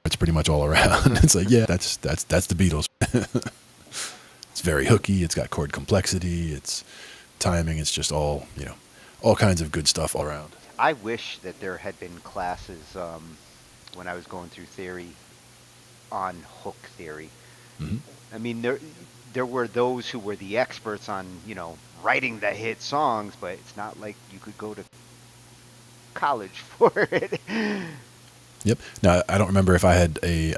B: it's pretty much all around. It's like, yeah, that's the Beatles. It's very hooky. It's got chord complexity. It's timing. It's just all all kinds of good stuff all around.
A: I wish that there had been classes when I was going through theory on hook theory.
B: Hmm.
A: I mean, there were those who were the experts on, writing the hit songs, but it's not like you could go to college for it.
B: Yep. Now I don't remember if I had a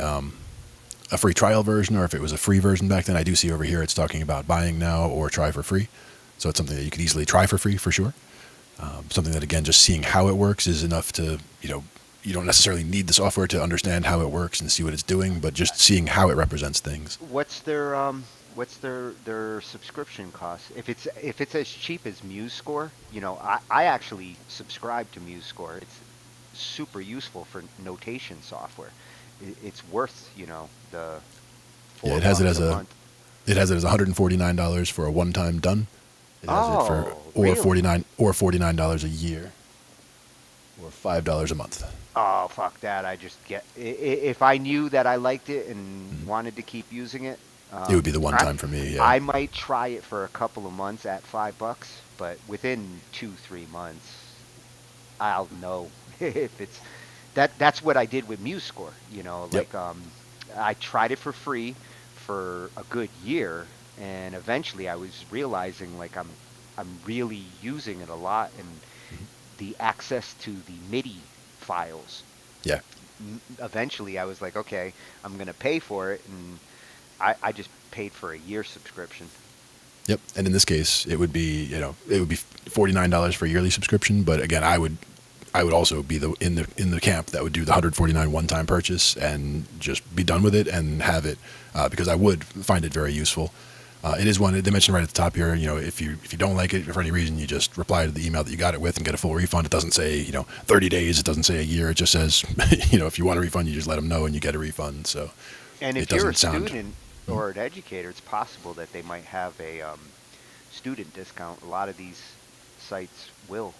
B: free trial version or if it was a free version back then. I do see over here it's talking about buying now or try for free. So it's something that you could easily try for free for sure. Something that, again, just seeing how it works is enough to, you don't necessarily need the software to understand how it works and see what it's doing, but just seeing how it represents things.
A: What's their what's their subscription cost? If it's as cheap as MuseScore, I actually subscribe to MuseScore. It's super useful for notation software. It's worth, the
B: Yeah,
A: four bucks a month.
B: it has it as $149 for a one-time done. It has it for
A: Oh, really?
B: $49 a year, or $5 a month.
A: Oh, fuck that. I just get if I knew that I liked it and wanted to keep using it,
B: It would be the one
A: I
B: time for me. Yeah.
A: I might try it for a couple of months at $5, but within 2, 3 months, I'll know if it's that's what I did with MuseScore.
B: Yep.
A: I tried it for free for a good year, and eventually I was realizing like I'm really using it a lot, and the access to the MIDI files.
B: Yeah.
A: Eventually, I was like, okay, I'm gonna pay for it, and I just paid for a year subscription.
B: Yep. And in this case, it would be $49 for a yearly subscription. But again, I would also be in the camp that would do the 149 one time purchase and just be done with it and have it, because I would find it very useful. It is one they mentioned right at the top here. If you don't like it for any reason, you just reply to the email that you got it with and get a full refund. It doesn't say 30 days. It doesn't say a year. It just says if you want a refund, you just let them know and you get a refund. So
A: And
B: it
A: if you're a
B: doesn't sound.
A: student or an educator, it's possible that they might have a student discount. A lot of these sites will.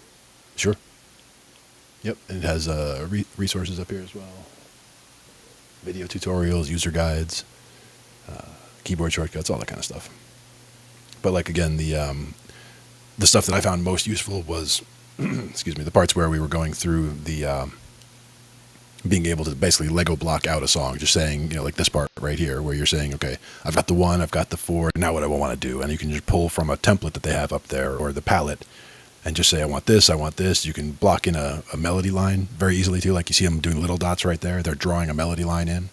B: Sure. Yep, and it has resources up here as well. Video tutorials, user guides, keyboard shortcuts, all that kind of stuff. But like again, the stuff that I found most useful was, excuse me, the parts where we were going through the being able to basically Lego block out a song, just saying, like this part right here, where you're saying, okay, I've got the 1, I've got the 4, now what do I want to do? And you can just pull from a template that they have up there or the palette and just say, I want this, I want this. You can block in a melody line very easily too. Like you see them doing little dots right there. They're drawing a melody line in.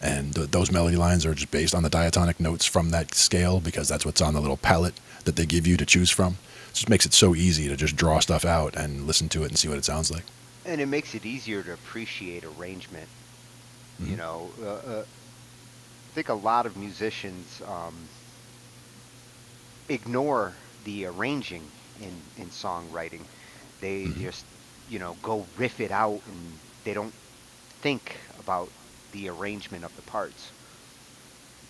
B: And those melody lines are just based on the diatonic notes from that scale, because that's what's on the little palette that they give you to choose from. It just makes it so easy to just draw stuff out and listen to it and see what it sounds like.
A: And it makes it easier to appreciate arrangement.
B: Mhm.
A: I think a lot of musicians ignore the arranging in songwriting. They
B: Mhm.
A: just, go riff it out, and they don't think about the arrangement of the parts.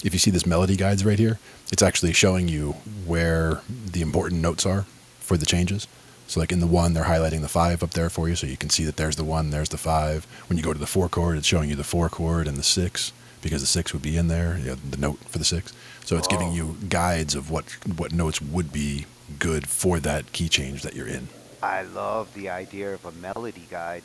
B: If you see this melody guides right here, it's actually showing you where the important notes are for the changes. So like in the 1, they're highlighting the 5 up there for you, so you can see that there's the 1, there's the 5. When you go to the 4 chord, it's showing you the 4 chord and the 6, because the 6 would be in there, the note for the 6. So it's giving
A: Oh,
B: you guides of what notes would be good for that key change that you're in.
A: I love the idea of a melody guide.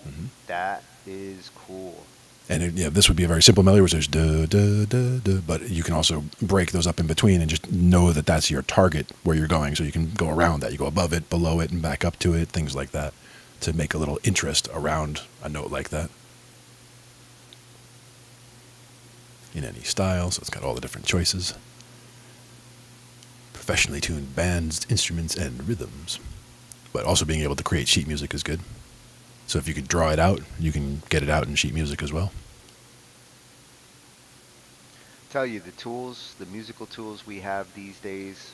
B: Hmm.
A: That is cool.
B: And this would be a very simple melody where there's da da da da, but you can also break those up in between and just know that that's your target where you're going. So you can go around that. You go above it, below it, and back up to it, things like that, to make a little interest around a note like that. In any style, so it's got all the different choices. Professionally tuned bands, instruments, and rhythms. But also being able to create sheet music is good. So if you could draw it out, you can get it out in sheet music as well.
A: Tell you the musical tools we have these days,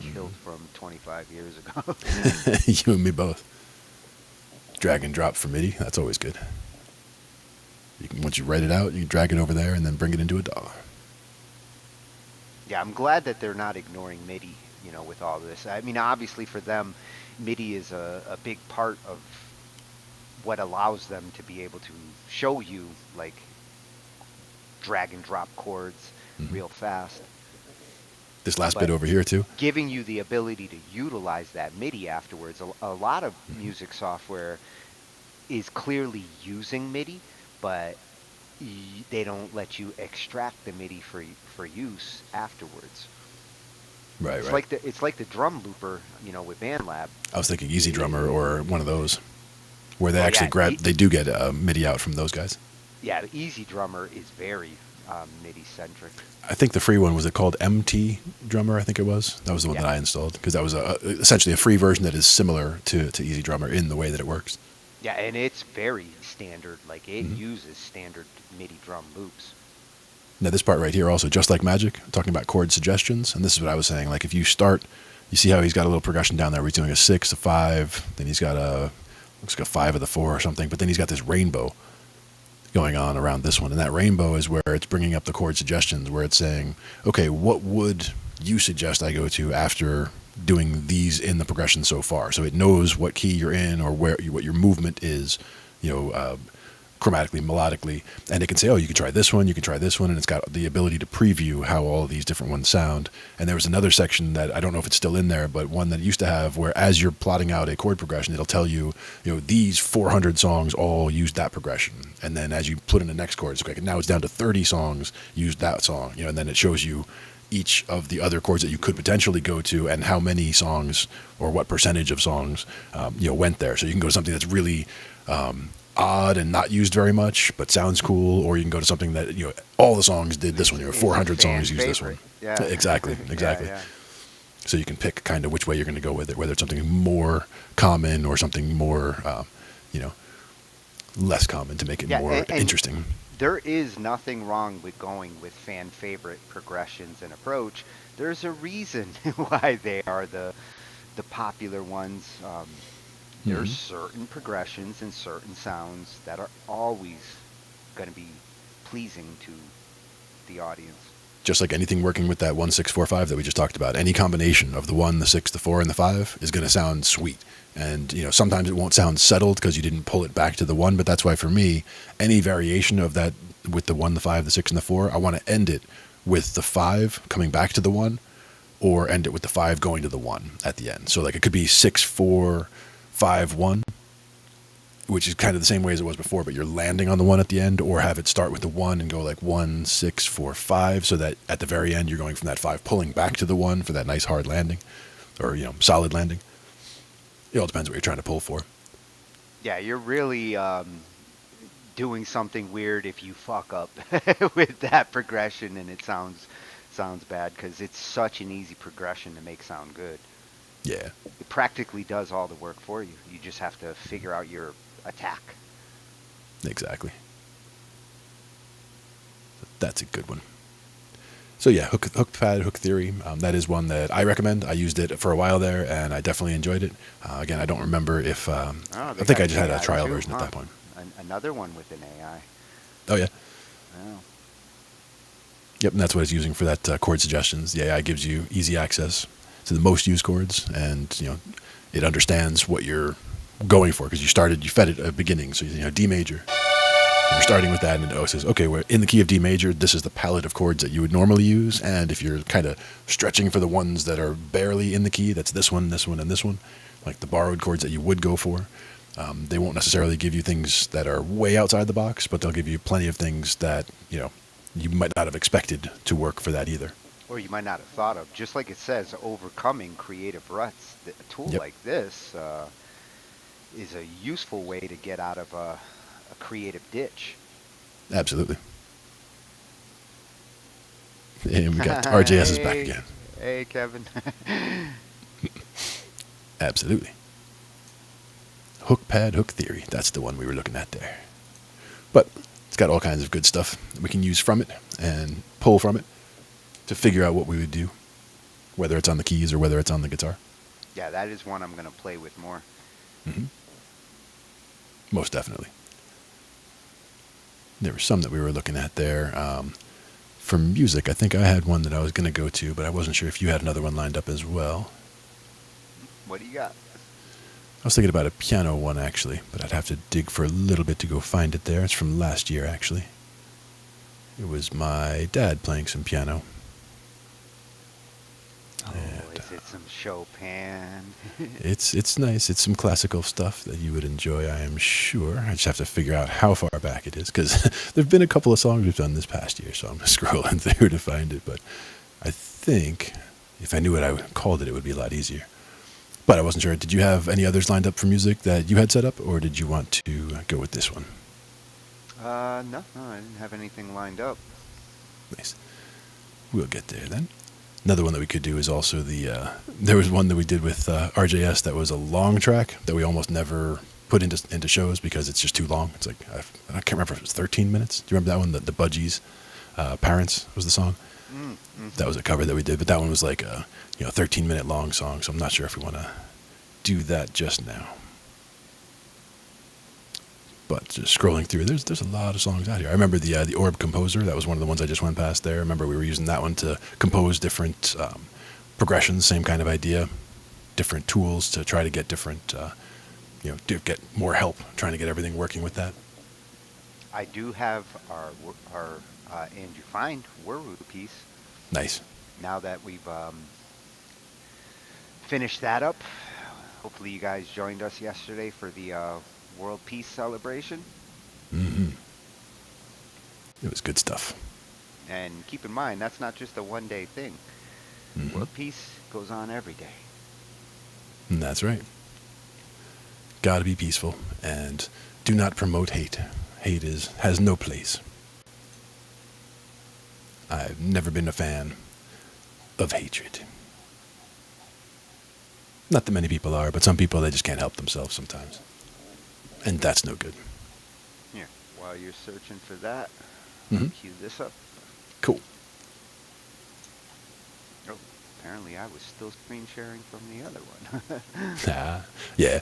A: killed from 25 years ago.
B: You and me both. Drag and drop for MIDI, that's always good. Once you write it out, you can drag it over there and then bring it into a DAW.
A: Yeah, I'm glad that they're not ignoring MIDI, with all this. I mean, obviously for them, MIDI is a big part of what allows them to be able to show you, like, drag and drop chords
B: Mhm.
A: real fast.
B: This last bit
A: But
B: over here too.
A: giving you the ability to utilize that MIDI afterwards, a lot of music software is clearly using MIDI, but they don't let you extract the MIDI for use afterwards.
B: Right,
A: It's
B: right.
A: like the drum looper, with BandLab.
B: I was thinking Easy Drummer or one of those, where they
A: Oh
B: actually
A: yeah,
B: they do get MIDI out from those guys.
A: yeah. The Easy Drummer is very MIDI centric.
B: I think the free one, was it called MT Drummer? I think it was. That was the one
A: Yeah,
B: that I installed, because that was essentially a free version that is similar to Easy Drummer in the way that it works.
A: yeah, and it's very standard. Like it
B: Hmm.
A: uses standard MIDI drum loops.
B: Now this part right here also, just like magic, talking about chord suggestions, and this is what I was saying. Like if you start, you see how he's got a little progression down there where he's doing a 6, a 5, then he's got looks like a 5 of the 4 or something, but then he's got this rainbow going on around this one, and that rainbow is where it's bringing up the chord suggestions, where it's saying, okay, what would you suggest I go to after doing these in the progression so far? So it knows what key you're in or what your movement is, chromatically, melodically, and it can say, oh, you can try this one, you can try this one, and it's got the ability to preview how all of these different ones sound. And there was another section that I don't know if it's still in there, but one that it used to have where as you're plotting out a chord progression, it'll tell you, these 400 songs all use that progression. And then as you put in the next chord, it's like, now it's down to 30 songs use that song, and then it shows you each of the other chords that you could potentially go to and how many songs or what percentage of songs, went there. So you can go to something that's really, odd and not used very much, but sounds cool, or you can go to something that all the songs did this one. 400 songs use this one.
A: Yeah,
B: exactly.
A: Yeah.
B: So you can pick kind of which way you're going to go with it, whether it's something more common or something more, less common to make it more interesting.
A: There is nothing wrong with going with fan favorite progressions and approach. There's a reason why they are the popular ones. There's certain progressions and certain sounds that are always going to be pleasing to the audience.
B: Just like anything working with that 1, 6, 4, 5 that we just talked about, any combination of the 1, the 6, the 4, and the 5 is going to sound sweet. And sometimes it won't sound settled because you didn't pull it back to the 1. But that's why for me, any variation of that with the 1, the 5, the 6, and the 4, I want to end it with the 5 coming back to the 1, or end it with the 5 going to the 1 at the end. So like it could be 6, 4, 5, 1, which is kind of the same way as it was before, but you're landing on the 1 at the end, or have it start with the 1 and go like 1, 6, 4, 5, so that at the very end you're going from that 5 pulling back to the 1 for that nice hard landing, or solid landing. It all depends what you're trying to pull for.
A: Yeah, you're really doing something weird if you fuck up with that progression and it sounds bad, because it's such an easy progression to make sound good.
B: Yeah.
A: It practically does all the work for you. You just have to figure out your attack.
B: Exactly. That's a good one. So yeah, hook pad, hook theory. That is one that I recommend. I used it for a while there, and I definitely enjoyed it. Again, I don't remember if I think I just had a trial version at that point.
A: Another one with an AI.
B: Oh yeah.
A: Oh.
B: Yep, and that's what it's using for that chord suggestions. The AI gives you easy access to the most used chords, and it understands what you're going for because you fed it at the beginning. So D major. You're starting with that, and it says, okay, we're in the key of D major. This is the palette of chords that you would normally use, and if you're kind of stretching for the ones that are barely in the key, that's this one, this one, and this one, like the borrowed chords that you would go for. They won't necessarily give you things that are way outside the box, but they'll give you plenty of things that you might not have expected to work for that either.
A: Or you might not have thought of. Just like it says, overcoming creative ruts. A tool like this is a useful way to get out of a creative ditch.
B: Absolutely. And we got RJS is back again.
A: Hey, Kevin.
B: Absolutely. Hook pad, hook theory. That's the one we were looking at there. But it's got all kinds of good stuff that we can use from it and pull from it to figure out what we would do, whether it's on the keys or whether it's on the guitar.
A: Yeah, that is one I'm going to play with more.
B: Mm-hmm. Most definitely. There were some that we were looking at there. For music, I think I had one that I was going to go to, but I wasn't sure if you had another one lined up as well.
A: What do you got?
B: I was thinking about a piano one, actually, but I'd have to dig for a little bit to go find it there. It's from last year, actually. It was my dad playing some piano.
A: Oh, is it some Chopin?
B: It's nice. It's some classical stuff that you would enjoy, I am sure. I just have to figure out how far back it is, because there have been a couple of songs we've done this past year, so I'm scrolling through to find it. But I think if I knew what I called it, it would be a lot easier. But I wasn't sure. Did you have any others lined up for music that you had set up, or did you want to go with this one?
A: No, I didn't have anything lined up.
B: Nice. We'll get there then. Another one that we could do is also there was one that we did with RJS that was a long track that we almost never put into shows because it's just too long. It's like, I can't remember if it was 13 minutes. Do you remember that one, the Budgies Parents was the song.
A: Mm-hmm.
B: That was a cover that we did, but that one was like a 13-minute long song, so I'm not sure if we want to do that just now. But just scrolling through, there's a lot of songs out here. I remember the Orb Composer. That was one of the ones I just went past there. I remember we were using that one to compose different progressions, same kind of idea, different tools to try to get different, to get more help trying to get everything working with that.
A: I do have our Angified Wuru piece.
B: Nice.
A: Now that we've finished that up, hopefully you guys joined us yesterday for the World Peace Celebration.
B: Mm-hmm. It was good stuff.
A: And keep in mind, that's not just a one-day thing.
B: Mm-hmm.
A: World Peace goes on every day.
B: And that's right. Got to be peaceful and do not promote hate. Hate has no place. I've never been a fan of hatred. Not that many people are, but some people, they just can't help themselves sometimes. And that's no good.
A: Here, while you're searching for that,
B: Mm-hmm.
A: cue this up.
B: Cool.
A: Oh, apparently I was still screen sharing from the other one.
B: Yeah.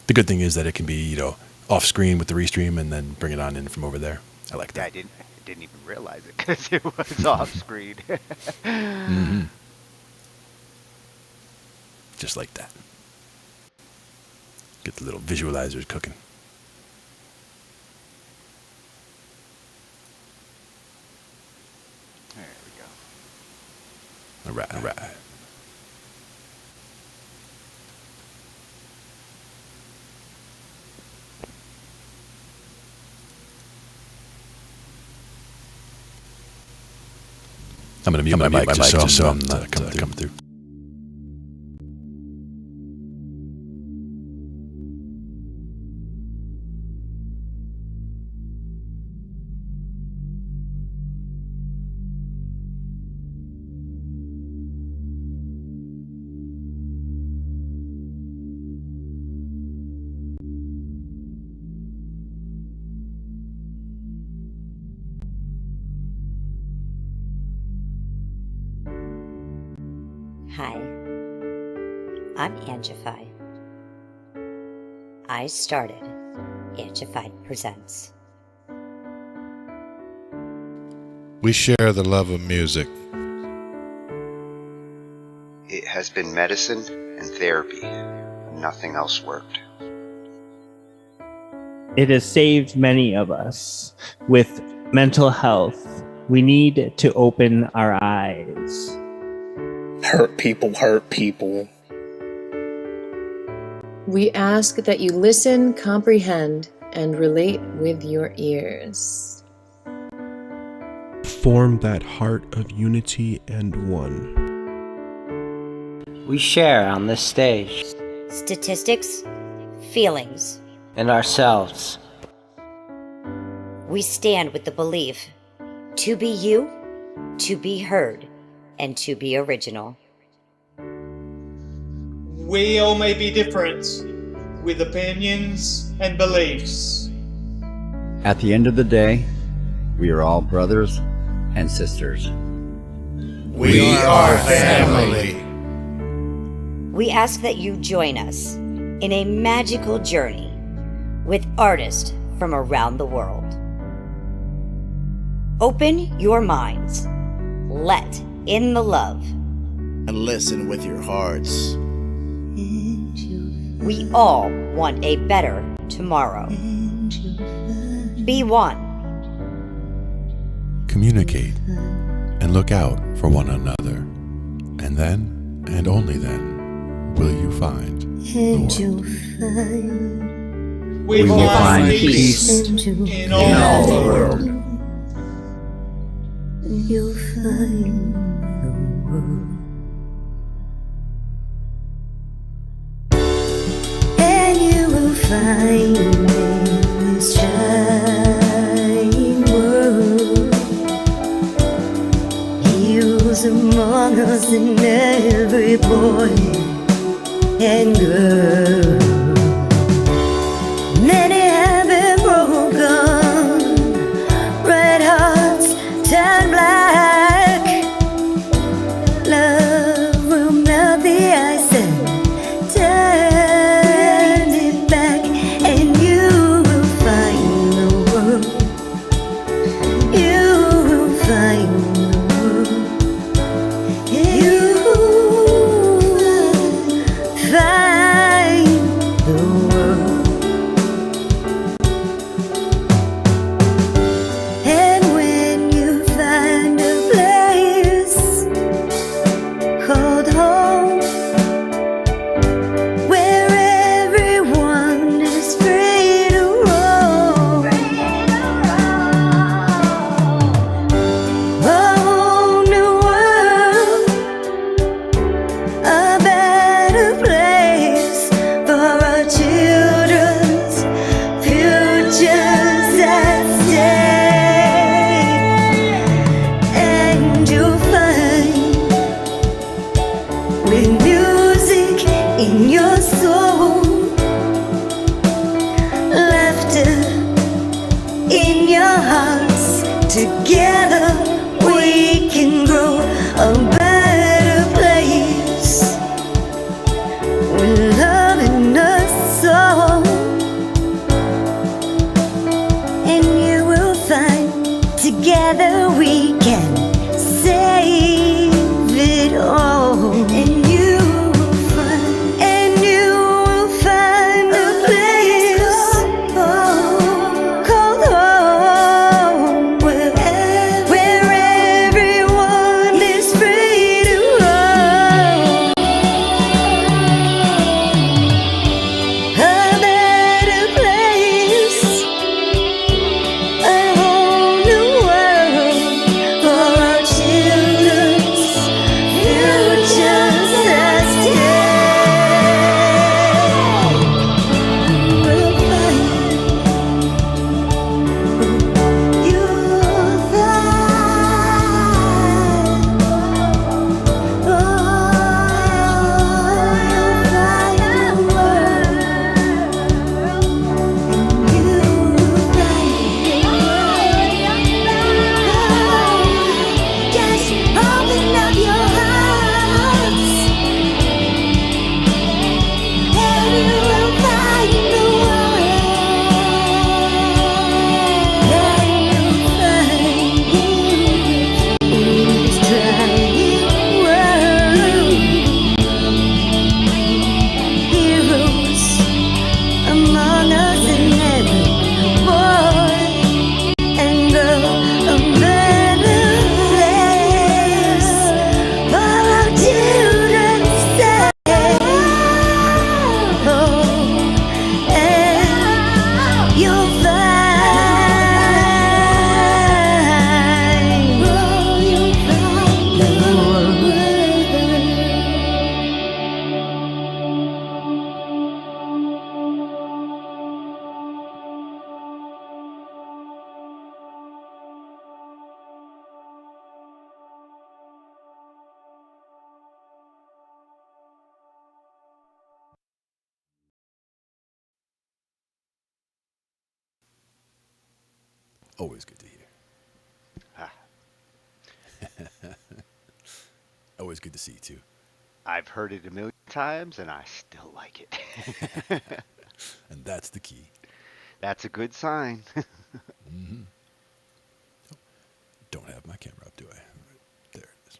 B: The good thing is that it can be, off screen with the restream and then bring it on in from over there. I like
A: Yeah,
B: that.
A: I didn't even realize it because it was off screen.
B: Mm-hmm. Just like that. Get the little visualizers cooking.
A: There we go.
B: All right. I'm going to mute my mic just so I'm not coming through.
E: Hi, I'm Angified. I started Angified Presents.
F: We share the love of music.
A: It has been medicine and therapy. Nothing else worked.
G: It has saved many of us with mental health. We need to open our eyes.
H: Hurt people.
I: We ask that you listen, comprehend, and relate with your ears.
J: Form that heart of unity and one.
K: We share on this stage.
E: Statistics, feelings.
K: And ourselves.
E: We stand with the belief to be you, to be heard, and to be original.
L: We all may be different, with opinions and beliefs.
M: At the end of the day, we are all brothers and sisters.
F: We are family.
E: We ask that you join us in a magical journey with artists from around the world. Open your minds. Let in the love.
N: And listen with your hearts.
E: We all want a better tomorrow. Be one.
B: Communicate and look out for one another. And then, and only then, will you find the world.
L: We will find peace in all the world.
O: You'll find the world. And you will find in this giant world heroes among us and every boy and girl. Many have been broken, red hearts turn black. Together we can grow a better place with love in us all. And you will find together we can save it all. And you will find a place called home, where everyone is free to roam. A better place, a whole new world for our children's futures at stake. We'll find, you'll find, oh, you'll find a world, and you'll find, just open up your hearts, and you will find the world, and you'll find this trying world, heroes among us in heaven, boy and girl, a better place for our children's sake. Oh, and you'll find, oh, you'll find the world.
B: Always good to hear. Always good to see, too.
A: I've heard it a million times and I still like it.
B: And that's the key.
A: That's a good sign.
B: Mm-hmm. Don't have my camera up, do I? There it is.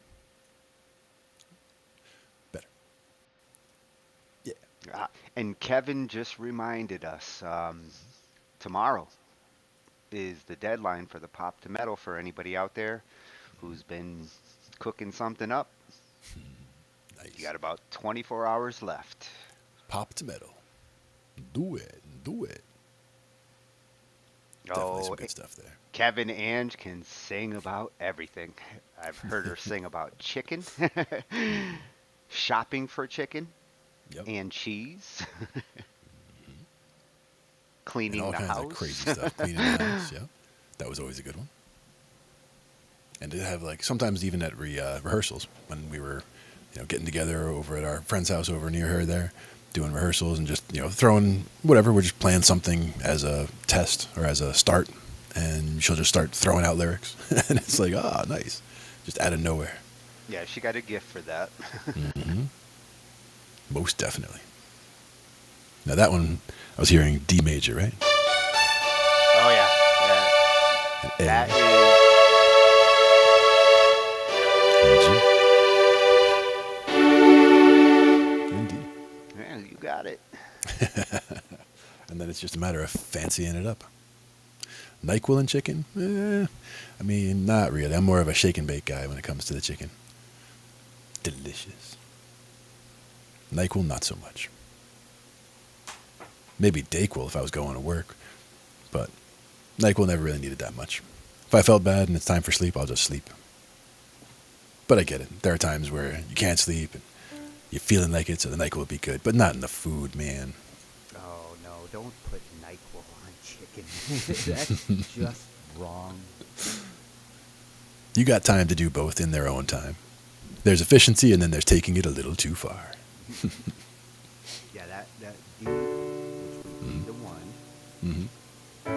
B: Better. Yeah.
A: And Kevin just reminded us tomorrow is the deadline for the Pop to Metal for anybody out there who's been cooking something up.
B: Nice.
A: You got about 24 hours left.
B: Pop to metal. Do it. Do it. Definitely some good stuff there.
A: Kevin Ange can sing about everything. I've heard her sing about chicken, shopping for chicken, and cheese, cleaning
B: and all
A: the
B: kinds
A: house.
B: Of crazy stuff. Cleaning the house, yeah. That was always a good one. And to have, like, sometimes even at rehearsals when we were, getting together over at our friend's house over near her there, doing rehearsals and just, throwing whatever. We're just playing something as a test or as a start, and she'll just start throwing out lyrics. And it's like, nice. Just out of nowhere.
A: Yeah, she got a gift for that.
B: Mm-hmm. Most definitely. Now that one, I was hearing D major, right?
A: Oh, yeah. That is...
B: Indeed.
A: Yeah, you got it.
B: And then it's just a matter of fancying it up. NyQuil and chicken? I mean, not really. I'm more of a shake and bake guy when it comes to the chicken. Delicious. NyQuil, not so much. Maybe Dayquil if I was going to work, but NyQuil never really needed that much. If I felt bad and it's time for sleep, I'll just sleep. But I get it. There are times where you can't sleep and you're feeling like it, so the NyQuil would be good, but not in the food, man.
C: Oh, no, don't put NyQuil on chicken. That's just wrong.
B: You got time to do both in their own time. There's efficiency, and then there's taking it a little too far.
C: Yeah, that D, which would be the one.
B: Mm-hmm.
C: A.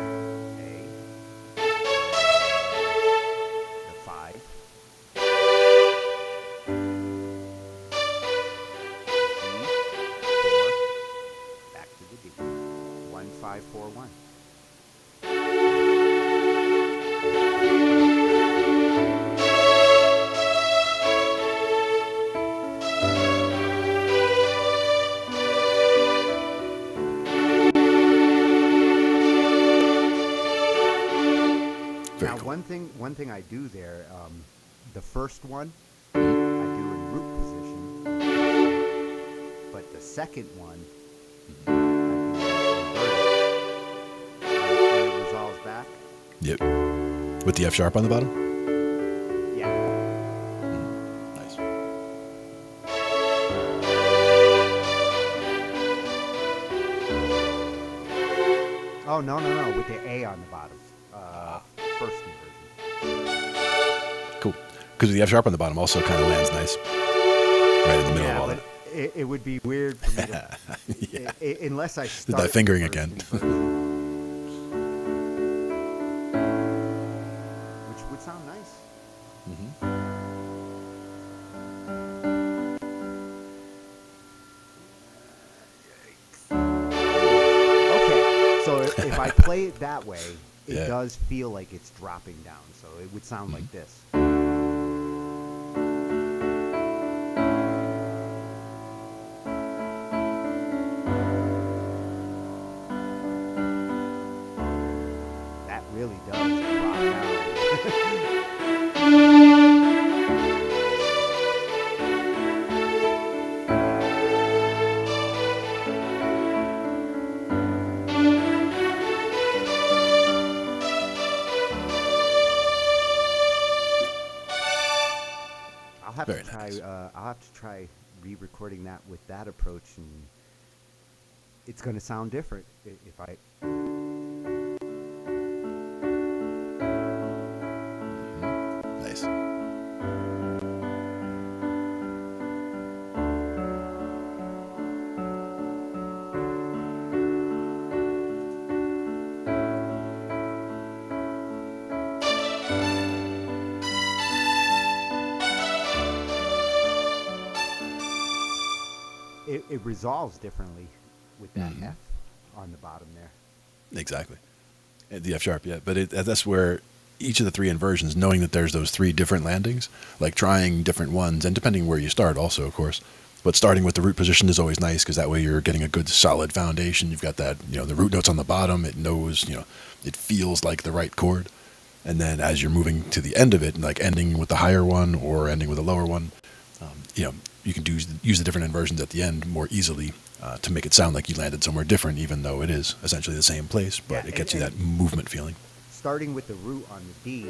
C: one thing I do there, the first one I do in root position, but the second one I do inverted. When it resolves back.
B: Yep. With the F sharp on the bottom?
C: Yeah.
B: Nice.
C: Oh, no, with the A on the bottom. First inversion.
B: Cool. Because the F sharp on the bottom also kind of lands nice. Right in the middle of all that.
C: It would be weird for me to... unless I start...
B: Did that fingering again.
C: Which would sound nice. Okay, so if I play it that way, it does feel like it's dropping down. So it would sound like this. That really does drop down. I'll have to try re-recording that with that approach, and it's going to sound different if I.
B: Nice.
C: It resolves differently with that F on the bottom there.
B: Exactly. The F sharp, yeah. But that's where each of the three inversions, knowing that there's those three different landings, like trying different ones, and depending where you start also, of course. But starting with the root position is always nice because that way you're getting a good solid foundation. You've got that, the root notes on the bottom. It knows, it feels like the right chord. And then as you're moving to the end of it, like ending with the higher one or ending with a lower one, you can use the different inversions at the end more easily to make it sound like you landed somewhere different, even though it is essentially the same place, but it gets you that movement feeling.
C: Starting with the root on the D,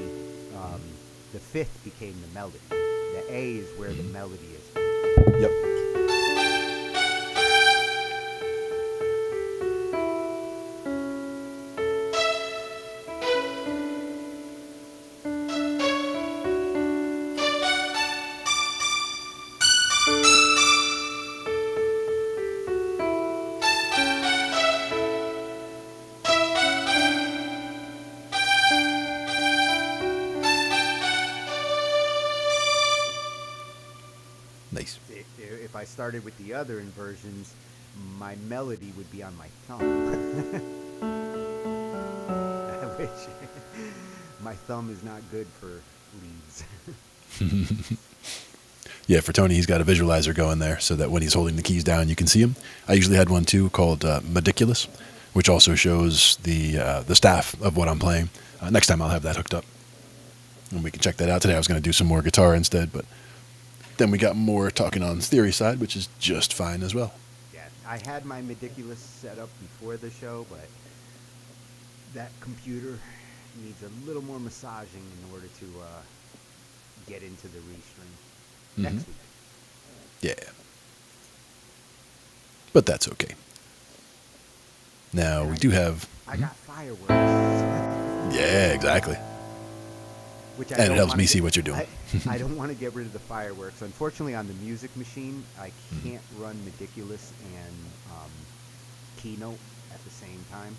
C: the fifth became the melody. The A is where the melody is.
B: Yep. Nice.
C: If I started with the other inversions, my melody would be on my thumb. Which my thumb is not good for leads.
B: Yeah, for Tony, he's got a visualizer going there so that when he's holding the keys down, you can see him. I usually had one too called Meticulous, which also shows the staff of what I'm playing. Next time I'll have that hooked up, and we can check that out. Today I was going to do some more guitar instead, but then we got more talking on theory side, which is just fine as well.
C: Yeah, I had my Meticulous set up before the show, but that computer needs a little more massaging in order to get into the restring next week.
B: Yeah. But that's okay. Now, we do have...
C: I got fireworks.
B: Yeah, exactly. And it helps me see what you're doing.
C: I don't want to get rid of the fireworks. Unfortunately, on the music machine, I can't run Meticulous and Keynote at the same time.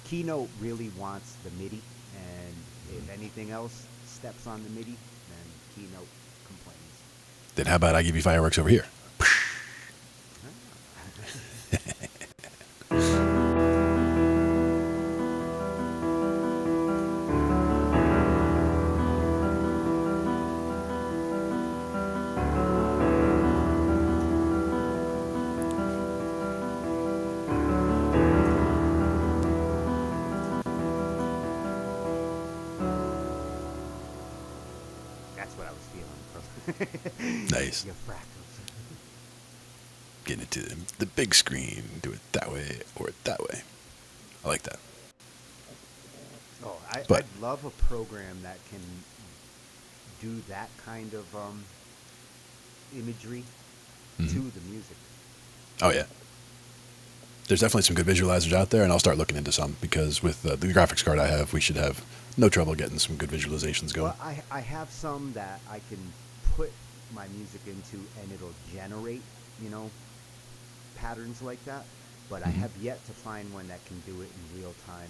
C: Keynote really wants the MIDI, and if anything else steps on the MIDI, then Keynote complains.
B: Then how about I give you fireworks over here?
C: feeling from
B: Nice.
C: your fractals.
B: Getting it to the big screen. Do it that way or that way. I like that.
C: Oh,
B: But-
C: I'd love a program that can do that kind of imagery to the music.
B: Oh yeah. There's definitely some good visualizers out there, and I'll start looking into some because with the graphics card I have, we should have no trouble getting some good visualizations going.
C: Well, I have some that I can put my music into, and it'll generate, patterns like that. But I have yet to find one that can do it in real time.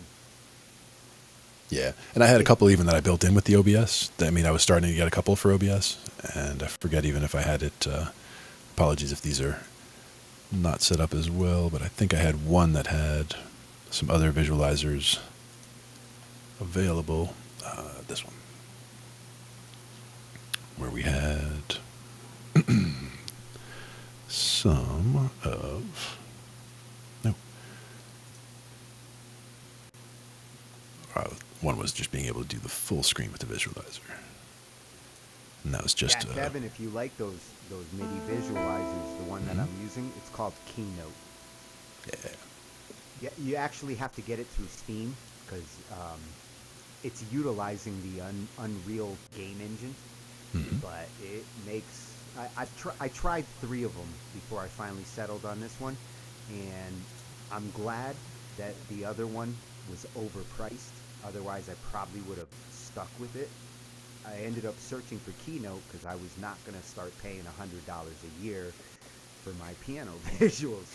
B: Yeah, and I had a couple even that I built in with the OBS. I mean, I was starting to get a couple for OBS, and I forget even if I had it. Apologies if these are not set up as well, but I think I had one that had some other visualizers available. This one, where we had some of... No. One was just being able to do the full screen with the visualizer. And that was just...
C: Yeah, Kevin, if you like those MIDI visualizers, the one that I'm using, it's called Keynote. Yeah, you actually have to get it through Steam because it's utilizing the Unreal game engine, but it makes... I tried 3 of them before I finally settled on this one, and I'm glad that the other one was overpriced. Otherwise, I probably would have stuck with it. I ended up searching for Keynote because I was not going to start paying $100 a year for my piano visuals.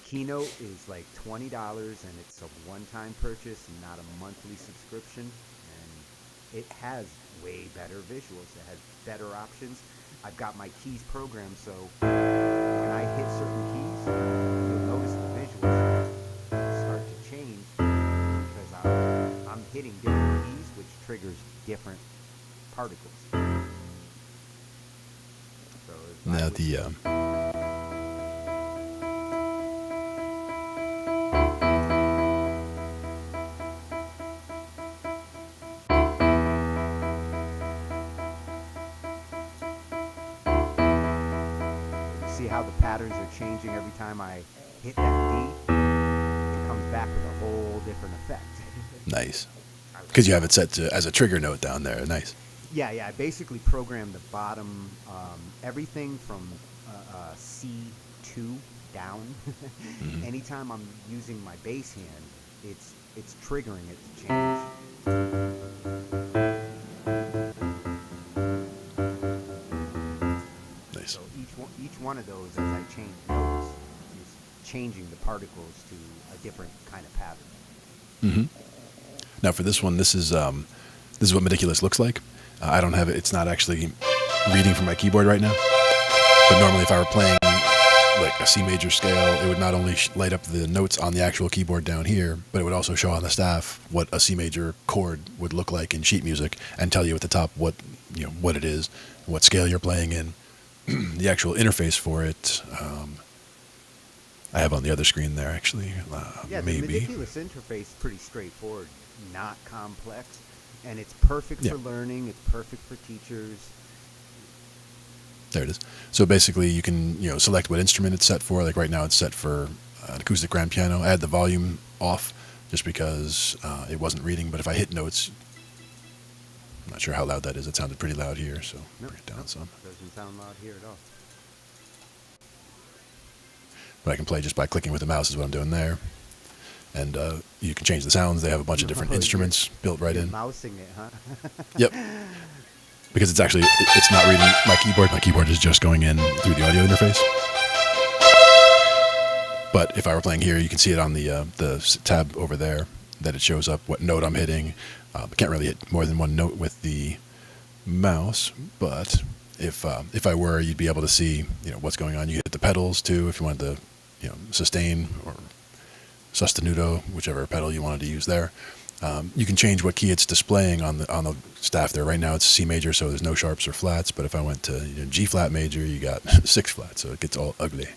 C: Keynote is like $20, and it's a one-time purchase and not a monthly subscription. And it has way better visuals. It has better options. I've got my keys programmed, so when I hit certain keys, you'll notice the visuals start to change because I'm hitting different keys, which triggers different particles. So
B: now the...
C: see how the patterns are changing every time I hit that D? It comes back with a whole different effect.
B: Nice. Because you have it set to as a trigger note down there. Nice.
C: Yeah, I basically programmed the bottom, everything from C2 down. Anytime I'm using my bass hand, it's triggering it to change.
B: Nice.
C: So each one of those, as I change notes, is changing the particles to a different kind of pattern.
B: Now for this one, this is what Meticulous looks like. I don't have it. It's not actually reading from my keyboard right now. But normally, if I were playing like a C major scale, it would not only light up the notes on the actual keyboard down here, but it would also show on the staff what a C major chord would look like in sheet music, and tell you at the top what it is, what scale you're playing in. The actual interface for it, I have on the other screen there actually.
C: Yeah,
B: maybe.
C: the Meticulous interface is pretty straightforward, not complex, and it's perfect for learning. It's perfect for teachers.
B: There it is. So basically, you can select what instrument it's set for. Like right now, it's set for an acoustic grand piano. I had the volume off just because it wasn't reading. But if I hit notes, I'm not sure how loud that is. It sounded pretty loud here, so bring it down some.
C: Doesn't sound loud here at all.
B: But I can play just by clicking with the mouse is what I'm doing there. And you can change the sounds. They have a bunch of different instruments built right in.
C: Mousing it, huh?
B: Yep. Because it's actually, it's not reading my keyboard. My keyboard is just going in through the audio interface. But if I were playing here, you can see it on the tab over there that it shows up what note I'm hitting. I can't really hit more than one note with the mouse, but if I were, you'd be able to see what's going on. You hit the pedals too if you wanted to sustain or sostenuto, whichever pedal you wanted to use there. You can change what key it's displaying on the staff there. Right now it's C major, so there's no sharps or flats. But if I went to G flat major, you got 6 flats, so it gets all ugly.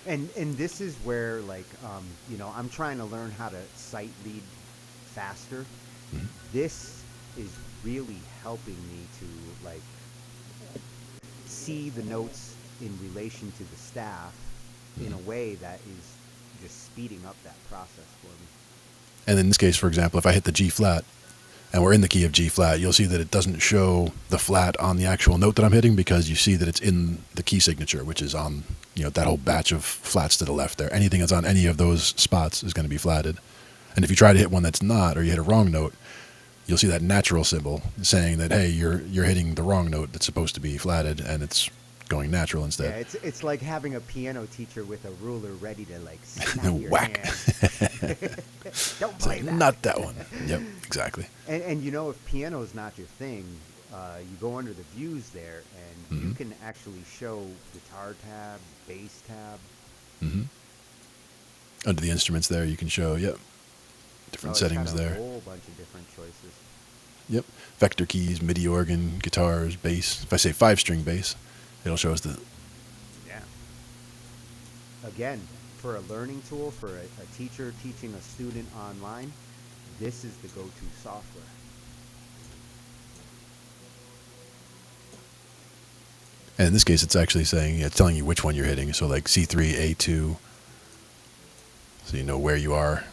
C: And this is where I'm trying to learn how to sight read faster. This is really helping me to see the notes in relation to the staff in a way that is just speeding up that process for me.
B: And in this case, for example, if I hit the G flat and we're in the key of G flat, you'll see that it doesn't show the flat on the actual note that I'm hitting because you see that it's in the key signature, which is on, that whole batch of flats to the left there. Anything that's on any of those spots is going to be flatted. And if you try to hit one that's not, or you hit a wrong note, you'll see that natural symbol saying that, hey, you're hitting the wrong note that's supposed to be flatted, and it's going natural instead.
C: Yeah, it's like having a piano teacher with a ruler ready to like snap your
B: whack.
C: hand. Don't play that.
B: Not that one. Yep, exactly.
C: And if piano is not your thing, you go under the views there, and you can actually show guitar tab, bass tab.
B: Under the instruments there, you can show, different settings there.
C: A whole bunch of different choices.
B: Yep. Vector keys, MIDI organ, guitars, bass. If I say 5-string bass, it'll show us the...
C: Yeah. Again, for a learning tool, for a teacher teaching a student online, this is the go-to software.
B: And in this case, it's actually saying, it's telling you which one you're hitting. So like C3, A2, so you know where you are,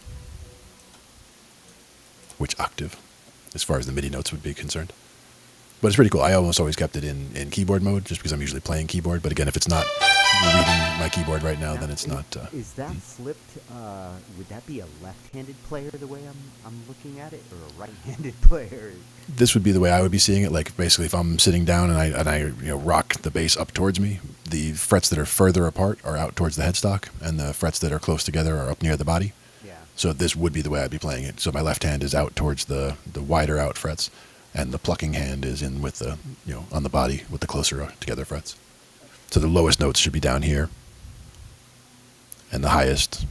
B: which octave, as far as the MIDI notes would be concerned. But it's pretty cool. I almost always kept it in keyboard mode, just because I'm usually playing keyboard. But again, if it's not reading my keyboard right now, then it's not...
C: Is that flipped? Would that be a left-handed player the way I'm looking at it, or a right-handed player?
B: This would be the way I would be seeing it. Like basically, if I'm sitting down and I rock the bass up towards me, the frets that are further apart are out towards the headstock, and the frets that are close together are up near the body.
C: Yeah.
B: So this would be the way I'd be playing it. So my left hand is out towards the wider out frets, and the plucking hand is in with the on the body with the closer together frets. So the lowest notes should be down here, and the highest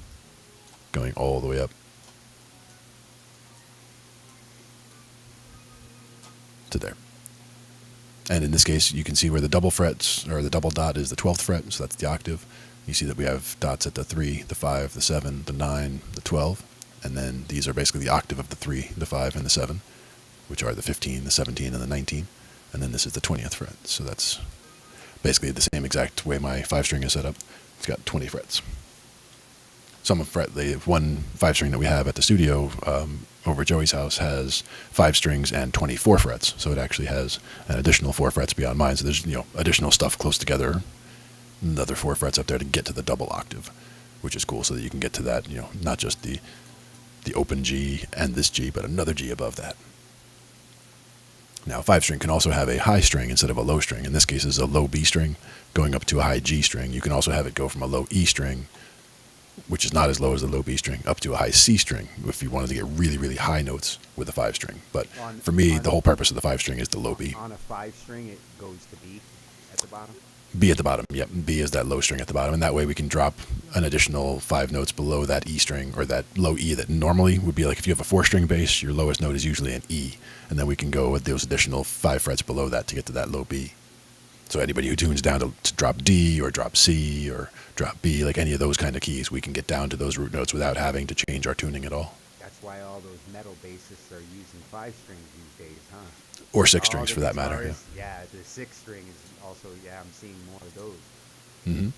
B: going all the way up to there. And in this case, you can see where the double frets, or the double dot, is the 12th fret, so that's the octave. You see that we have dots at the 3, the 5, the 7, the 9, the 12, and then these are basically the octave of the 3, the 5, and the 7, which are the 15, the 17, and the 19, and then this is the 20th fret. So that's basically the same exact way my 5-string is set up. It's got 20 frets. The one 5-string that we have at the studio over at Joey's house has 5 strings and 24 frets, so it actually has an additional 4 frets beyond mine. So there's additional stuff close together, another 4 frets up there to get to the double octave, which is cool, so that you can get to that, not just the open G and this G, but another G above that. Now, a 5-string can also have a high string instead of a low string. In this case, it's a low B string going up to a high G string. You can also have it go from a low E string, which is not as low as the low B string, up to a high C string if you wanted to get really, really high notes with a 5-string. But for me, the whole purpose of the 5-string is the low B.
C: On a 5-string, it goes to B at the bottom?
B: B at the bottom, yep. B is that low string at the bottom, and that way we can drop an additional 5 notes below that E string, or that low E that normally would be like if you have a 4-string bass, your lowest note is usually an E, and then we can go with those additional 5 frets below that to get to that low B. So anybody who tunes down to drop D or drop C or drop B, like any of those kind of keys, we can get down to those root notes without having to change our tuning at all.
C: That's why all those metal bassists are using 5-strings these days, huh?
B: Or 6 strings for that matter.
C: Yeah, the 6-string is also, I'm seeing more of those.
B: Mm-hmm.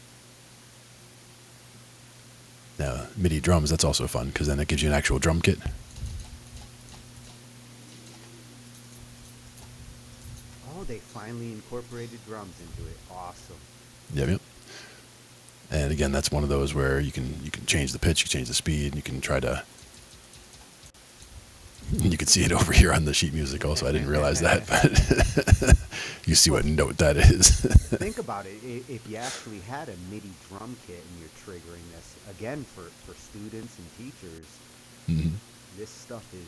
B: Now, MIDI drums, that's also fun, because then it gives you an actual drum kit.
C: Oh, they finally incorporated drums into it. Awesome.
B: Yep. And again, that's one of those where you can change the pitch, you can change the speed, you can try to... You can see it over here on the sheet music also. I didn't realize that, but you see what note that is.
C: Think about it. If you actually had a MIDI drum kit and you're triggering this, again, for students and teachers, this stuff is...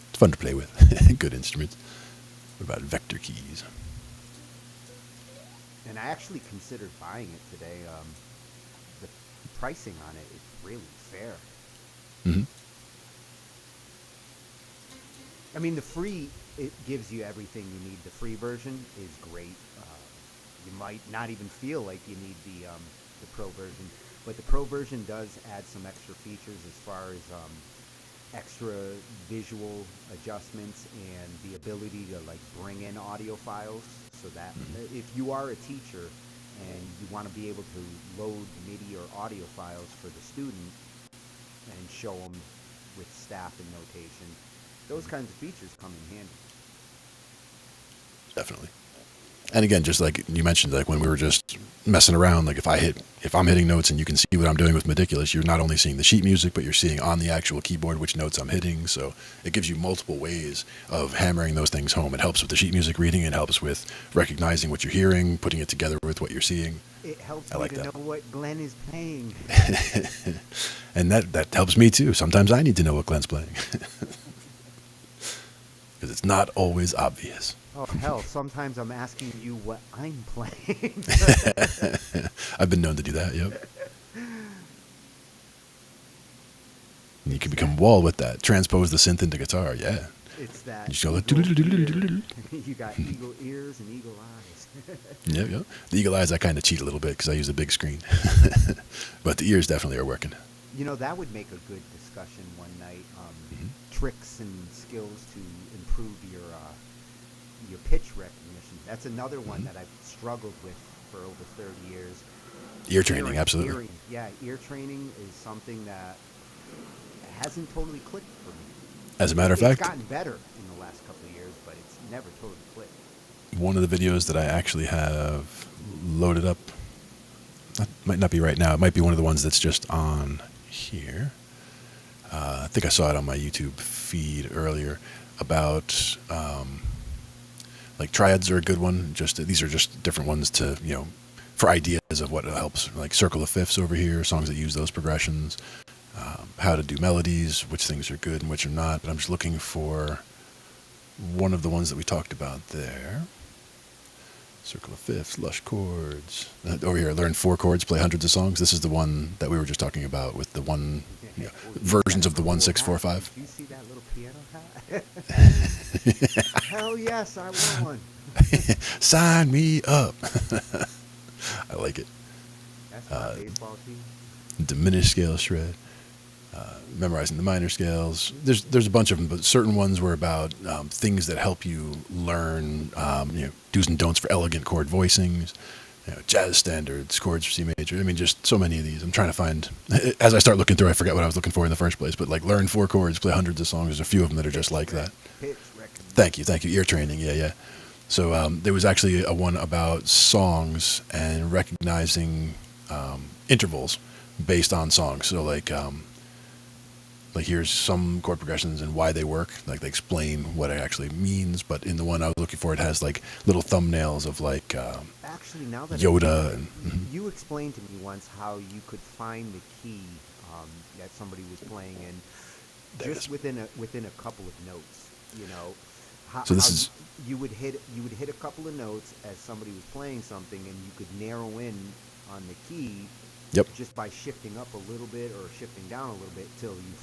B: It's fun to play with. Good instruments. What about vector keys?
C: And I actually considered buying it today. The pricing on it is really fair.
B: Mm-hmm.
C: I mean, the free, it gives you everything you need. The free version is great. You might not even feel like you need the pro version, but the pro version does add some extra features as far as extra visual adjustments and the ability to like bring in audio files so that if you are a teacher and you want to be able to load MIDI or audio files for the student and show them with staff and notation, those kinds of features come in handy.
B: Definitely. And again, just like you mentioned, like when we were just messing around, like if I'm hitting notes and you can see what I'm doing with Meticulous, you're not only seeing the sheet music, but you're seeing on the actual keyboard which notes I'm hitting. So it gives you multiple ways of hammering those things home. It helps with the sheet music reading. It helps with recognizing what you're hearing, putting it together with what you're seeing.
C: It helps
B: I
C: me
B: like
C: to
B: that.
C: know what Glenn is playing.
B: And that helps me too. Sometimes I need to know what Glenn's playing. Because it's not always obvious.
C: Oh, hell, sometimes I'm asking you what I'm playing.
B: I've been known to do that, yep. And you can become wall with that. Transpose the synth into guitar, yeah.
C: It's that.
B: You just go like,
C: you got eagle ears and eagle eyes.
B: Yep, yep. The eagle eyes, I kind of cheat a little bit because I use a big screen. But the ears definitely are working.
C: You know, that would make a good discussion one night. Tricks and skills to improve your pitch recognition. That's another one that I've struggled with for over 30 years.
B: Ear training, absolutely.
C: Hearing, yeah, ear training is something that hasn't totally clicked for me.
B: As a matter of fact,
C: it's gotten better in the last couple of years, but it's never totally clicked.
B: One of the videos that I actually have loaded up, might not be right now, it might be one of the ones that's just on here. I think I saw it on my YouTube feed earlier about like triads are a good one. Just these are just different ones to, you know, for ideas of what helps, like circle of fifths over here, songs that use those progressions, how to do melodies, which things are good and which are not. But I'm just looking for one of the ones that we talked about there. Circle of fifths, lush chords. Over here, learn 4 chords, play hundreds of songs. This is the one that we were just talking about with the one versions of the 1, 6, 4, 5.
C: Do you see that little piano hat? Hell yes, I want one.
B: Sign me up. I like it.
C: That's my baseball team.
B: Diminished scale shred. Memorizing the minor scales. There's a bunch of them, but certain ones were about things that help you learn, do's and don'ts for elegant chord voicings, jazz standards, chords for C major. I mean, just so many of these. I'm trying to find, as I start looking through, I forget what I was looking for in the first place, but like learn 4 chords, play hundreds of songs. There's a few of them that are just like that. Thank you. Ear training, yeah. So there was actually a one about songs and recognizing intervals based on songs. So like here's some chord progressions and why they work. Like they explain what it actually means. But in the one I was looking for, it has like little thumbnails of like
C: actually, now that
B: Yoda.
C: You explained to me once how you could find the key that somebody was playing in just within a couple of notes. You know,
B: So this is
C: you would hit a couple of notes as somebody was playing something, and you could narrow in on the key.
B: Yep.
C: Just by shifting up a little bit or shifting down a little bit till you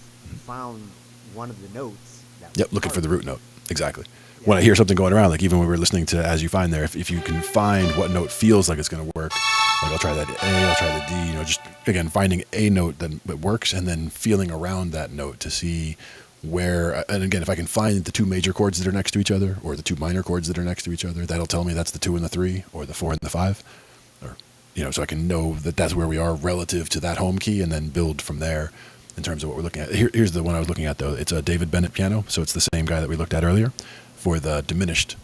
C: found one of the notes.
B: Yep, looking for the root note. Exactly. Yeah. When I hear something going around, like even when we were listening to As You Find there, if you can find what note feels like it's going to work, like I'll try that A, I'll try the D, just again, finding a note that works and then feeling around that note to see where, and again, if I can find the 2 major chords that are next to each other or the 2 minor chords that are next to each other, that'll tell me that's the 2 and the 3 or the 4 and the 5. So I can know that that's where we are relative to that home key and then build from there in terms of what we're looking at. Here's the one I was looking at, though. It's a David Bennett piano, so it's the same guy that we looked at earlier for the diminished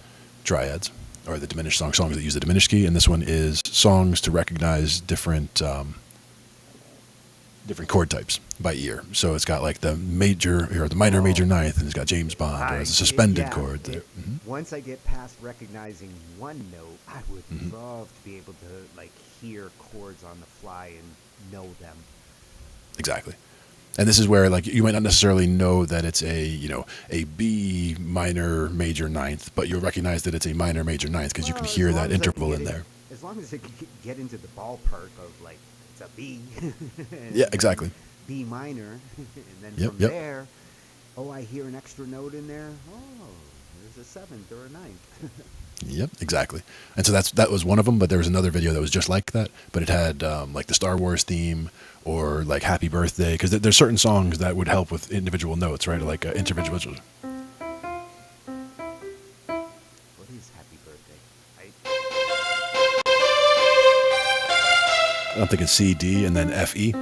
B: triads, or the diminished songs that use the diminished key, and this one is songs to recognize different chord types by ear. So it's got like the major, or the minor major ninth, and it's got James Bond, or it's a suspended chord there.
C: Once I get past recognizing one note, I would love to be able to like hear chords on the fly and know them.
B: Exactly. And this is where like you might not necessarily know that it's a B minor major ninth, but you'll recognize that it's a minor major ninth because you can hear that interval in there.
C: As long as it can get into the ballpark of like it's a B.
B: Yeah, exactly.
C: B minor, and then from there, I hear an extra note in there. Oh, there's a seventh or a ninth.
B: Yep, exactly. And so that was one of them. But there was another video that was just like that, but it had like the Star Wars theme or like Happy Birthday, because there's certain songs that would help with individual notes, right? Like individual.
C: What is Happy Birthday?
B: I'm thinking C, D, and then F, E.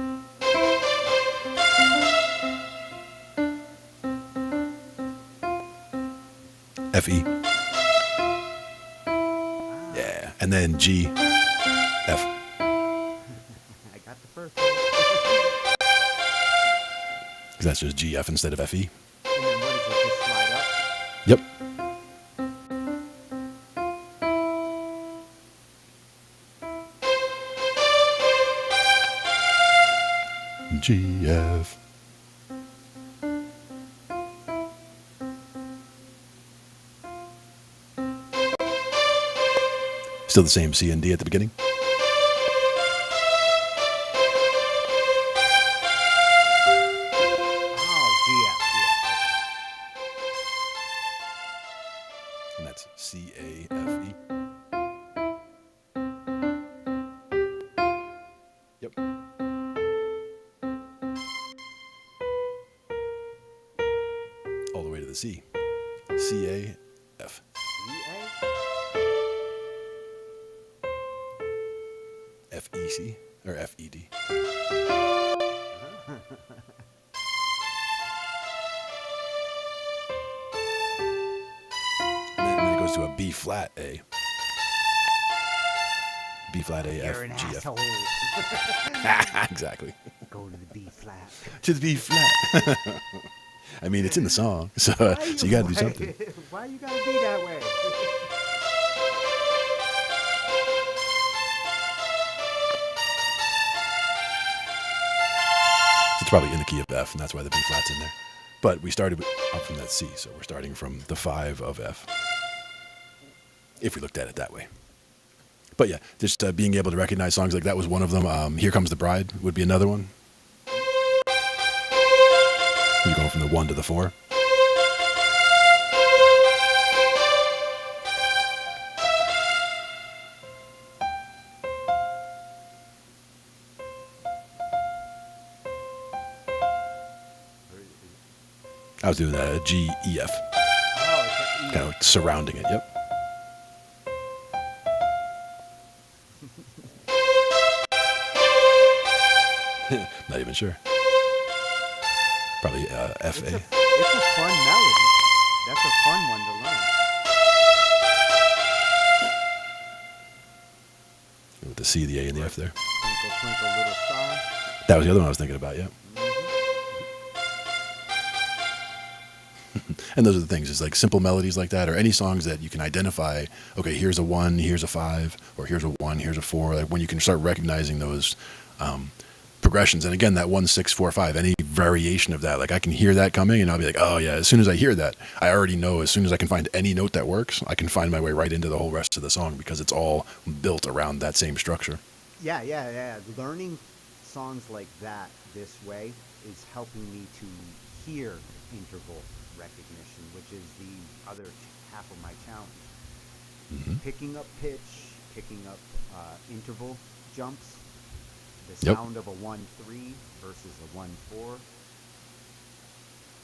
B: F, E. Yeah, and then G, F.
C: I got the first one.
B: Because that's just G, F instead of F, E.
C: And then what is it? Just slide up?
B: Yep. G, F. Still the same C and D at the beginning. And that's C, A, F, E. Yep. All the way to the C. C, A, F. F, E, C, or F, E, D. And then it goes to a B flat A. B flat A, F,
C: You're an
B: G, F.
C: asshole.
B: Exactly.
C: Go to the B flat.
B: To the B flat. I mean, it's in the song, so you got to do something.
C: Why you gotta be that way?
B: It's probably in the key of F, and that's why the B flat's in there. But we started up from that C, so we're starting from the 5 of F. If we looked at it that way. But yeah, just being able to recognize songs like that was one of them. Here Comes the Bride would be another one. You're going from the 1 to the 4. I was doing that G, E, F.
C: Oh, it's
B: Kind of surrounding it, yep. Not even sure. Probably F, A.
C: It's a fun melody. That's a fun one to learn.
B: With the C, the A, and the F there.
C: Twinkle, twinkle, little star.
B: That was the other one I was thinking about, yeah. And those are the things, it's like simple melodies like that, or any songs that you can identify, okay, here's a 1, here's a 5, or here's a 1, here's a 4, like when you can start recognizing those progressions. And again, that 1, 6, 4, 5, any variation of that, like I can hear that coming and I'll be like, oh yeah, as soon as I hear that, I already know as soon as I can find any note that works, I can find my way right into the whole rest of the song because it's all built around that same structure.
C: Yeah. Learning songs like that this way is helping me to hear interval recognition, which is the other half of my challenge.
B: Mm-hmm.
C: Picking up pitch, picking up interval jumps, the
B: Yep.
C: sound of a 1-3 versus a 1-4.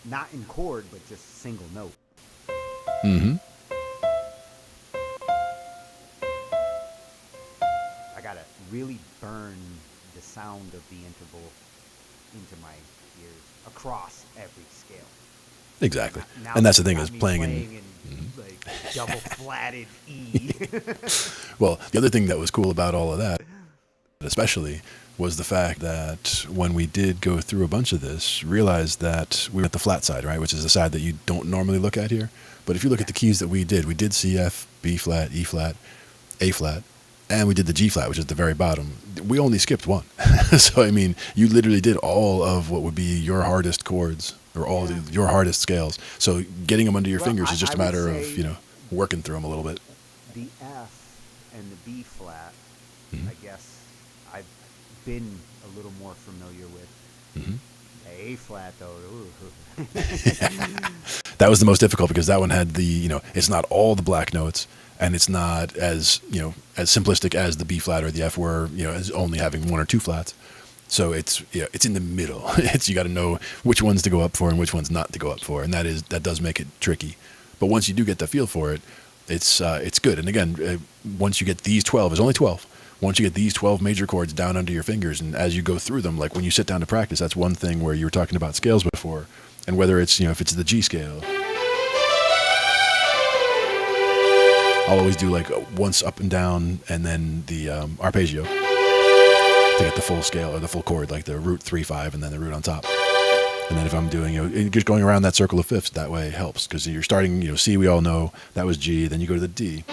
C: Not in chord, but just single note.
B: Mm-hmm.
C: I gotta really burn the sound of the interval into my ears across every scale.
B: Exactly.
C: Now
B: And that's the thing
C: got
B: is
C: me
B: playing
C: in like double flatted E.
B: Well, the other thing that was cool about all of that, especially, was the fact that when we did go through a bunch of this, realized that we were at the flat side, right, which is the side that you don't normally look at here. But if you look at the keys that we did C, F, B flat, E flat, A flat, and we did the G flat, which is at the very bottom. We only skipped one. So, I mean, you literally did all of what would be your hardest chords or all your hardest scales. So getting them under your fingers is just a matter of, working through them a little bit.
C: The F and the B flat, I guess I've been a little more familiar with.
B: Mm-hmm.
C: A flat though. Ooh.
B: That was the most difficult because that one had the, it's not all the black notes, and it's not as, as simplistic as the B flat or the F were, as only having one or two flats. So it's in the middle. You got to know which ones to go up for and which ones not to go up for, and that does make it tricky. But once you do get the feel for it, it's good. And again, once you get these 12, there's only 12. Once you get these 12 major chords down under your fingers, and as you go through them, like when you sit down to practice, that's one thing where you were talking about scales before, and whether it's, if it's the G scale, I'll always do like once up and down, and then the arpeggio to get the full scale or the full chord, like the root 3/5, and then the root on top. And then if I'm doing, just going around that circle of fifths, that way helps because you're starting, C, we all know that was G, then you go to the D.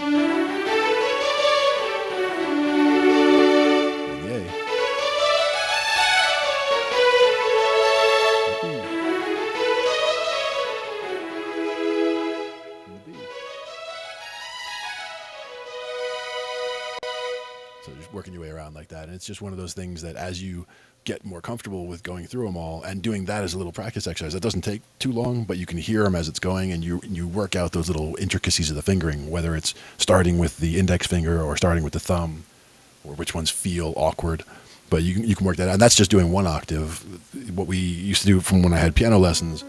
B: So just working your way around like that. And it's just one of those things that as you get more comfortable with going through them all and doing that as a little practice exercise, that doesn't take too long, but you can hear them as it's going, and you work out those little intricacies of the fingering, whether it's starting with the index finger or starting with the thumb, or which ones feel awkward. But you can work that out. And that's just doing one octave. What we used to do from when I had piano lessons,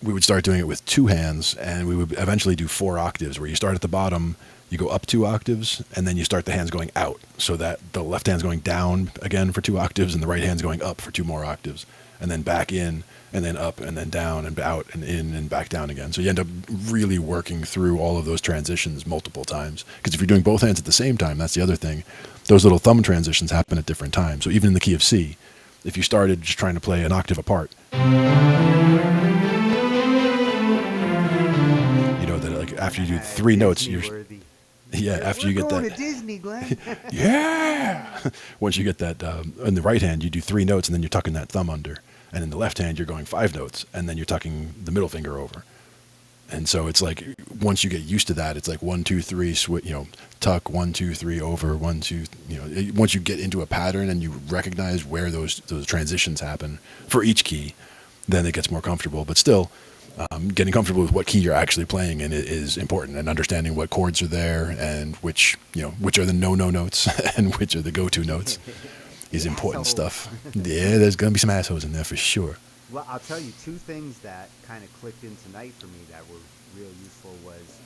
B: we would start doing it with two hands, and we would eventually do 4 octaves, where you start at the bottom, you go up 2 octaves, and then you start the hands going out, so that the left hand's going down again for 2 octaves, and the right hand's going up for 2 more octaves, and then back in, and then up, and then down, and out, and in, and back down again. So you end up really working through all of those transitions multiple times. Because if you're doing both hands at the same time, that's the other thing. Those little thumb transitions happen at different times. So even in the key of C, if you started just trying to play an octave apart, that like after you do 3 notes, you're after you get that.
C: We're going to Disney, Glenn.
B: Yeah. Once you get that in the right hand, you do 3 notes, and then you're tucking that thumb under. And in the left hand, you're going 5 notes, and then you're tucking the middle finger over. And so it's like once you get used to that, it's like 1, 2, 3, tuck 1, 2, 3 over 1, 2. Once you get into a pattern and you recognize where those transitions happen for each key, then it gets more comfortable. But still, getting comfortable with what key you're actually playing in is important, and understanding what chords are there and which are the no notes and which are the go-to notes is important stuff. Yeah, there's gonna be some assholes in there for sure.
C: Well, I'll tell you 2 things that kind of clicked in tonight for me that were real useful was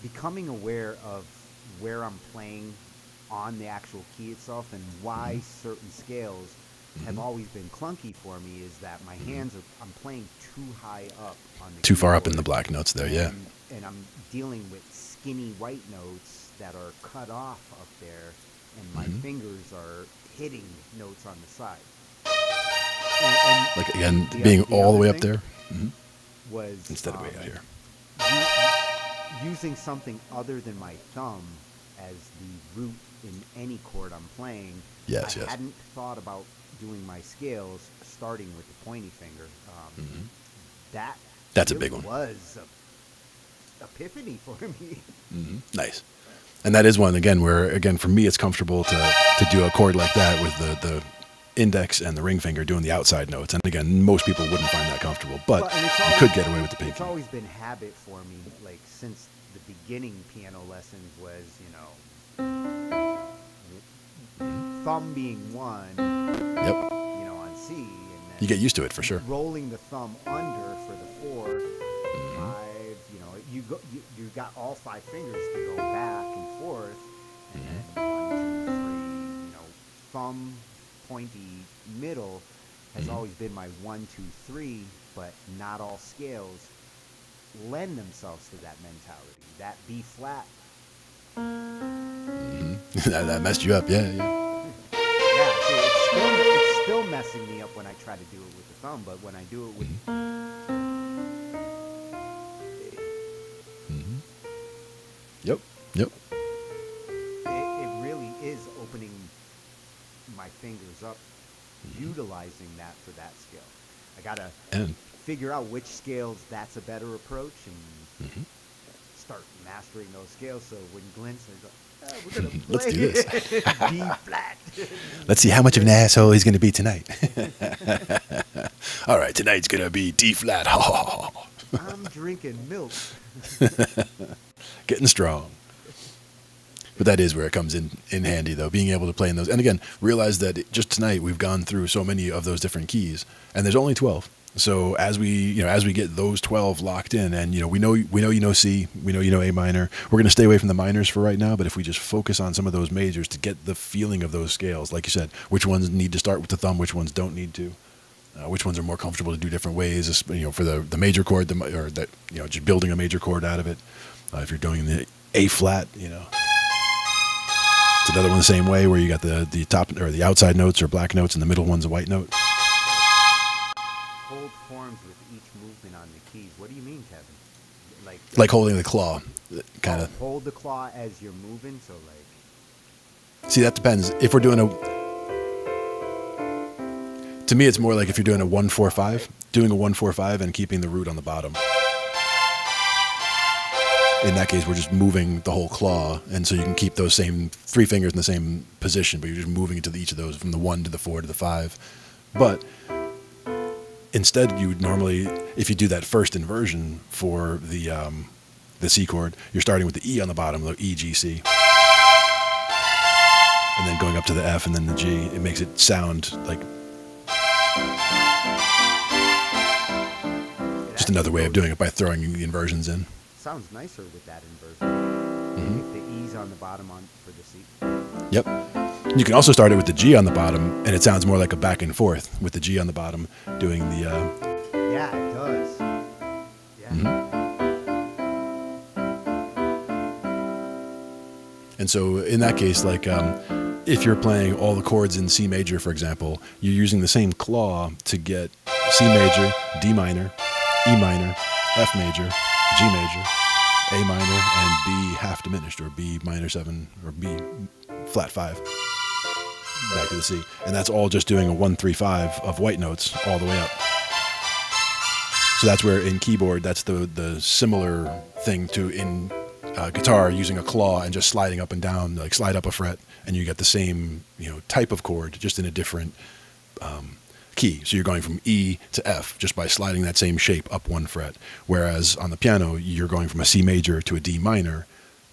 C: becoming aware of where I'm playing on the actual key itself, and why certain scales have always been clunky for me is that my hands I'm playing too high up on the
B: too far
C: keyboard,
B: up in the black notes there, yeah.
C: And I'm dealing with skinny white notes that are cut off up there, and my fingers are hitting notes on the side. And
B: like again, being all the way up there
C: was
B: instead of way out here.
C: Using something other than my thumb as the root in any chord I'm playing.
B: Yes.
C: Hadn't thought about doing my scales starting with the pointy finger.
B: That's a big one.
C: Was a epiphany for me.
B: Nice. And that is one, again, where, again, for me, it's comfortable to do a chord like that with the index and the ring finger doing the outside notes. And again, most people wouldn't find that comfortable, but you could get away with the pinky.
C: It's always been habit for me, like since the beginning piano lessons was, thumb being 1,
B: yep.
C: On C. And then
B: you get used to it for sure.
C: Rolling the thumb under for the 4, 5, you got all 5 fingers to go back and forth, and then 1, 2, 3, thumb, pointy, middle has always been my 1, 2, 3, but not all scales lend themselves to that mentality. That B flat.
B: That messed you up, yeah.
C: Yeah, it's still messing me up when I try to do it with the thumb, but when I do it with
B: Yep.
C: It really is opening my fingers up, utilizing that for that scale. I gotta figure out which scales that's a better approach, and start mastering those scales. So when Glenn says, oh, we're gonna
B: Let's
C: play
B: do this.
C: B flat.
B: Let's see how much of an asshole he's going to be tonight. All right, tonight's going to be D flat.
C: I'm drinking milk.
B: Getting strong. But that is where it comes in handy, though, being able to play in those. And again, realize that just tonight we've gone through so many of those different keys, and there's only 12. So as we get those 12 locked in, and we know you know C, we know you know A minor. We're going to stay away from the minors for right now, but if we just focus on some of those majors to get the feeling of those scales, like you said, which ones need to start with the thumb, which ones don't need to, which ones are more comfortable to do different ways, for the major chord, just building a major chord out of it. If you're doing the A flat, it's another one the same way where you got the top or the outside notes are black notes and the middle one's a white note.
C: Hold forms with each movement on the keys. What do you mean, Kevin?
B: Like holding the claw, kind of.
C: Hold the claw as you're moving, so like.
B: See, that depends. If we're doing to me, it's more like if you're doing a 1-4-5, doing a 1-4-5 and keeping the root on the bottom. In that case, we're just moving the whole claw, and so you can keep those same 3 fingers in the same position, but you're just moving into each of those from the 1 to the 4 to the 5. But instead, you would normally, if you do that first inversion for the C chord, you're starting with the E on the bottom, the E, G, C, and then going up to the F and then the G. It makes it sound like just another way of doing it by throwing the inversions in.
C: Sounds nicer with that inversion. If the E's on the bottom for the C.
B: Yep. You can also start it with the G on the bottom, and it sounds more like a back and forth with the G on the bottom doing the.
C: Yeah, it does. Yeah.
B: And so in that case, like if you're playing all the chords in C major, for example, you're using the same claw to get C major, D minor, E minor, F major, G major, A minor, and B half diminished, or B minor 7, or B flat 5, back to the C. And that's all just doing a 1-3-5 of white notes all the way up. So that's where in keyboard, that's the similar thing to in guitar, using a claw and just sliding up and down, like slide up a fret, and you get the same type of chord, just in a different key. So you're going from E to F just by sliding that same shape up 1 fret. Whereas on the piano, you're going from a C major to a D minor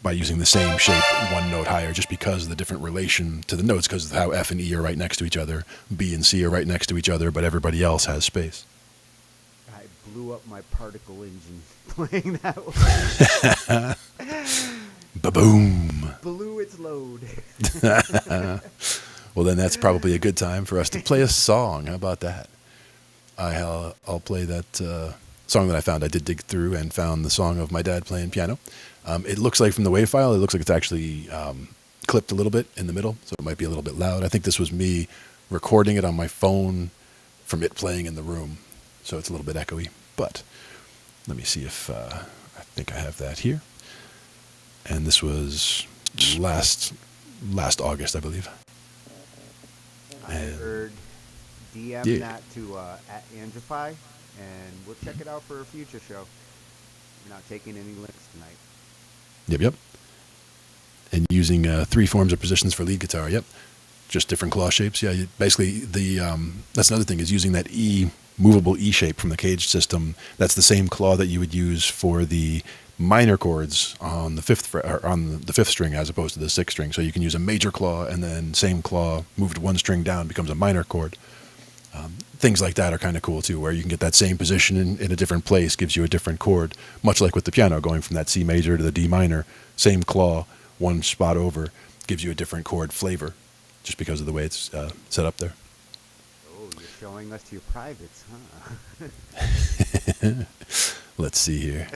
B: by using the same shape 1 note higher, just because of the different relation to the notes, because of how F and E are right next to each other, B and C are right next to each other, but everybody else has space.
C: I blew up my particle engine playing that one.
B: Ba-boom.
C: Blew its load.
B: Well, then that's probably a good time for us to play a song. How about that? I'll play that song that I found. I did dig through and found the song of my dad playing piano. It looks like from the WAV file, it looks like it's actually clipped a little bit in the middle, so it might be a little bit loud. I think this was me recording it on my phone from it playing in the room, so it's a little bit echoey. But let me see if I think I have that here. And this was last August, I believe.
C: I heard DM that to at Angified, and we'll check it out for a future show. We're not taking any links tonight.
B: Yep. And using 3 forms of positions for lead guitar. Yep. Just different claw shapes. Yeah. Basically, that's another thing, is using that movable E shape from the Cage system. That's the same claw that you would use for the minor chords on the 5th string, as opposed to the 6th string. So you can use a major claw, and then same claw moved 1 string down becomes a minor chord. Things like that are kind of cool too, where you can get that same position in a different place, gives you a different chord, much like with the piano, going from that C major to the D minor, same claw, 1 spot over, gives you a different chord flavor, just because of the way it's set up there.
C: Oh, you're showing us your privates, huh?
B: Let's see here.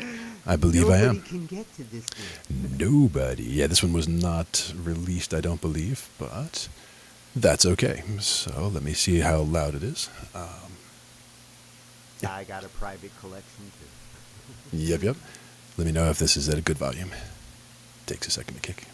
B: I believe I am.
C: Nobody can get to this one.
B: Nobody. Yeah, this one was not released, I don't believe, but that's okay. So let me see how loud it is.
C: Yeah. I got a private collection too.
B: Yep. Let me know if this is at a good volume. Takes a second to kick.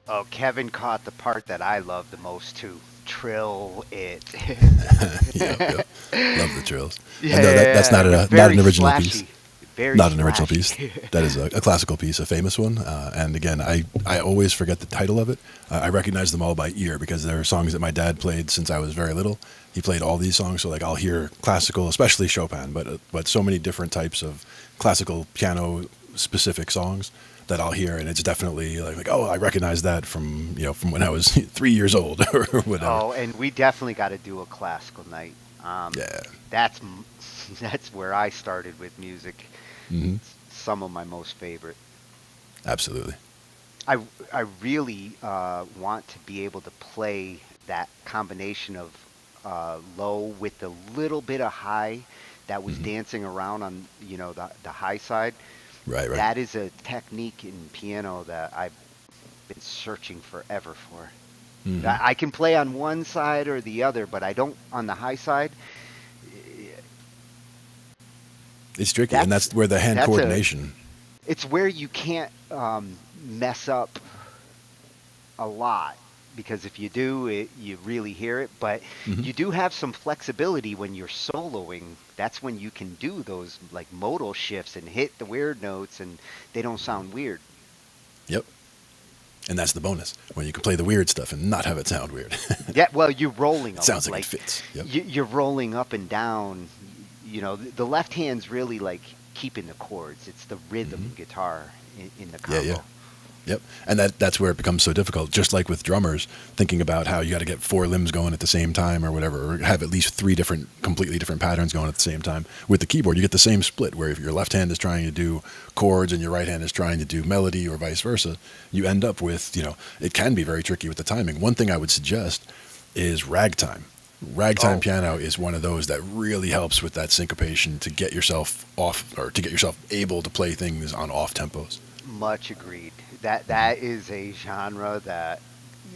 A: Oh, Kevin caught the part that I love the most too. Trill it.
B: Yep, yep. Love the trills. And no, that's
A: Yeah,
B: not an
A: very
B: original piece.
A: slashy. Very
B: Not an original piece.
A: slashy.
B: That is a classical piece, a famous one. And again, I always forget the title of it. I recognize them all by ear because there are songs that my dad played since I was very little. He played all these songs, so like I'll hear classical, especially Chopin, but so many different types of classical piano specific songs that I'll hear, and it's definitely like oh, I recognize that from from when I was 3 years old or whatever.
A: Oh, and we definitely got to do a classical night.
B: Yeah.
A: That's that's where I started with music.
B: Hmm.
A: Some of my most favorite.
B: Absolutely.
A: I really want to be able to play that combination of low with a little bit of high that was dancing around on the high side.
B: Right.
A: That is a technique in piano that I've been searching forever for.
B: Hmm.
A: I can play on one side or the other, but I don't on the high side.
B: It's tricky, and that's where the hand coordination.
A: It's where you can't mess up a lot because if you do, you really hear it. But you do have some flexibility when you're soloing. That's when you can do those like modal shifts and hit the weird notes, and they don't sound weird.
B: Yep. And that's the bonus when you can play the weird stuff and not have it sound weird.
A: Yeah, well, you're rolling them.
B: Sounds like it fits. Yep.
A: You're rolling up and down. The left hand's really like keeping the chords. It's the rhythm guitar in the combo.
B: Yeah. Yep. And that's where it becomes so difficult. Just like with drummers, thinking about how you got to get 4 limbs going at the same time or whatever, or have at least 3 completely different patterns going at the same time. With the keyboard, you get the same split where if your left hand is trying to do chords and your right hand is trying to do melody or vice versa, you end up with, it can be very tricky with the timing. One thing I would suggest is ragtime. Ragtime piano is one of those that really helps with that syncopation to get yourself off or to get yourself able to play things on off tempos.
A: Much agreed. That is a genre that,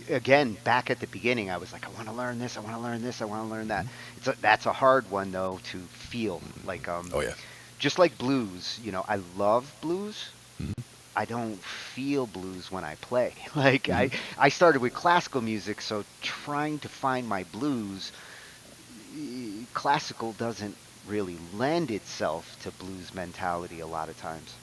A: again, back at the beginning, I was like, I want to learn this, I want to learn this, I want to learn that. That's a hard one though to feel. Like
B: oh yeah.
A: Just like blues, I love blues. I don't feel blues when I play. Like I started with classical music, so trying to find my blues, classical doesn't really lend itself to blues mentality a lot of times.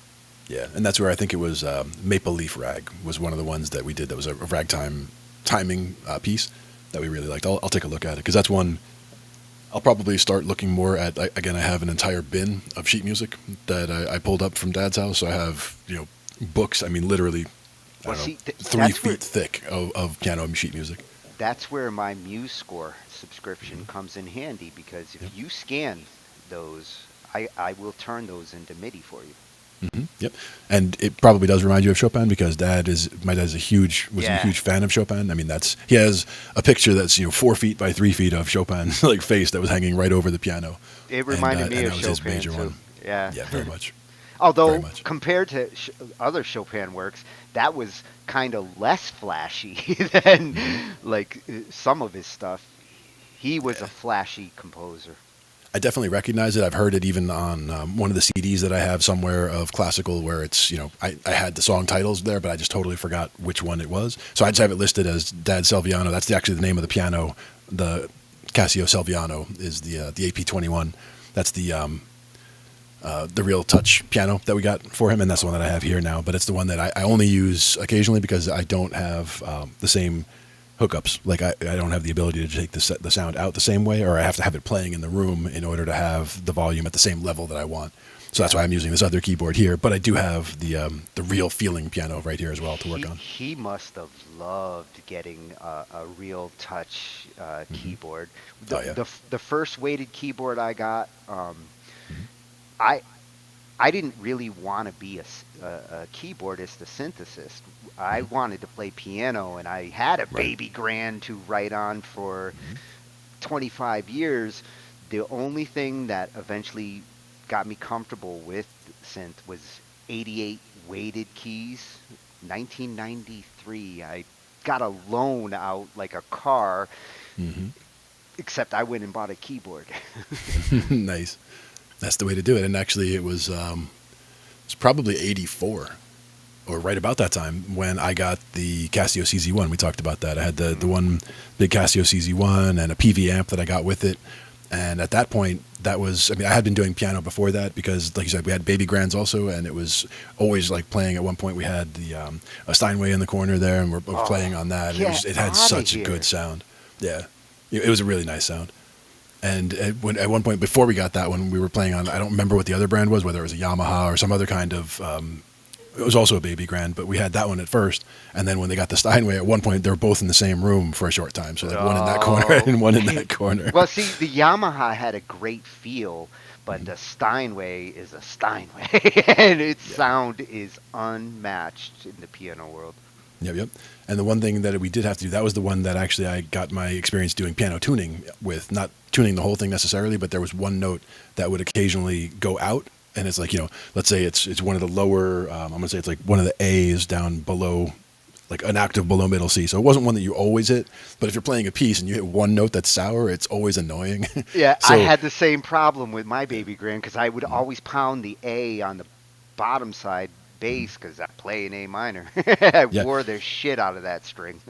B: Yeah, and that's where I think it was Maple Leaf Rag was one of the ones that we did that was a ragtime timing piece that we really liked. I'll take a look at it because that's one I'll probably start looking more at. Again, I have an entire bin of sheet music that I pulled up from Dad's house. So I have books. I mean, literally, I don't know, 3 feet thick of piano and sheet music.
A: That's where my MuseScore subscription comes in handy because if you scan those, I will turn those into MIDI for you.
B: Yep, and it probably does remind you of Chopin because my dad is a huge fan of Chopin. I mean, he has a picture that's 4 feet by 3 feet of Chopin's like face that was hanging right over the piano.
A: It reminded me of
B: that was
A: Chopin
B: his major
A: too.
B: one.
A: Yeah,
B: very much.
A: Although
B: very much.
A: Compared to other Chopin works, that was kind of less flashy than like some of his stuff. He was a flashy composer.
B: I definitely recognize it. I've heard it even on one of the CDs that I have somewhere of classical where it's, I had the song titles there, but I just totally forgot which one it was. So I just have it listed as Dad Salviano. That's actually the name of the piano. The Casio Salviano is the AP21. That's the real touch piano that we got for him, and that's the one that I have here now. But it's the one that I only use occasionally because I don't have the same hookups. Like I don't have the ability to take the sound out the same way, or I have to have it playing in the room in order to have the volume at the same level that I want. So that's why I'm using this other keyboard here. But I do have the real feeling piano right here as well to work on.
A: He must have loved getting a real touch keyboard. The first weighted keyboard I got, I didn't really want to be a keyboardist, a synthesist. I wanted to play piano, and I had a baby grand to write on for 25 years. The only thing that eventually got me comfortable with synth was 88 weighted keys. 1993, I got a loan out like a car, except I went and bought a keyboard.
B: Nice. That's the way to do it. And actually, it was it's probably 84 or right about that time, when I got the Casio CZ1. We talked about that. I had the one big Casio CZ1 and a PV amp that I got with it. And at that point, that was, I mean, I had been doing piano before that because, like you said, we had baby grands also, and it was always like playing. At one point, we had the a Steinway in the corner there, and we're playing on that. And it had such a good sound. Yeah, it was a really nice sound. And at one point before we got that one, we were playing on, I don't remember what the other brand was, whether it was a Yamaha or some other kind of, it was also a baby grand, but we had that one at first. And then when they got the Steinway, at one point, they were both in the same room for a short time. So like one in that corner and one in that corner.
A: Well, see, the Yamaha had a great feel, but the Steinway is a Steinway, and its sound is unmatched in the piano world.
B: Yep. And the one thing that we did have to do, that was the one that actually I got my experience doing piano tuning with, not tuning the whole thing necessarily, but there was one note that would occasionally go out. And it's like, let's say it's one of the lower, I'm going to say it's like one of the A's down below, like an octave below middle C. So it wasn't one that you always hit, but if you're playing a piece and you hit one note that's sour, it's always annoying.
A: Yeah, so, I had the same problem with my baby grand because I would always pound the A on the bottom side bass because I play an A minor. I wore the shit out of that string.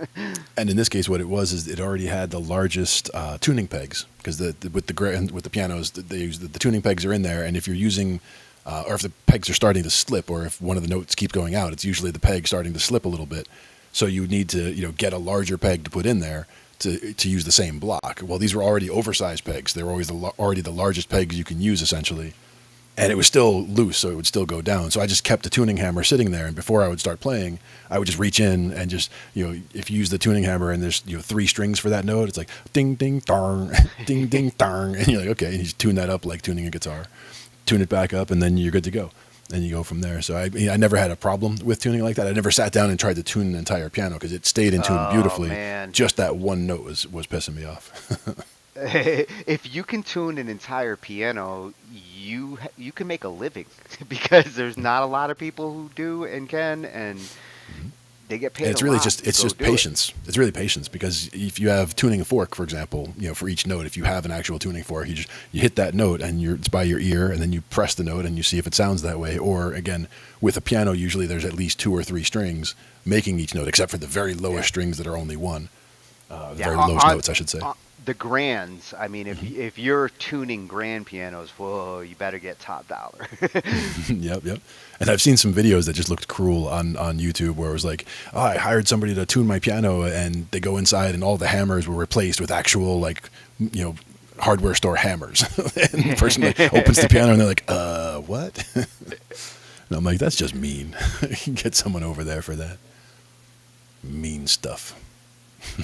B: And in this case, what it was is it already had the largest tuning pegs because with the pianos, they use the tuning pegs are in there, and if you're using or if the pegs are starting to slip, or if one of the notes keep going out, it's usually the peg starting to slip a little bit. So you need to get a larger peg to put in there to use the same block. Well, these were already oversized pegs. They were always already the largest pegs you can use essentially. And it was still loose, so it would still go down. So I just kept the tuning hammer sitting there, and before I would start playing, I would just reach in and just, if you use the tuning hammer and there's 3 strings for that note, it's like ding ding darn, ding ding darn, and you're like, okay, and you just tune that up like tuning a guitar, tune it back up, and then you're good to go, and you go from there. So I never had a problem with tuning like that. I never sat down and tried to tune an entire piano because it stayed in tune beautifully. Man. Just that one note was pissing me off.
A: If you can tune an entire piano, you can make a living because there's not a lot of people who do and can, and they get paid.
B: And it's really just patience. It's really patience because if you have tuning a fork, for example, for each note, if you have an actual tuning fork, you hit that note and it's by your ear, and then you press the note and you see if it sounds that way. Or again, with a piano, usually there's at least 2 or 3 strings making each note, except for the very lowest strings that are only one. Very lowest notes, I should say.
A: The grands, I mean, if you're tuning grand pianos, whoa, you better get top dollar.
B: Yep. And I've seen some videos that just looked cruel on YouTube where it was like, I hired somebody to tune my piano, and they go inside and all the hammers were replaced with actual hardware store hammers. And the person opens the piano and they're like, what? And I'm like, that's just mean. Get someone over there for that. Mean stuff.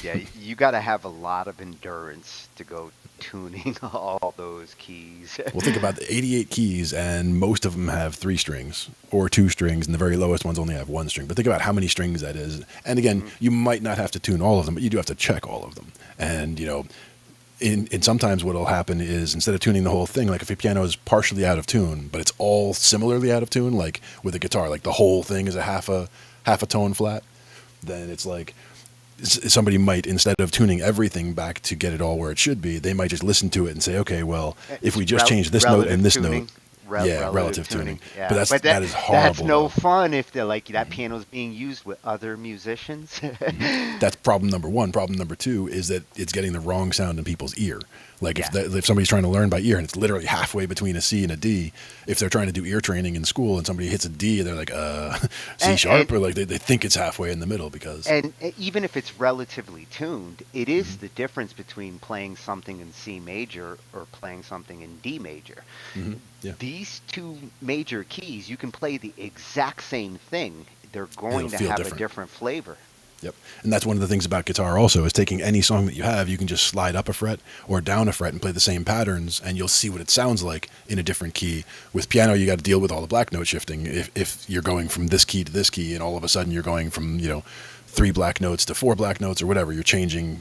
A: Yeah, you got to have a lot of endurance to go tuning all those keys.
B: Well, think about the 88 keys, and most of them have 3 strings or 2 strings, and the very lowest ones only have 1 string. But think about how many strings that is. And again, you might not have to tune all of them, but you do have to check all of them. And, in sometimes what will happen is instead of tuning the whole thing, like if a piano is partially out of tune, but it's all similarly out of tune, like with a guitar, like the whole thing is a half a tone flat, then it's like, somebody might, instead of tuning everything back to get it all where it should be, they might just listen to it and say, okay, well, if we just change this note and this note, relative tuning.
A: Yeah.
B: But that is horrible.
A: That's no fun if they're like that piano's being used with other musicians.
B: That's problem number 1. Problem number 2 is that it's getting the wrong sound in people's ear. Like if somebody's trying to learn by ear and it's literally halfway between a C and a D, if they're trying to do ear training in school and somebody hits a D, they're like, C sharp, or like they think it's halfway in the middle because.
A: And even if it's relatively tuned, it is the difference between playing something in C major or playing something in D major.
B: Mm-hmm. Yeah.
A: These 2 major keys, you can play the exact same thing. They're going to have a different flavor.
B: Yep. And that's one of the things about guitar also is taking any song that you have, you can just slide up a fret or down a fret and play the same patterns, and you'll see what it sounds like in a different key. With piano, you got to deal with all the black note shifting. If you're going from this key to this key and all of a sudden you're going from, 3 black notes to 4 black notes or whatever, you're changing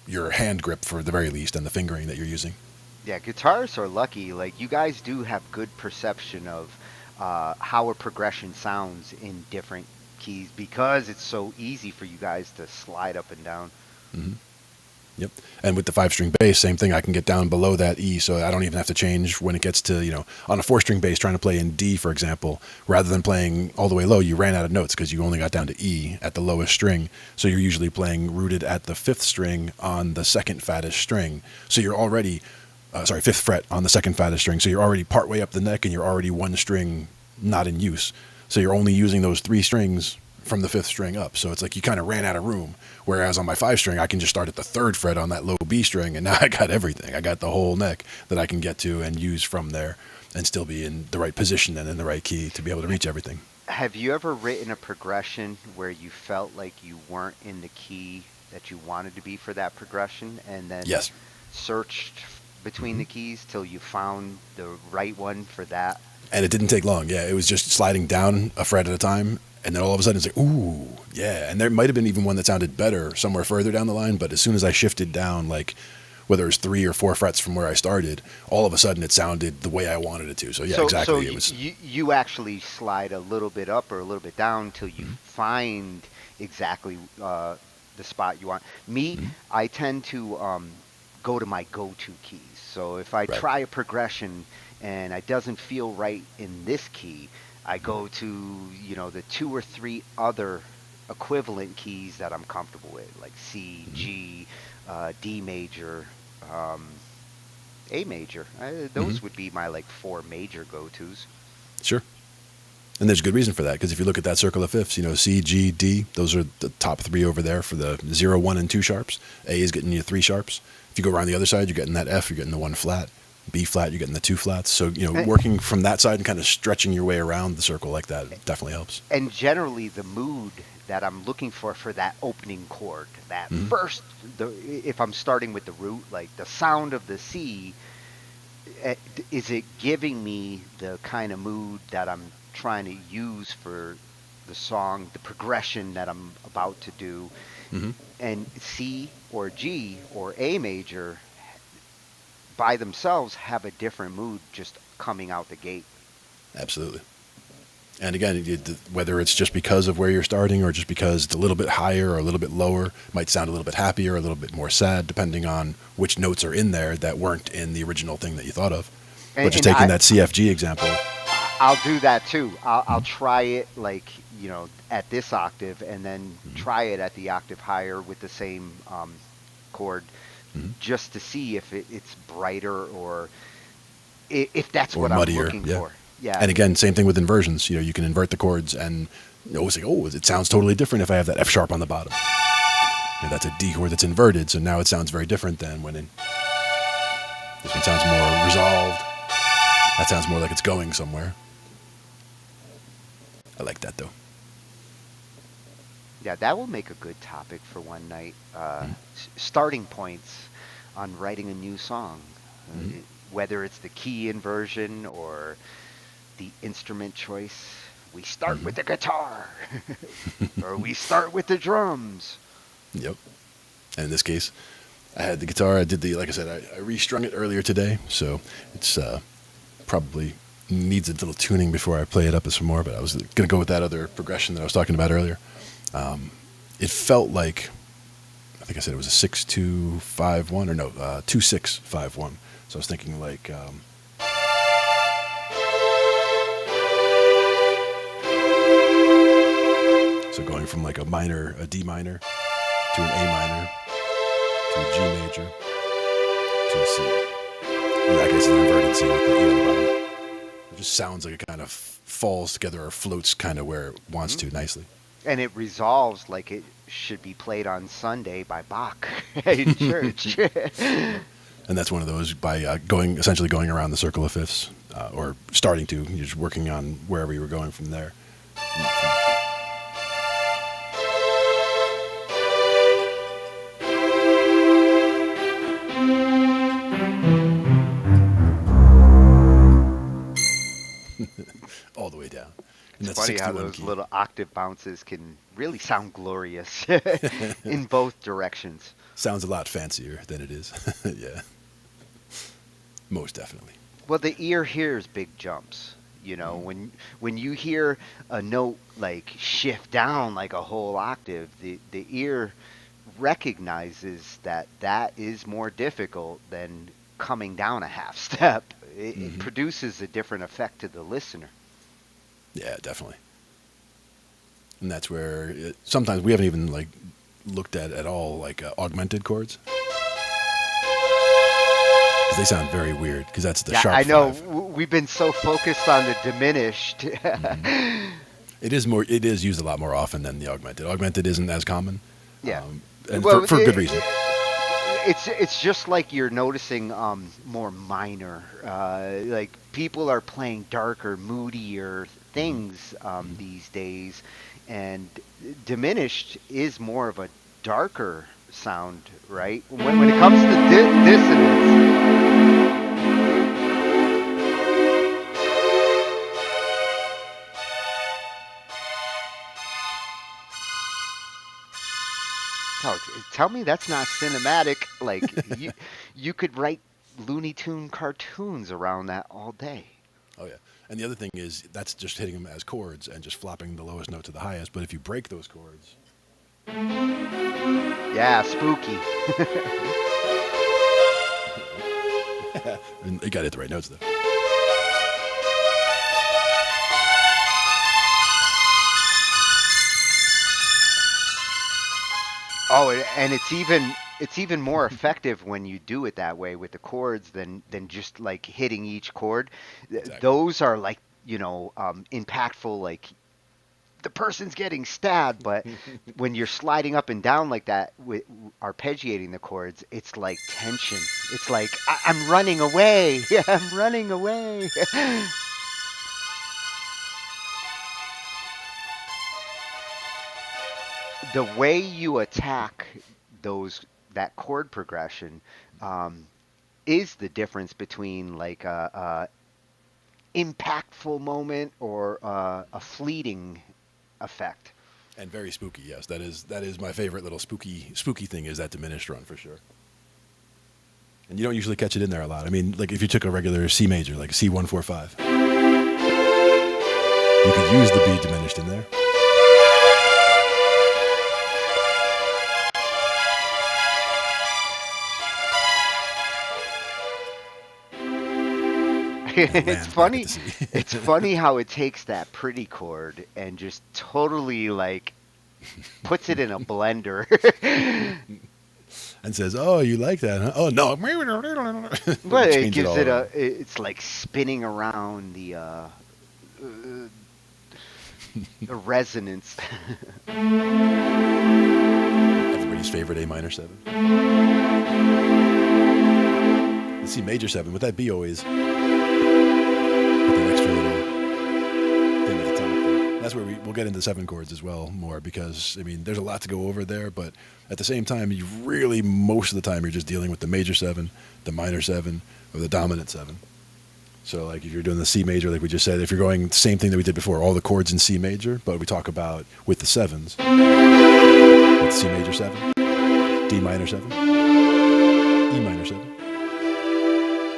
B: your hand grip for the very least and the fingering that you're using.
A: Yeah, guitarists are lucky. Like, you guys do have good perception of how a progression sounds in different keys because it's so easy for you guys to slide up and down.
B: Mm-hmm. Yep. And with the 5-string bass, same thing. I can get down below that E, so I don't even have to change when it gets to, on a 4-string bass, trying to play in D, for example, rather than playing all the way low, you ran out of notes because you only got down to E at the lowest string. So you're usually playing rooted at the 5th string on the second fattest string. So you're already, 5th fret on the second fattest string. So you're already partway up the neck and you're already one string not in use. So you're only using those 3 strings from the 5th string up. So it's like you kind of ran out of room. Whereas on my 5-string, I can just start at the 3rd fret on that low B string, and now I got everything. I got the whole neck that I can get to and use from there and still be in the right position and in the right key to be able to reach everything.
A: Have you ever written a progression where you felt like you weren't in the key that you wanted to be for that progression, and then
B: Yes.
A: searched between the keys till you found the right one for that?
B: And it didn't take long. Yeah, it was just sliding down a fret at a time. And then all of a sudden it's like, ooh, yeah. And there might have been even one that sounded better somewhere further down the line. But as soon as I shifted down, like whether it was 3 or 4 frets from where I started, all of a sudden it sounded the way I wanted it to. So yeah, exactly.
A: So
B: it was.
A: You actually slide a little bit up or a little bit down till you find exactly the spot you want. Me, I tend to go to my go-to keys. So if I try a progression and it doesn't feel right in this key, I go to, the 2 or 3 other equivalent keys that I'm comfortable with, like C, G, D major, A major. Those would be my 4 major go-tos.
B: Sure. And there's good reason for that, because if you look at that circle of fifths, C, G, D, those are the top 3 over there for the 0, 1, and 2 sharps. A is getting you 3 sharps. If you go around the other side, you're getting that F, you're getting the 1 flat. B flat, you're getting the 2 flats. So, working from that side and kind of stretching your way around the circle like that definitely helps.
A: And generally the mood that I'm looking for that opening chord, that first, if I'm starting with the root, like the sound of the C, is it giving me the kind of mood that I'm trying to use for the song, the progression that I'm about to do? And C or G or A major by themselves have a different mood just coming out the gate.
B: Absolutely. And again, whether it's just because of where you're starting or just because it's a little bit higher or a little bit lower, might sound a little bit happier, a little bit more sad, depending on which notes are in there that weren't in the original thing that you thought of. But just taking that CFG example.
A: I'll do that too. I'll try it at this octave and then try it at the octave higher with the same chord, just to see if it's brighter or if that's what
B: muddier,
A: I'm looking for. Yeah.
B: And again, same thing with inversions. You can invert the chords and it's like, it sounds totally different if I have that F sharp on the bottom. That's a D chord that's inverted, so now it sounds very different than when this one sounds more resolved. That sounds more like it's going somewhere. I like that though.
A: Yeah, that will make a good topic for one night. Starting points on writing a new song, whether it's the key inversion or the instrument choice. We start with the guitar, or we start with the drums.
B: Yep. And in this case, I had the guitar. I did like I said, I restrung it earlier today, so it's probably needs a little tuning before I play it up some more. But I was going to go with that other progression that I was talking about earlier. It felt like, I think I said it was a 6-2-5-1 or no, 2-6-5-1. So I was thinking like. So going from like a D minor to an A minor to a G major to a C. In that case, it's an inverted C with the E on the bottom. It just sounds like it kind of falls together or floats kind of where it wants to nicely.
A: And it resolves like it should be played on Sunday by Bach in church.
B: And that's one of those by essentially going around the circle of fifths, or starting to. You're just working on wherever you were going from there. All the way down. And
A: It's funny how those little octave bounces can really sound glorious in both directions.
B: Sounds a lot fancier than it is. Yeah. Most definitely.
A: Well, the ear hears big jumps. When you hear a note like shift down like a whole octave, the ear recognizes that that is more difficult than coming down a half step. It produces a different effect to the listener.
B: Yeah, definitely. And that's where sometimes we haven't even like looked at all like augmented chords. Because they sound very weird, because that's the
A: Yeah,
B: sharp
A: I know.
B: five.
A: We've been so focused on the diminished.
B: It is used a lot more often than the augmented. Augmented isn't as common.
A: Yeah.
B: And
A: Well,
B: for good reason.
A: It's just like you're noticing more minor. Like people are playing darker, moodier things these days, and diminished is more of a darker sound, right? When it comes to dissonance. Oh, tell me that's not cinematic. Like you could write Looney Tune cartoons around that all day.
B: Oh, yeah. And the other thing is, that's just hitting them as chords and just flopping the lowest note to the highest. But if you break those chords...
A: Yeah, spooky.
B: And you got to hit the right notes, though.
A: Oh, and it's even more effective when you do it that way with the chords than just like hitting each chord.
B: Exactly.
A: Those are like, impactful, like the person's getting stabbed, but when you're sliding up and down like that with arpeggiating the chords, it's like tension. It's like I'm running away. I'm running away. The way you attack that chord progression is the difference between like a impactful moment or a fleeting effect.
B: And very spooky, yes. That is my favorite little spooky thing, is that diminished run for sure. And you don't usually catch it in there a lot. I mean, like if you took a regular C major, like C145, you could use the B diminished in there.
A: It's funny. It's funny how it takes that pretty chord and just totally like puts it in a blender.
B: And says, "Oh, you like that, huh? Oh no!"
A: But it gives it it's like spinning around the resonance.
B: Everybody's favorite A minor 7. The C major 7 with that B always. With that extra little thing at the top there. That's where we'll get into 7 chords as well more, because I mean there's a lot to go over there, but at the same time you really most of the time you're just dealing with the major 7, the minor 7, or the dominant 7. So like if you're doing the C major, like we just said, if you're going the same thing that we did before, all the chords in C major, but we talk about with the 7s, with C major 7, D minor 7, E minor 7,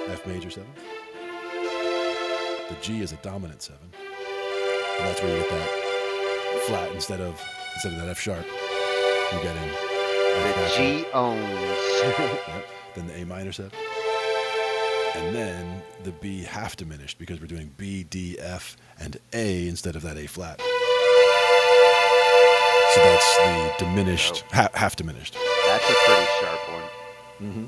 B: F major 7. The G is a dominant 7, and that's where you get that flat instead of that F sharp. You're getting
A: the G owns.
B: Yep. Then the A minor 7, and then the B half diminished, because we're doing B, D, F, and A instead of that A flat. So that's the diminished, half diminished.
A: That's a pretty sharp one.
B: Mm-hmm.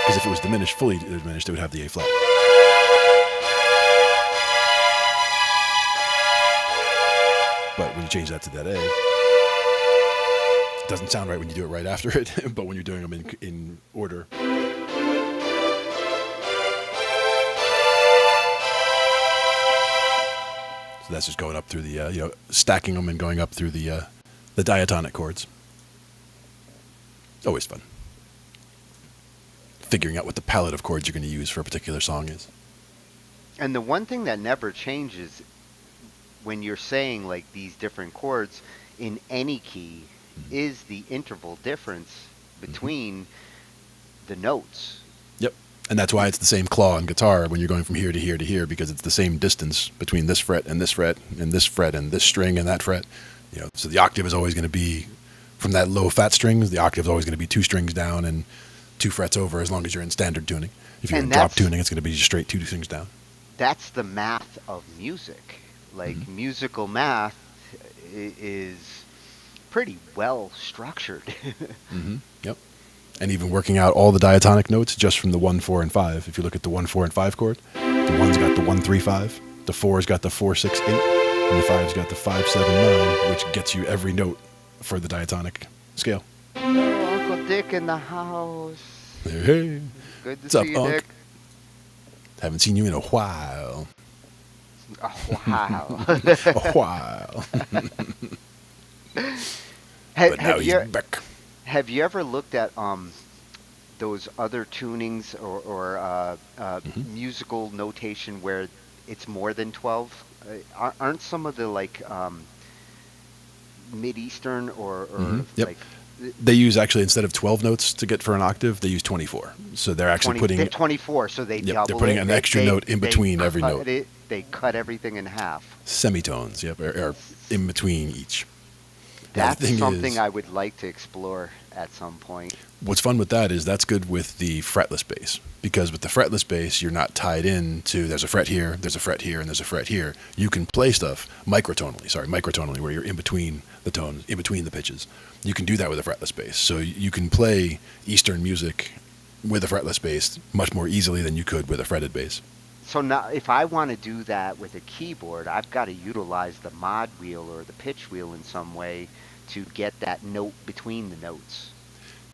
B: Because if it was diminished, fully diminished, it would have the A flat. But when you change that to that A, it doesn't sound right when you do it right after it, but when you're doing them in order. So that's just going up through the, stacking them and going up through the diatonic chords. Always fun. Figuring out what the palette of chords you're going to use for a particular song is.
A: And the one thing that never changes when you're saying like these different chords in any key is the interval difference between the notes.
B: Yep. And that's why it's the same claw on guitar when you're going from here to here to here, because it's the same distance between this fret and this fret and this fret and this string and that fret. So the octave is always going to be from that low fat string, the octave's always going to be 2 strings down and 2 frets over as long as you're in standard tuning. If you're in drop tuning, it's going to be just straight 2 strings down.
A: That's the math of music. Like musical math is pretty well structured.
B: Yep. And even working out all the diatonic notes just from the 1, 4, and 5. If you look at the 1, 4, and 5 chord, the 1's got the 1, 3, 5, the 4's got the 4, 6, 8, and the 5's got the 5, 7, 9, which gets you every note for the diatonic scale.
A: Oh, Uncle Dick in the house.
B: Hey.
A: Good to
B: What's up,
A: see you,
B: Unc?
A: Dick.
B: Haven't seen you in a while.
A: A while.
B: A while. But now he's back.
A: Have you ever looked at those other tunings or musical notation where it's more than 12? Aren't some of the like Mid-Eastern or
B: Yep.
A: like
B: They use actually, instead of 12 notes to get for an octave, they use 24. So they're actually putting
A: 24, so they double
B: they're putting
A: it.
B: an extra note in between every note.
A: They cut everything in half.
B: Semitones, yep, or in between each.
A: That's something I would like to explore at some point.
B: What's fun with that is that's good with the fretless bass, because with the fretless bass, you're not tied in to there's a fret here, there's a fret here, and there's a fret here. You can play stuff microtonally, where you're in between the tones, in between the pitches. You can do that with a fretless bass. So you can play Eastern music with a fretless bass much more easily than you could with a fretted bass.
A: So now, if I want to do that with a keyboard, I've got to utilize the mod wheel or the pitch wheel in some way to get that note between the notes.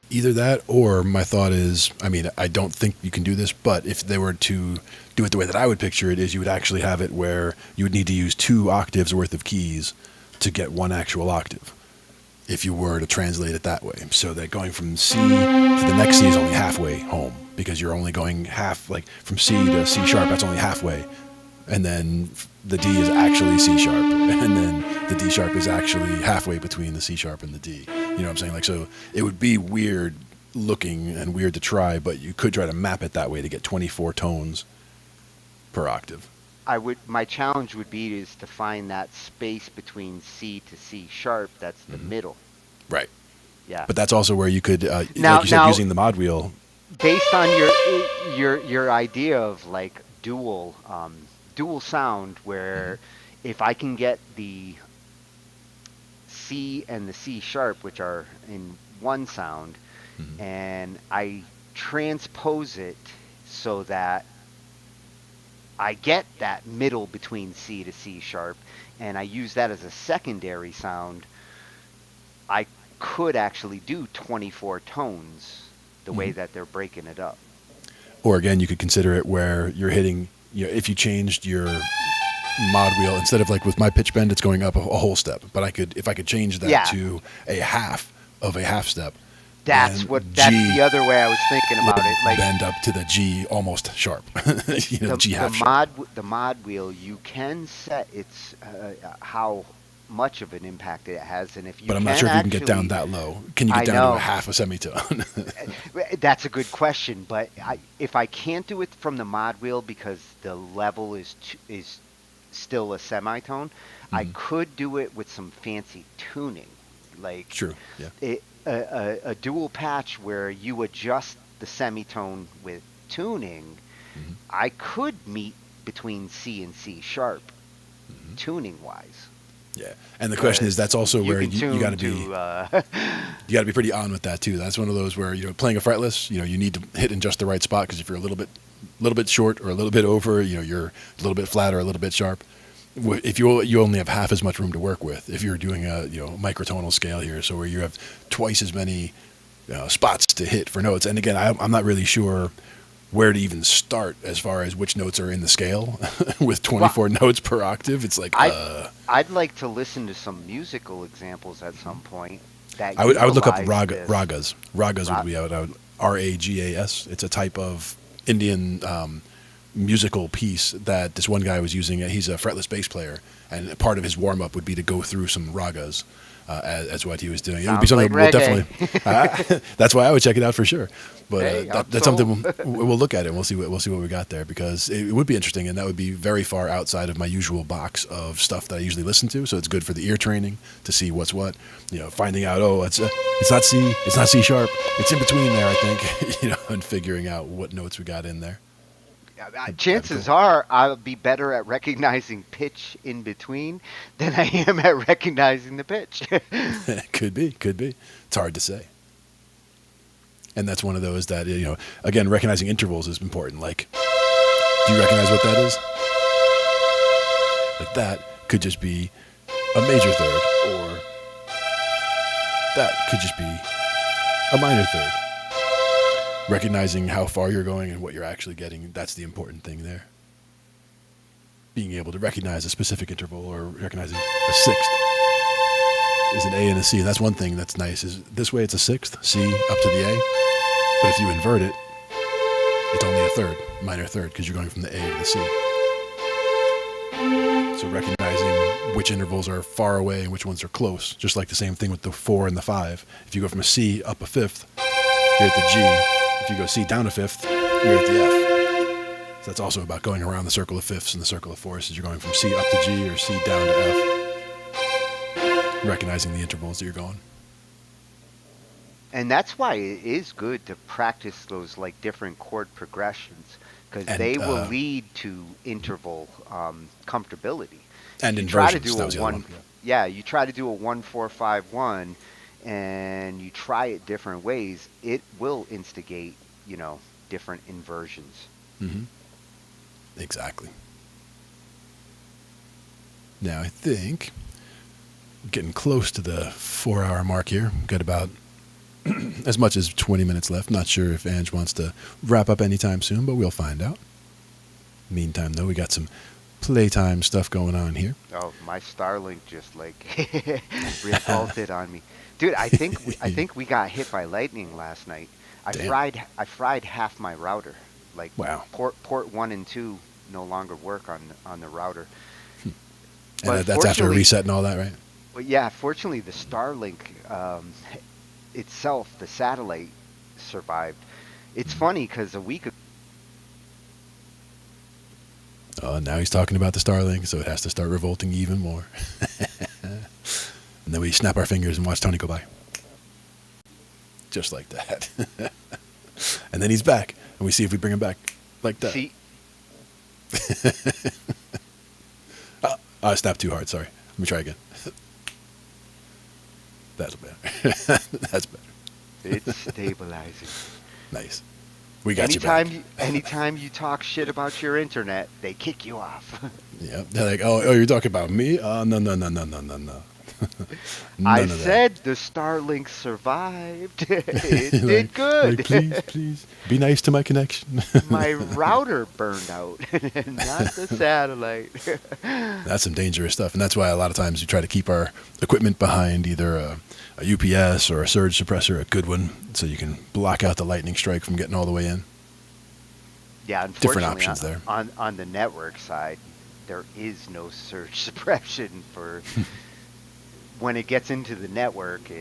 B: Either that, or my thought is, I mean, I don't think you can do this, but if they were to do it the way that I would picture it, is you would actually have it where you would need to use 2 octaves worth of keys to get 1 actual octave, if you were to translate it that way. So that going from C to the next C is only halfway home, because you're only going half, like from C to C sharp, that's only halfway. And then the D is actually C sharp, and then the D sharp is actually halfway between the C sharp and the D. You know what I'm saying? Like, so it would be weird looking and weird to try, but you could try to map it that way to get 24 tones per octave.
A: My challenge would be is to find that space between C to C sharp. That's the middle.
B: Right.
A: Yeah.
B: But that's also where you could, like you said,
A: now,
B: using the mod wheel.
A: Based on your idea of like dual sound, where if I can get the C and the C sharp, which are in one sound, and I transpose it so that I get that middle between C to C sharp, and I use that as a secondary sound, I could actually do 24 tones the way that they're breaking it up.
B: Or again, you could consider it where you're hitting, if you changed your mod wheel, instead of like with my pitch bend, it's going up a whole step. But if I could change that to a half of a half step.
A: That's the other way I was thinking about it. Like
B: bend up to the G almost sharp. G half sharp.
A: The mod wheel, you can set its how much of an impact it has, and if you.
B: But I'm not sure if you can get down that low. Can you get down to a half a semitone?
A: That's a good question, but if I can't do it from the mod wheel because the level is still a semitone, I could do it with some fancy tuning, like
B: true, yeah.
A: A dual patch where you adjust the semitone with tuning. I could meet between C and C sharp, tuning wise.
B: Yeah, and the question is, that's also where you got to be you got to be pretty on with that too. That's one of those where playing a fretless, you need to hit in just the right spot, because if you're a little bit short or a little bit over, you're a little bit flat or a little bit sharp. If you only have half as much room to work with, if you're doing a microtonal scale here, so where you have twice as many spots to hit for notes. And again, I'm not really sure where to even start as far as which notes are in the scale with 24 notes per octave. It's like
A: I'd like to listen to some musical examples at some point. That
B: I would look up ragas. Ragas would be out. Ragas. It's a type of Indian musical piece that this one guy was using. He's a fretless bass player, and part of his warm up would be to go through some ragas. as what he was doing. It would
A: Sounds
B: be something
A: like
B: we'll
A: reggae.
B: definitely. That's why I would check it out for sure. But
A: Hey,
B: that's something we'll look at it. And we'll see what we got there, because it would be interesting, and that would be very far outside of my usual box of stuff that I usually listen to. So it's good for the ear training to see what's what. Finding out, it's not C, it's not C sharp, it's in between there, I think. And figuring out what notes we got in there.
A: Chances are I'll be better at recognizing pitch in between than I am at recognizing the pitch.
B: Could be. It's hard to say. And that's one of those that, again, recognizing intervals is important. Like, do you recognize what that is? Like, that could just be a major third, or that could just be a minor third. Recognizing how far you're going and what you're actually getting, that's the important thing there. Being able to recognize a specific interval, or recognizing a sixth is an A and a C. And that's one thing that's nice, is this way it's a sixth, C up to the A. But if you invert it, it's only a third, minor third, because you're going from the A to the C. So recognizing which intervals are far away and which ones are close, just like the same thing with the 4 and the 5. If you go from a C up a fifth, you're at the G. If you go C down a fifth, you're at the F. So that's also about going around the circle of fifths and the circle of fourths. You're going from C up to G or C down to F. Recognizing the intervals that you're going.
A: And that's why it is good to practice those like different chord progressions, because they will lead to interval comfortability.
B: And
A: you
B: inversions.
A: Try to do
B: that was the other one.
A: Yeah, you try to do a 1-4-5-1. And you try it different ways, it will instigate, different inversions.
B: Mm-hmm. Exactly. Now, I think getting close to the 4-hour mark here. We've got about as much as 20 minutes left. Not sure if Ange wants to wrap up anytime soon, but we'll find out. Meantime, though, we got some playtime stuff going on here.
A: Oh, my Starlink just revolted on me. Dude, I think we got hit by lightning last night. I fried half my router. Like,
B: wow.
A: Port 1 and 2 no longer work on the router.
B: And that's after a reset and all that, right?
A: Well, yeah. Fortunately, the Starlink itself, the satellite, survived. It's funny because a week ago.
B: Now he's talking about the Starlink, so it has to start revolting even more. And then we snap our fingers and watch Tony go by. Just like that. And then he's back, and we see if we bring him back like that.
A: See?
B: I snapped too hard, sorry. Let me try again. That's better. That's better.
A: It's stabilizing.
B: Nice. We got you back.
A: Anytime you talk shit about your internet, they kick you off.
B: Yeah. They're like, oh, you're talking about me? No.
A: I said the Starlink survived. It did good.
B: Like, please, be nice to my connection.
A: My router burned out, not the satellite.
B: That's some dangerous stuff, and that's why a lot of times we try to keep our equipment behind either a UPS or a surge suppressor, a good one, so you can block out the lightning strike from getting all the way in.
A: Yeah, unfortunately,
B: different options there.
A: On the network side, there is no surge suppression for. When it gets into the network,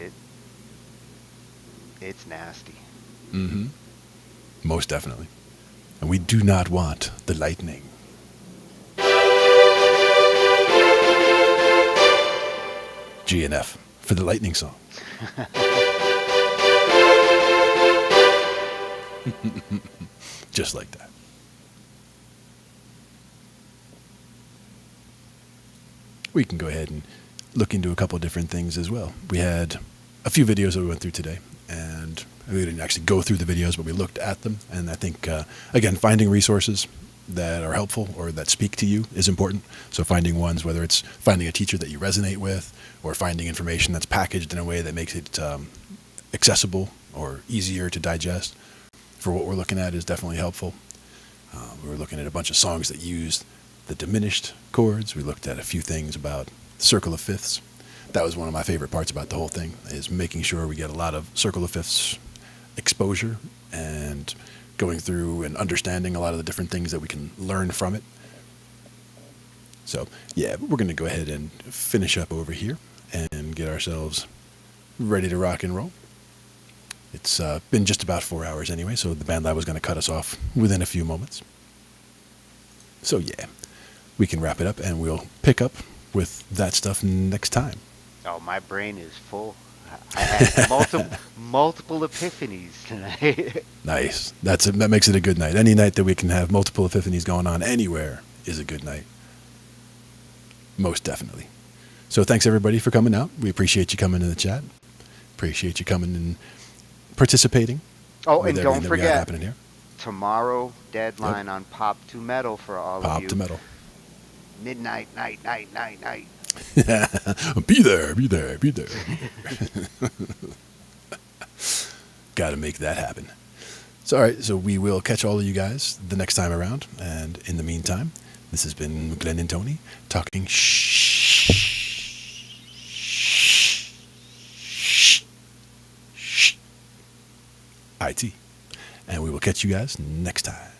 A: it's nasty.
B: Mm-hmm. Most definitely. And we do not want the lightning. G and F for the lightning song. Just like that. We can go ahead and look into a couple of different things as well. We had a few videos that we went through today, and we didn't actually go through the videos, but we looked at them. And I think, again, finding resources that are helpful or that speak to you is important. So finding ones, whether it's finding a teacher that you resonate with or finding information that's packaged in a way that makes it accessible or easier to digest for what we're looking at is definitely helpful. We were looking at a bunch of songs that used the diminished chords. We looked at a few things about circle of fifths. That was one of my favorite parts about the whole thing, is making sure we get a lot of circle of fifths exposure and going through and understanding a lot of the different things that we can learn from it. So, yeah, we're going to go ahead and finish up over here. and get ourselves ready to rock and roll. It's been just about 4 hours anyway, so the band lab was going to cut us off within a few moments. So yeah, we can wrap it up, and we'll pick up with that stuff next time.
A: Oh, my brain is full. I had multiple epiphanies tonight.
B: Nice. That makes it a good night. Any night that we can have multiple epiphanies going on anywhere is a good night. Most definitely. So thanks everybody for coming out. We appreciate you coming in the chat. Appreciate you coming and participating.
A: Oh, and don't
B: that
A: forget,
B: happening here.
A: Tomorrow deadline on Pop to Metal for all of you.
B: Pop to Metal.
A: Midnight, night.
B: Be there. Got to make that happen. So, all right. So we will catch all of you guys the next time around. And in the meantime, this has been Glenn and Tony talking IT. And we will catch you guys next time.